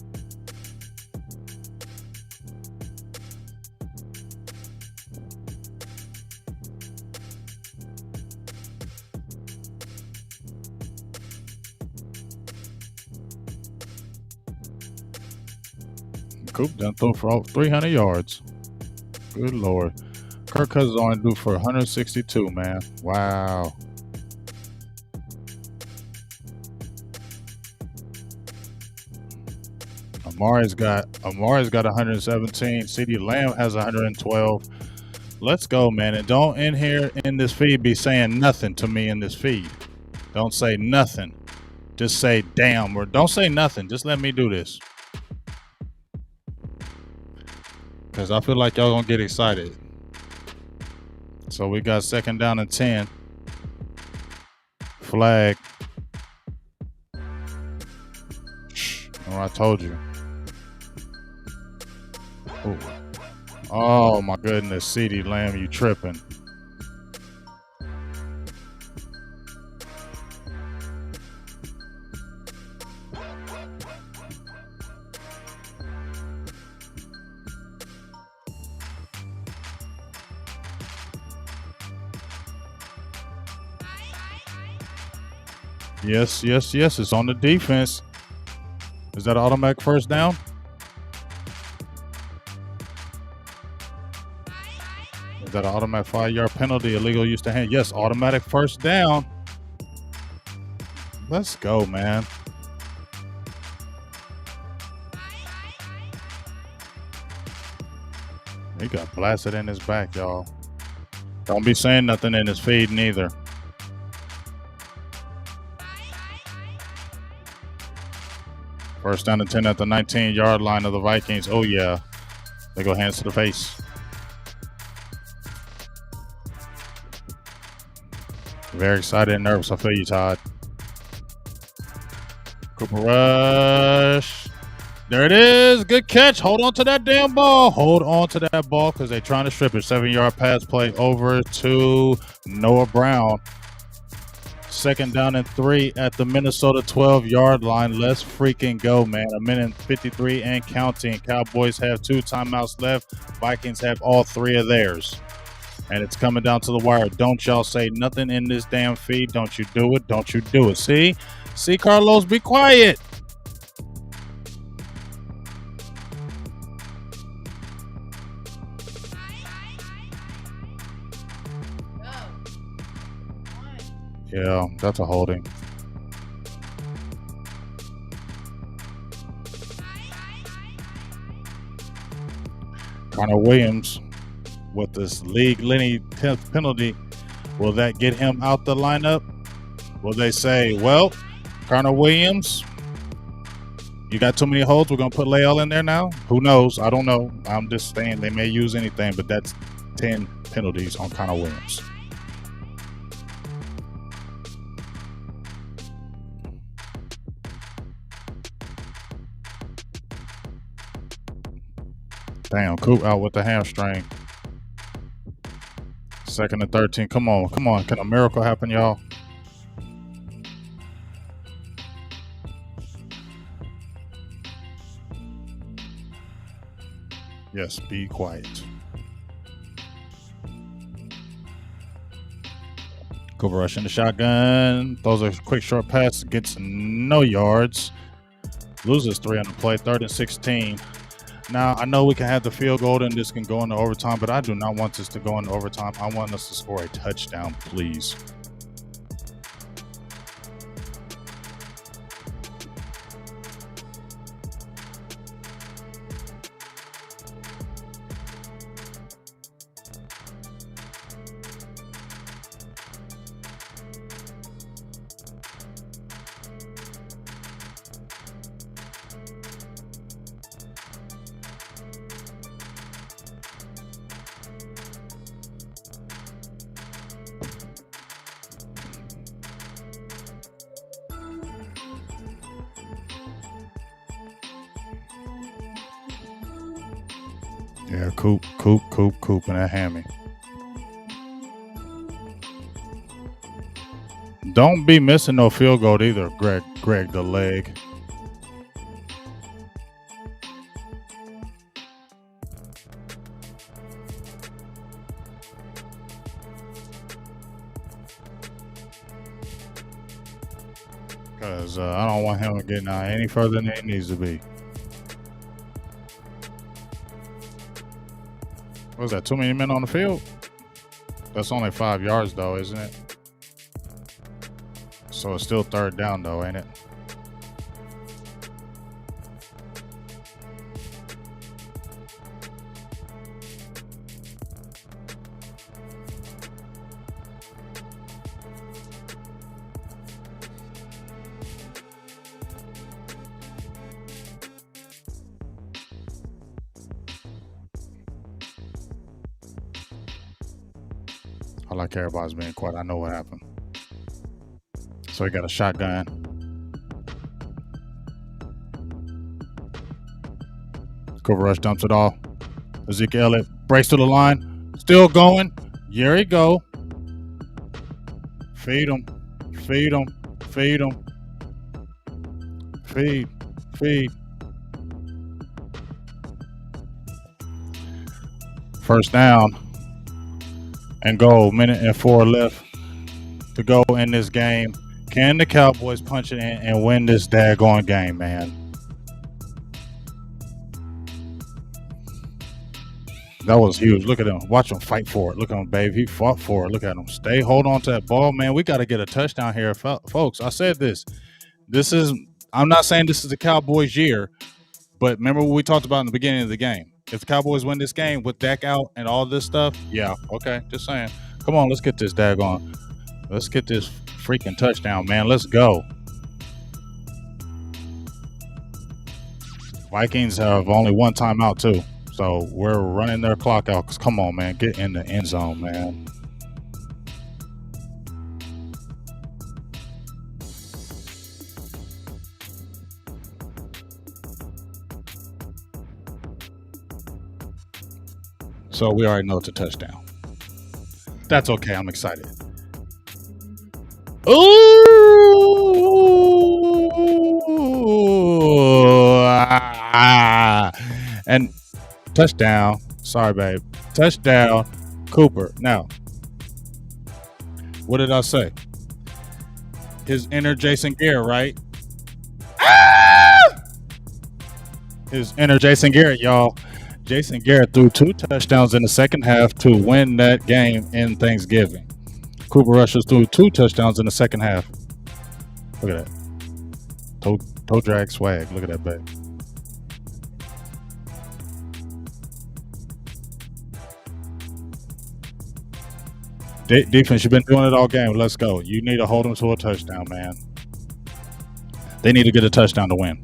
Coop done throw for 300 yards. Good Lord. Kirk Cousins only due for 162, man. Wow. Amari's got 117. CeeDee Lamb has 112. Let's go, man. And don't in here in this feed be saying nothing to me in this feed. Don't say nothing. Just say damn, or don't say nothing. Just let me do this. Because I feel like y'all gonna get excited. So we got second down and 10. Flag. Oh, I told you. Ooh. Oh my goodness, CeeDee Lamb, you tripping. Yes, it's on the defense. Is that an automatic first down? Is that an automatic 5-yard penalty? Illegal use to hand? Yes, automatic first down. Let's go, man. He got blasted in his back, y'all. Don't be saying nothing in his feed neither. First down and 10 at the 19-yard line of the Vikings. Oh, yeah. They go hands to the face. Very excited and nervous. I feel you, Todd. Cooper Rush. There it is. Good catch. Hold on to that damn ball. Hold on to that ball because they're trying to strip it. 7-yard pass play over to Noah Brown. Second down and 3 at the Minnesota 12-yard line. Let's freaking go, man. 1:53 and counting. Cowboys have 2 timeouts left. Vikings have all 3 of theirs. And it's coming down to the wire. Don't y'all say nothing in this damn feed. Don't you do it. Don't you do it. See? See, Carlos, be quiet. Yeah, that's a holding. Connor Williams with this league-leading 10th penalty. Will that get him out the lineup? Will they say, well, Connor Williams, you got too many holds. We're going to put Lael in there now? Who knows? I don't know. I'm just saying they may use anything, but that's 10 penalties on Connor Williams. Damn, Coop out with the hamstring. Second and 13. Come on, come on. Can a miracle happen, y'all? Yes, be quiet. Cooper Rush in the shotgun. Throws a quick short pass. Gets no yards. Loses 3 on the play. 3rd and 16. Now, I know we can have the field goal and this can go into overtime, but I do not want this to go into overtime. I want us to score a touchdown, please. Yeah, Coop in that hammy. Don't be missing no field goal either, Greg the leg. Because I don't want him getting any further than he needs to be. What was that, too many men on the field? That's only 5 yards, though, isn't it? So it's still 3rd down, though, ain't it? I like everybody's being quiet. I know what happened. So he got a shotgun. Cooper Rush dumps it off. Ezekiel Elliott breaks to the line. Still going. Here he go. Feed him. Feed him. Feed him. Feed. Feed. First down. And goal. 1:04 left to go in this game. Can the Cowboys punch it in and win this daggone game, man? That was huge. Look at him. Watch him fight for it. Look at him, babe. He fought for it. Look at him. Stay. Hold on to that ball, man. We got to get a touchdown here, folks. I said this. This is. I'm not saying this is the Cowboys' year, but remember what we talked about in the beginning of the game. If the Cowboys win this game with Dak out and all this stuff, yeah, okay. Just saying. Come on, let's get this daggone. Let's get this freaking touchdown, man. Let's go. Vikings have only one timeout too, so we're running their clock out. Cause come on, man, get in the end zone, man. So we already know it's a touchdown. That's okay. I'm excited. Ooh! And touchdown. Sorry, babe. Touchdown, Cooper. Now, what did I say? His inner Jason Garrett, right? His inner Jason Garrett, y'all. Jason Garrett threw 2 touchdowns in the second half to win that game in Thanksgiving. Cooper Rush threw 2 touchdowns in the second half. Look at that. Toe drag swag. Look at that, babe. Defense, you've been doing it all game. Let's go. You need to hold them to a touchdown, man. They need to get a touchdown to win.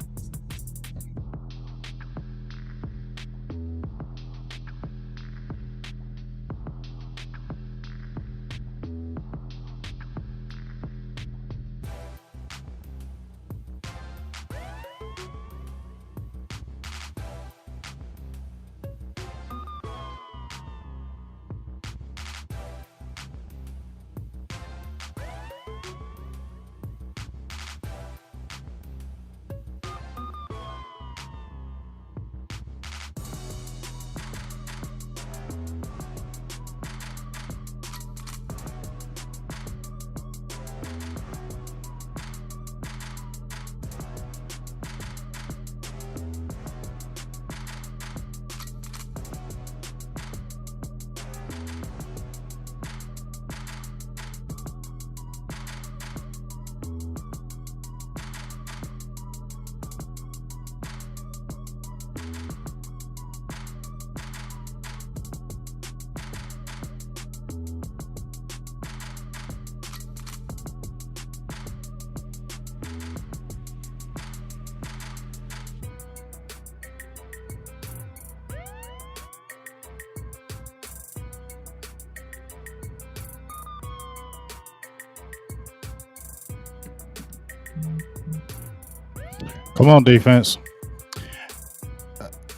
Come on, defense.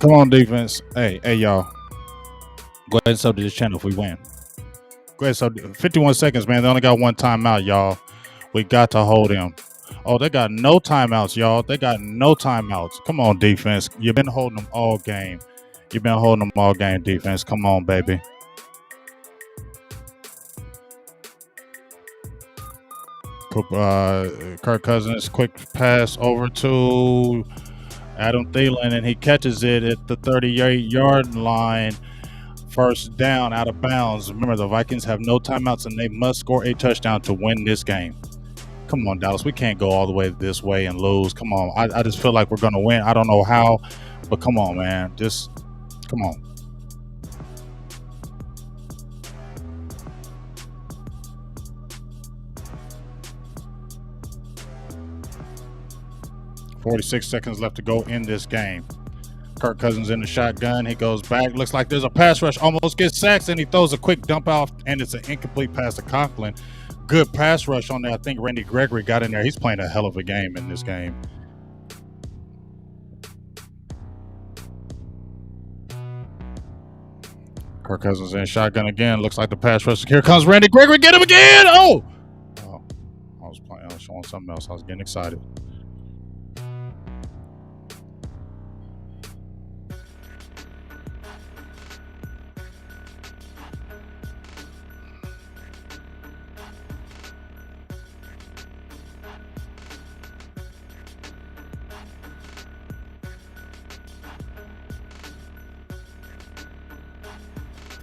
Come on, defense. Hey, y'all. Go ahead and sub to this channel if we win. Go ahead, sub. 51 seconds, man. They only got one timeout, y'all. We got to hold him. Oh, they got no timeouts, y'all. They got no timeouts. Come on, defense. You've been holding them all game. You've been holding them all game, defense. Come on, baby. Kirk Cousins, quick pass over to Adam Thielen, and he catches it at the 38-yard line. First down, out of bounds. Remember, the Vikings have no timeouts, and they must score a touchdown to win this game. Come on, Dallas. We can't go all the way this way and lose. Come on. I just feel like we're going to win. I don't know how, but come on, man. Just come on. 46 seconds left to go in this game. Kirk Cousins in the shotgun. He goes back. Looks like there's a pass rush. Almost gets sacked, and he throws a quick dump off, and it's an incomplete pass to Conklin. Good pass rush on there. I think Randy Gregory got in there. He's playing a hell of a game in this game. Kirk Cousins in shotgun again. Looks like the pass rush. Here comes Randy Gregory. Get him again. Oh, I was playing. I was showing something else. I was getting excited.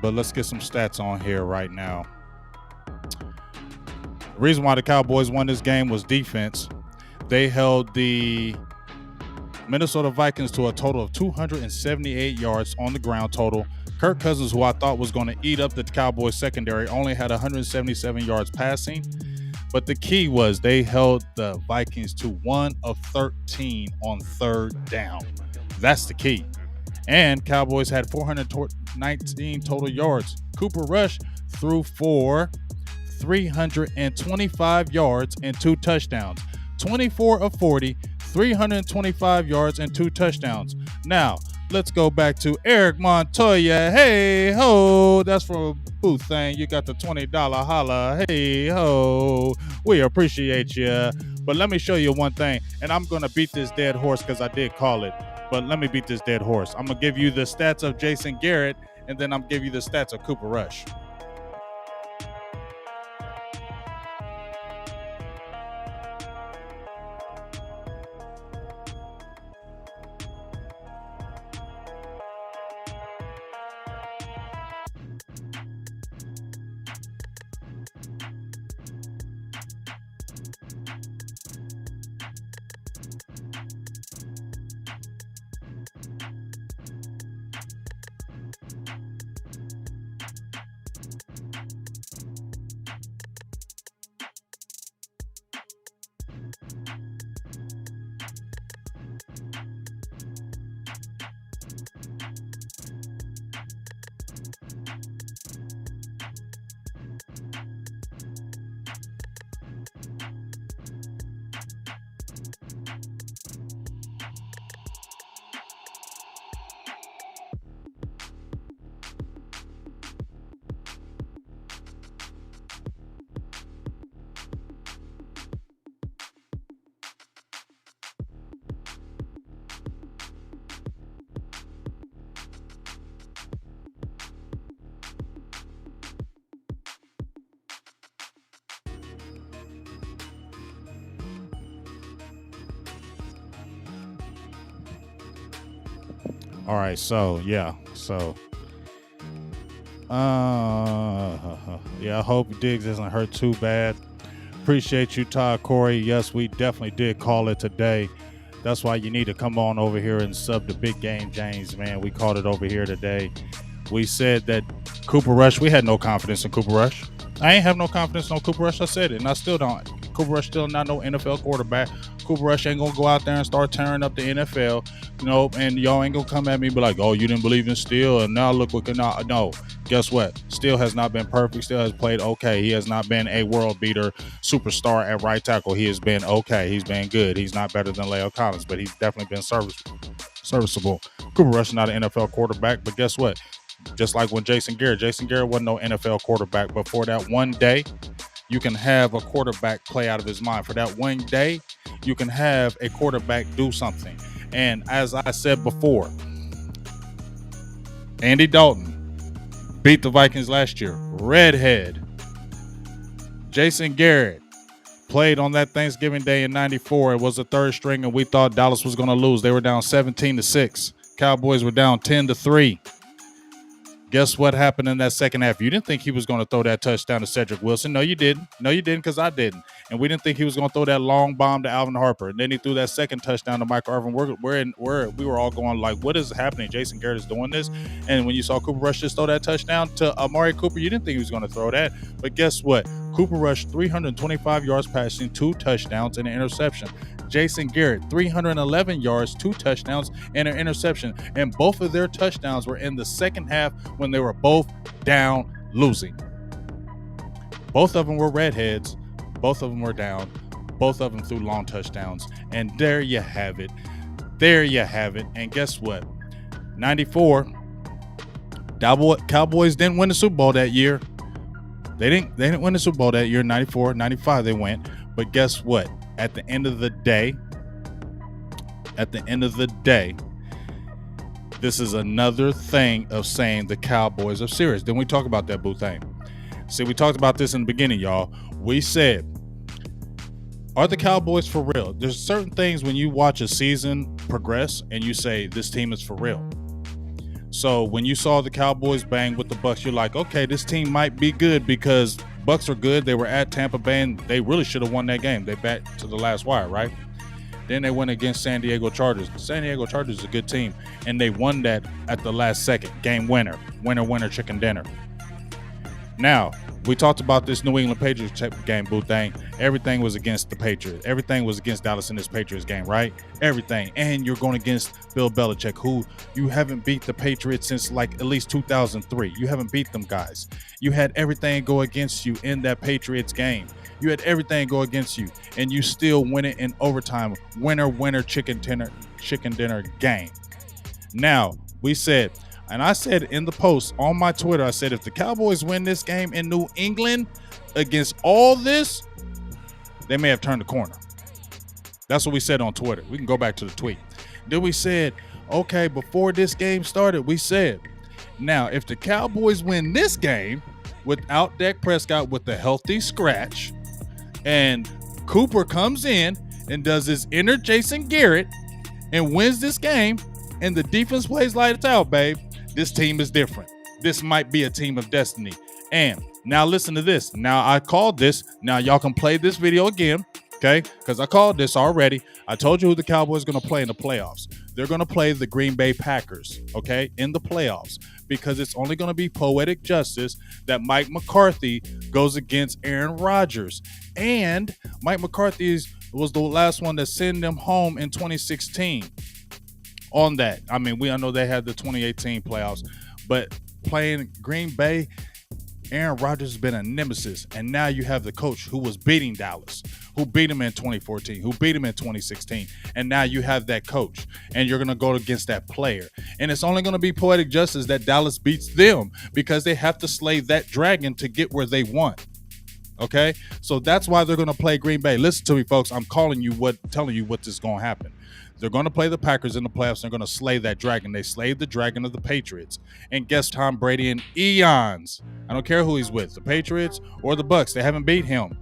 But let's get some stats on here right now. The reason why the Cowboys won this game was defense. They held the Minnesota Vikings to a total of 278 yards on the ground total. Kirk Cousins, who I thought was going to eat up the Cowboys secondary, only had 177 yards passing. But the key was they held the Vikings to 1 of 13 on third down. That's the key. And Cowboys had 419 total yards. Cooper Rush threw for 325 yards and 2 touchdowns. 24 of 40, 325 yards and 2 touchdowns. Now, let's go back to Eric Montoya. Hey ho, that's from Booth Thing. You got the $20 holla. Hey ho, we appreciate you. But let me show you one thing, and I'm going to beat this dead horse because I did call it. But let me beat this dead horse. I'm going to give you the stats of Jason Garrett, and then I'm going to give you the stats of Cooper Rush. All right, so yeah, I hope Diggs isn't hurt too bad. Appreciate you, Todd Corey. Yes, we definitely did call it today. That's why you need to come on over here and sub the Big Game James, man. We called it over here today. We said that Cooper Rush, we had no confidence in Cooper Rush. I ain't have no confidence in Cooper Rush. I said it, and I still don't. Cooper Rush still not no NFL quarterback. Cooper Rush ain't gonna go out there and start tearing up the NFL, and y'all ain't gonna come at me and be like, oh, you didn't believe in Steele, and now look what no. Guess what? Steele has not been perfect. Steele has played okay. He has not been a world beater superstar at right tackle. He has been okay. He's been good. He's not better than Leo Collins, but he's definitely been serviceable. Cooper Rush is not an NFL quarterback, but guess what? Just like when Jason Garrett wasn't no NFL quarterback, but for that one day, you can have a quarterback play out of his mind. For that one day, you can have a quarterback do something. And as I said before, Andy Dalton beat the Vikings last year. Redhead. Jason Garrett played on that Thanksgiving Day in 94. It was the third string, and we thought Dallas was going to lose. They were down 17-6. Cowboys were down 10-3. Guess what happened in that second half? You didn't think he was going to throw that touchdown to Cedric Wilson. No, you didn't. No, you didn't, because I didn't. And we didn't think he was going to throw that long bomb to Alvin Harper. And then he threw that second touchdown to Michael Irvin. We were all going like, what is happening? Jason Garrett is doing this. And when you saw Cooper Rush just throw that touchdown to Amari Cooper, you didn't think he was going to throw that. But guess what? Cooper Rush, 325 yards passing, 2 touchdowns, and an interception. Jason Garrett, 311 yards, 2 touchdowns, and an interception. And both of their touchdowns were in the second half when they were both down losing. Both of them were redheads. Both of them were down. Both of them threw long touchdowns. And there you have it. There you have it. And guess what? 94, Cowboys didn't win the Super Bowl that year. They didn't win the Super Bowl that year. 94, 95 they went. But guess what? At the end of the day, this is another thing of saying the Cowboys are serious. Then we talk about that boo thing. See, we talked about this in the beginning, y'all. We said, are the Cowboys for real? There's certain things when you watch a season progress and you say, this team is for real. So when you saw the Cowboys bang with the Bucks, you're like, okay, this team might be good because Bucks are good. They were at Tampa Bay and they really should have won that game. They bat to the last wire, right? Then they went against San Diego Chargers. The San Diego Chargers is a good team, and they won that at the last second. Game winner. Winner, winner, chicken dinner. Now, we talked about this New England Patriots game, boo thing. Everything was against the Patriots. Everything was against Dallas in this Patriots game, right? Everything. And you're going against Bill Belichick, who you haven't beat the Patriots since like at least 2003. You haven't beat them guys. You had everything go against you in that Patriots game. You had everything go against you, and you still win it in overtime. Winner, winner, chicken dinner game. Now, we said, and I said in the post on my Twitter, I said, if the Cowboys win this game in New England against all this, they may have turned the corner. That's what we said on Twitter. We can go back to the tweet. Then we said, okay, before this game started, we said, now, if the Cowboys win this game without Dak Prescott with a healthy scratch, and Cooper comes in and does his inner Jason Garrett and wins this game, and the defense plays lights out, babe, this team is different. This might be a team of destiny. And now listen to this. Now I called this. Now y'all can play this video again, okay? Because I called this already. I told you who the Cowboys are going to play in the playoffs. They're going to play the Green Bay Packers, okay, in the playoffs, because it's only going to be poetic justice that Mike McCarthy goes against Aaron Rodgers. And Mike McCarthy was the last one to send them home in 2016 on that. I mean, I know they had the 2018 playoffs, but playing Green Bay, Aaron Rodgers has been a nemesis. And now you have the coach who was beating Dallas, who beat him in 2014, who beat him in 2016. And now you have that coach, and you're going to go against that player. And it's only going to be poetic justice that Dallas beats them, because they have to slay that dragon to get where they want. Okay? So that's why they're going to play Green Bay. Listen to me, folks. I'm telling you what is going to happen. They're going to play the Packers in the playoffs. They're going to slay that dragon. They slayed the dragon of the Patriots. And guess Tom Brady in eons. I don't care who he's with, the Patriots or the Bucks. They haven't beat him.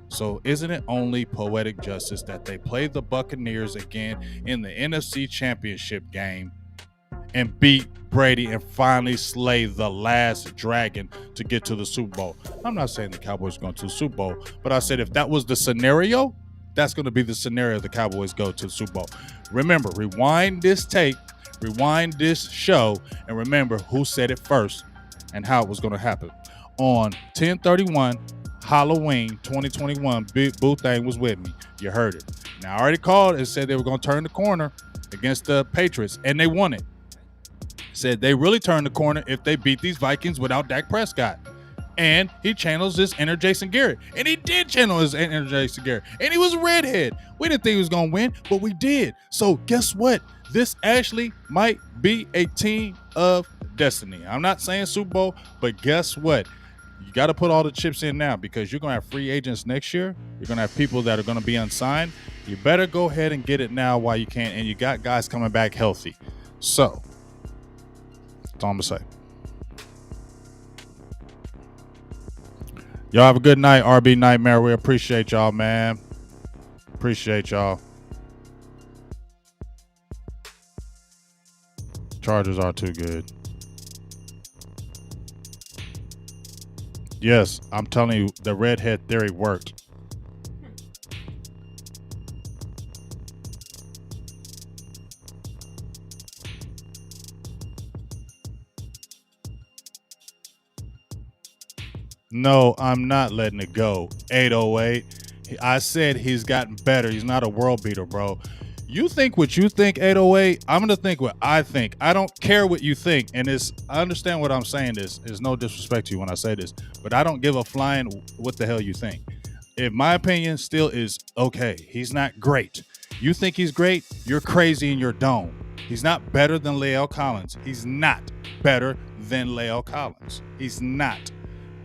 So isn't it only poetic justice that they play the Buccaneers again in the NFC Championship game and beat Brady and finally slay the last dragon to get to the Super Bowl? I'm not saying the Cowboys are going to the Super Bowl, but I said if that was the scenario, that's going to be the scenario the Cowboys go to the Super Bowl. Remember, rewind this tape, rewind this show, and remember who said it first and how it was going to happen. On 10/31, Halloween 2021, Boo Thang was with me. You heard it. Now, I already called and said they were going to turn the corner against the Patriots, and they won it. Said they really turned the corner if they beat these Vikings without Dak Prescott. And he channels his inner Jason Garrett. And he did channel his inner Jason Garrett. And he was a redhead. We didn't think he was going to win, but we did. So guess what? This actually might be a team of destiny. I'm not saying Super Bowl, but guess what? You got to put all the chips in now, because you're going to have free agents next year. You're going to have people that are going to be unsigned. You better go ahead and get it now while you can. And you got guys coming back healthy. So, that's all I'm going to say. Y'all have a good night, RB Nightmare. We appreciate y'all, man. Appreciate y'all. Chargers are too good. Yes, I'm telling you, the redhead theory worked. No, I'm not letting it go. 808. I said he's gotten better. He's not a world beater, bro. You think what you think, 808. I'm going to think what I think. I don't care what you think. And I understand what I'm saying. There's no disrespect to you when I say this, but I don't give a flying what the hell you think. If my opinion still is okay, he's not great. You think he's great? You're crazy in your dome. He's not better than La'el Collins. He's not better than La'el Collins. He's not.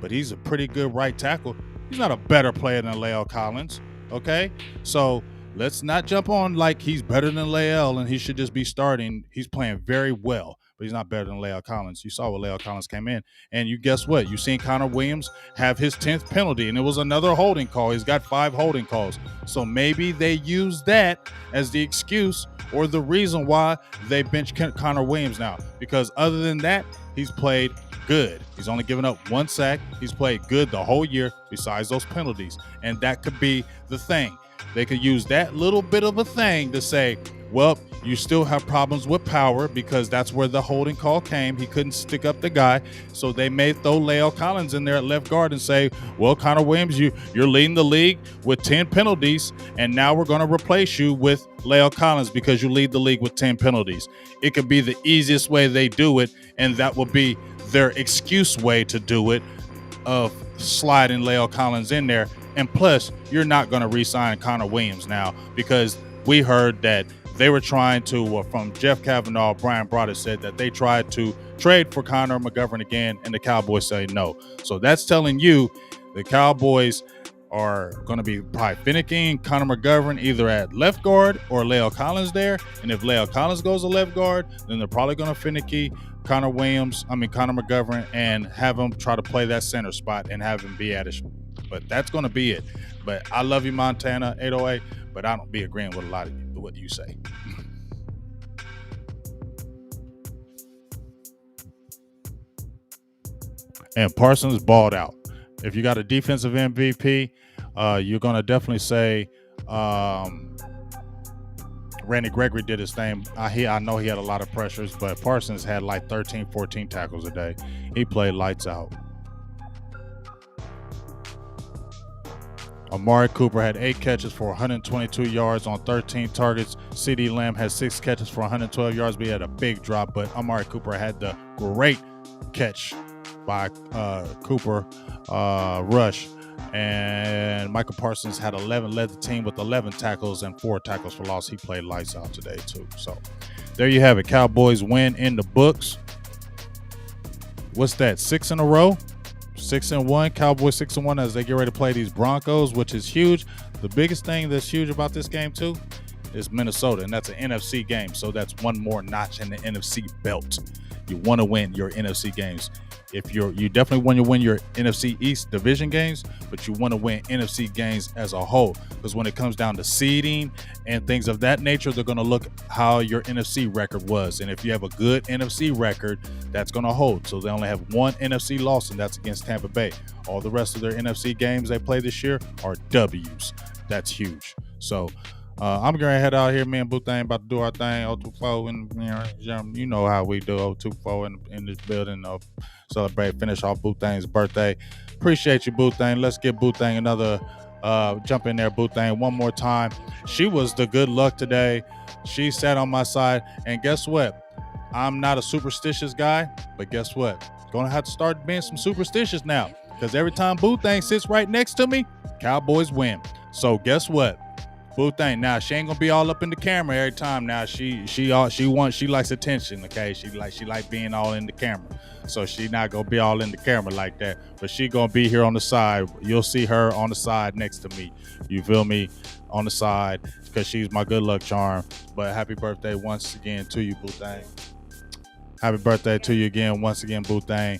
But he's a pretty good right tackle. He's not a better player than La'el Collins, okay? So let's not jump on like he's better than La'el and he should just be starting. He's playing very well. but he's not better than La'el Collins. You saw what La'el Collins came in, and you guess what? You seen Connor Williams have his 10th penalty, and it was another holding call. He's got 5 holding calls. So maybe they use that as the excuse or the reason why they bench Connor Williams now. Because other than that, he's played good. He's only given up 1 sack. He's played good the whole year besides those penalties. And that could be the thing. They could use that little bit of a thing to say, well, you still have problems with power because that's where the holding call came. He couldn't stick up the guy. So they may throw La'el Collins in there at left guard and say, well, Connor Williams, you're leading the league with 10 penalties, and now we're going to replace you with La'el Collins because you lead the league with 10 penalties. It could be the easiest way they do it, and that will be their excuse way to do it, of sliding La'el Collins in there. And plus, you're not going to re-sign Connor Williams now because we heard that they were trying to, from Jeff Kavanaugh, Brian Broaddus said that they tried to trade for Connor McGovern again, and the Cowboys say no. So that's telling you the Cowboys are going to be probably finicking Connor McGovern either at left guard or La'el Collins there. And if La'el Collins goes to left guard, then they're probably going to finicky Connor McGovern, and have him try to play that center spot and have him be at it. But that's going to be it. But I love you, Montana 808, but I don't be agreeing with a lot of what you say. And Parsons balled out. If you got a defensive MVP, you're going to definitely say Randy Gregory did his thing. I know he had a lot of pressures, but Parsons had like 13, 14 tackles a day. He played lights out. Amari Cooper had 8 catches for 122 yards on 13 targets. CeeDee Lamb had 6 catches for 112 yards, but he had a big drop. But Amari Cooper had the great catch by Cooper rush. And Michael Parsons had 11, led the team with 11 tackles and 4 tackles for loss. He played lights out today too. So there you have it. Cowboys win in the books. What's that? 6 in a row? 6-1. Cowboys 6-1 as they get ready to play these Broncos, which is huge. The biggest thing that's huge about this game too is Minnesota, and that's an NFC game. So that's one more notch in the NFC belt. You want to win your NFC games. If you definitely want to win your NFC East division games, but you want to win NFC games as a whole, because when it comes down to seeding and things of that nature, they're going to look how your NFC record was, and if you have a good NFC record, that's going to hold. So they only have one NFC loss, and that's against Tampa Bay. All the rest of their NFC games they play this year are W's. That's huge. So I'm going to head out here. Me and Boo Thang about to do our thing. 024, and you know how we do 024 in this building. Celebrate, finish off Boo Thang's birthday. Appreciate you, Boo Thang. Let's give Boo Thang another jump in there, Boo Thang, one more time. She was the good luck today. She sat on my side, and guess what? I'm not a superstitious guy, but guess what? Gonna have to start being some superstitious now, because every time Boo Thang sits right next to me, Cowboys win. So guess what? Boo Thang, now she ain't gonna be all up in the camera every time. Now she likes attention, okay? She like being all in the camera. So she not gonna be all in the camera like that. But she gonna be here on the side. You'll see her on the side next to me. You feel me? On the side, because she's my good luck charm. But happy birthday once again to you, Boo Thang. Happy birthday to you again, once again, Boo Thang.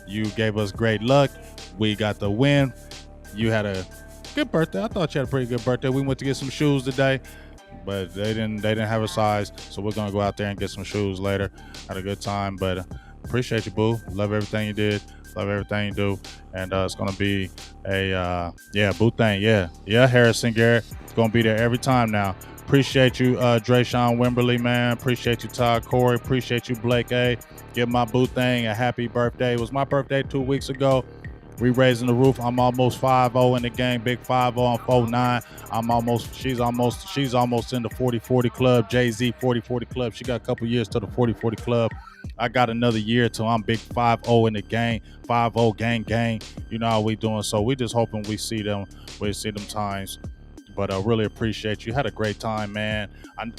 You gave us great luck. We got the win. You had a good birthday. I thought you had a pretty good birthday. We went to get some shoes today, but they didn't have a size, so we're gonna go out there and get some shoes later. Had a good time, but appreciate you, Boo. Love everything you did. Love everything you do, and it's gonna be a Boo Thang. Yeah, Harrison Garrett. It's gonna be there every time now. Appreciate you, Drayshawn Wimberly, man. Appreciate you, Todd Corey. Appreciate you, Blake A. Give my Boo Thang a happy birthday. It was my birthday 2 weeks ago. We raising the roof. I'm almost 5-0 in the game. Big 5-0 on 4-9. She's almost in the 40-40 club. Jay-Z 40-40 club. She got a couple years to the 40-40 club. I got another year till I'm big 5-0 in the game. 5-0 gang. You know how we doing. So we just hoping we see them times. But I really appreciate you. Had a great time, man.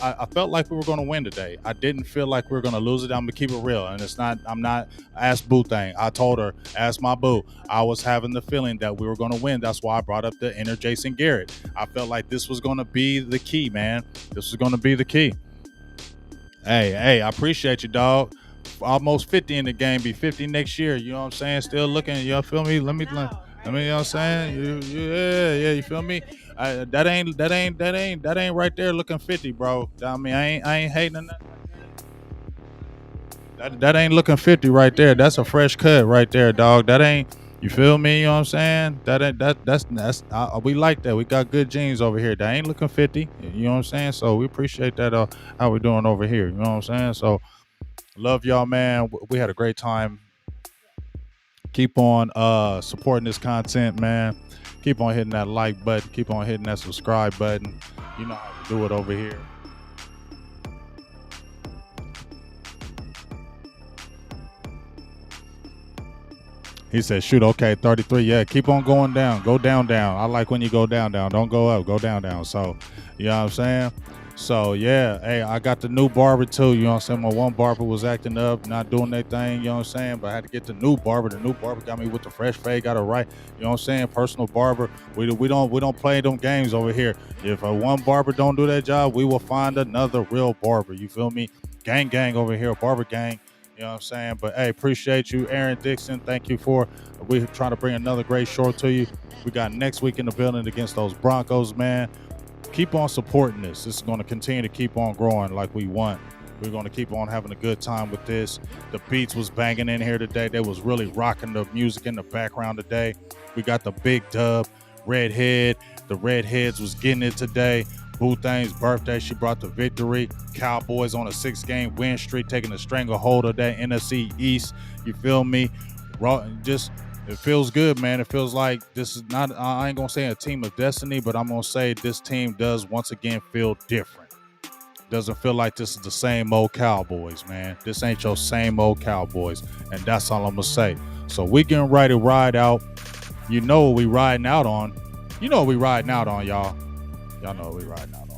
I felt like we were going to win today. I didn't feel like we were going to lose it. I'm going to keep it real. And I'm not, ask Boo Thang. I told her, ask my boo. I was having the feeling that we were going to win. That's why I brought up the inner Jason Garrett. I felt like this was going to be the key, man. This was going to be the key. Hey, I appreciate you, dog. almost 50 in the game, be 50 next year. You know what I'm saying? Still looking, you feel me? Let me, you know what I'm saying? Yeah, you feel me? That ain't right there looking 50, bro. I mean, I ain't hating on nothing. That ain't looking 50 right there. That's a fresh cut right there, dog. That ain't, you feel me? You know what I'm saying? That ain't that's we like that. We got good genes over here. That ain't looking 50. You know what I'm saying? So we appreciate that how we doing over here. You know what I'm saying? So love y'all, man. We had a great time. Keep on supporting this content, man. Keep on hitting that like button. Keep on hitting that subscribe button. You know how to do it over here. He said, shoot, okay, 33. Yeah, keep on going down. Go down, down. I like when you go down, down. Don't go up, go down, down. So, you know what I'm saying? So, yeah, hey, I got the new barber too. You know what I'm saying? My one barber was acting up, not doing their thing, you know what I'm saying? But I had to get the new barber. The new barber got me with the fresh fade, got it right. You know what I'm saying? Personal barber. We don't play them games over here. If one barber don't do that job, we will find another real barber. You feel me? Gang over here, barber gang. You know what I'm saying? But hey, appreciate you, Aaron Dixon. Thank you for we're trying to bring another great show to you. We got next week in the building against those Broncos, man. Keep on supporting this. This is going to continue to keep on growing like we want. We're going to keep on having a good time with this. The beats was banging in here today. They was really rocking the music in the background today. We got the big dub, Redhead. The Redheads was getting it today. Boo Thang's birthday, she brought the victory. Cowboys on a 6-game win streak, taking a stranglehold of that NFC East. You feel me? Just it feels good, man. It feels like this is not, I ain't gonna say a team of destiny, but I'm gonna say this team does once again feel different. Doesn't feel like this is the same old Cowboys, man. This ain't your same old Cowboys, and that's all I'm gonna say. So we getting ready to ride out. You know what we riding out on. You know what we riding out on, y'all. Y'all know what we riding out on.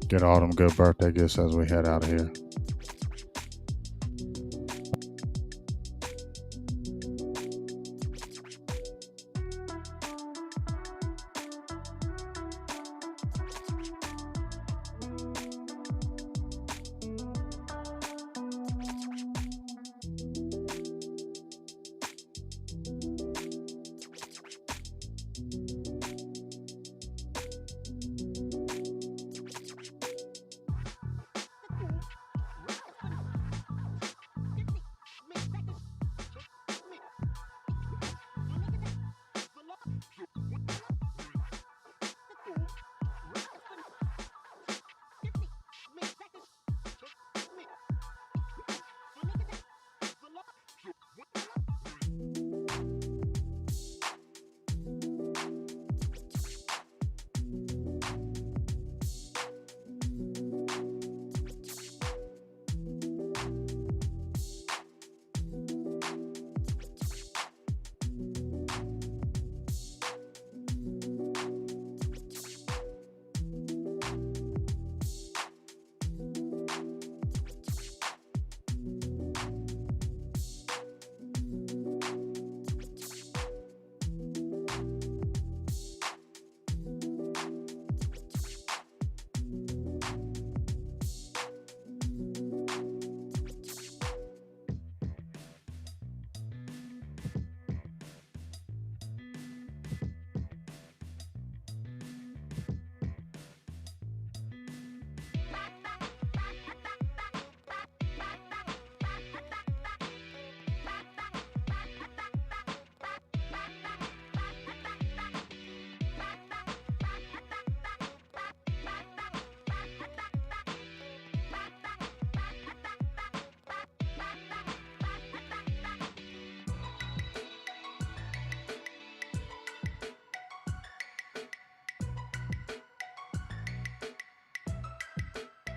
Get all them good birthday gifts as we head out of here.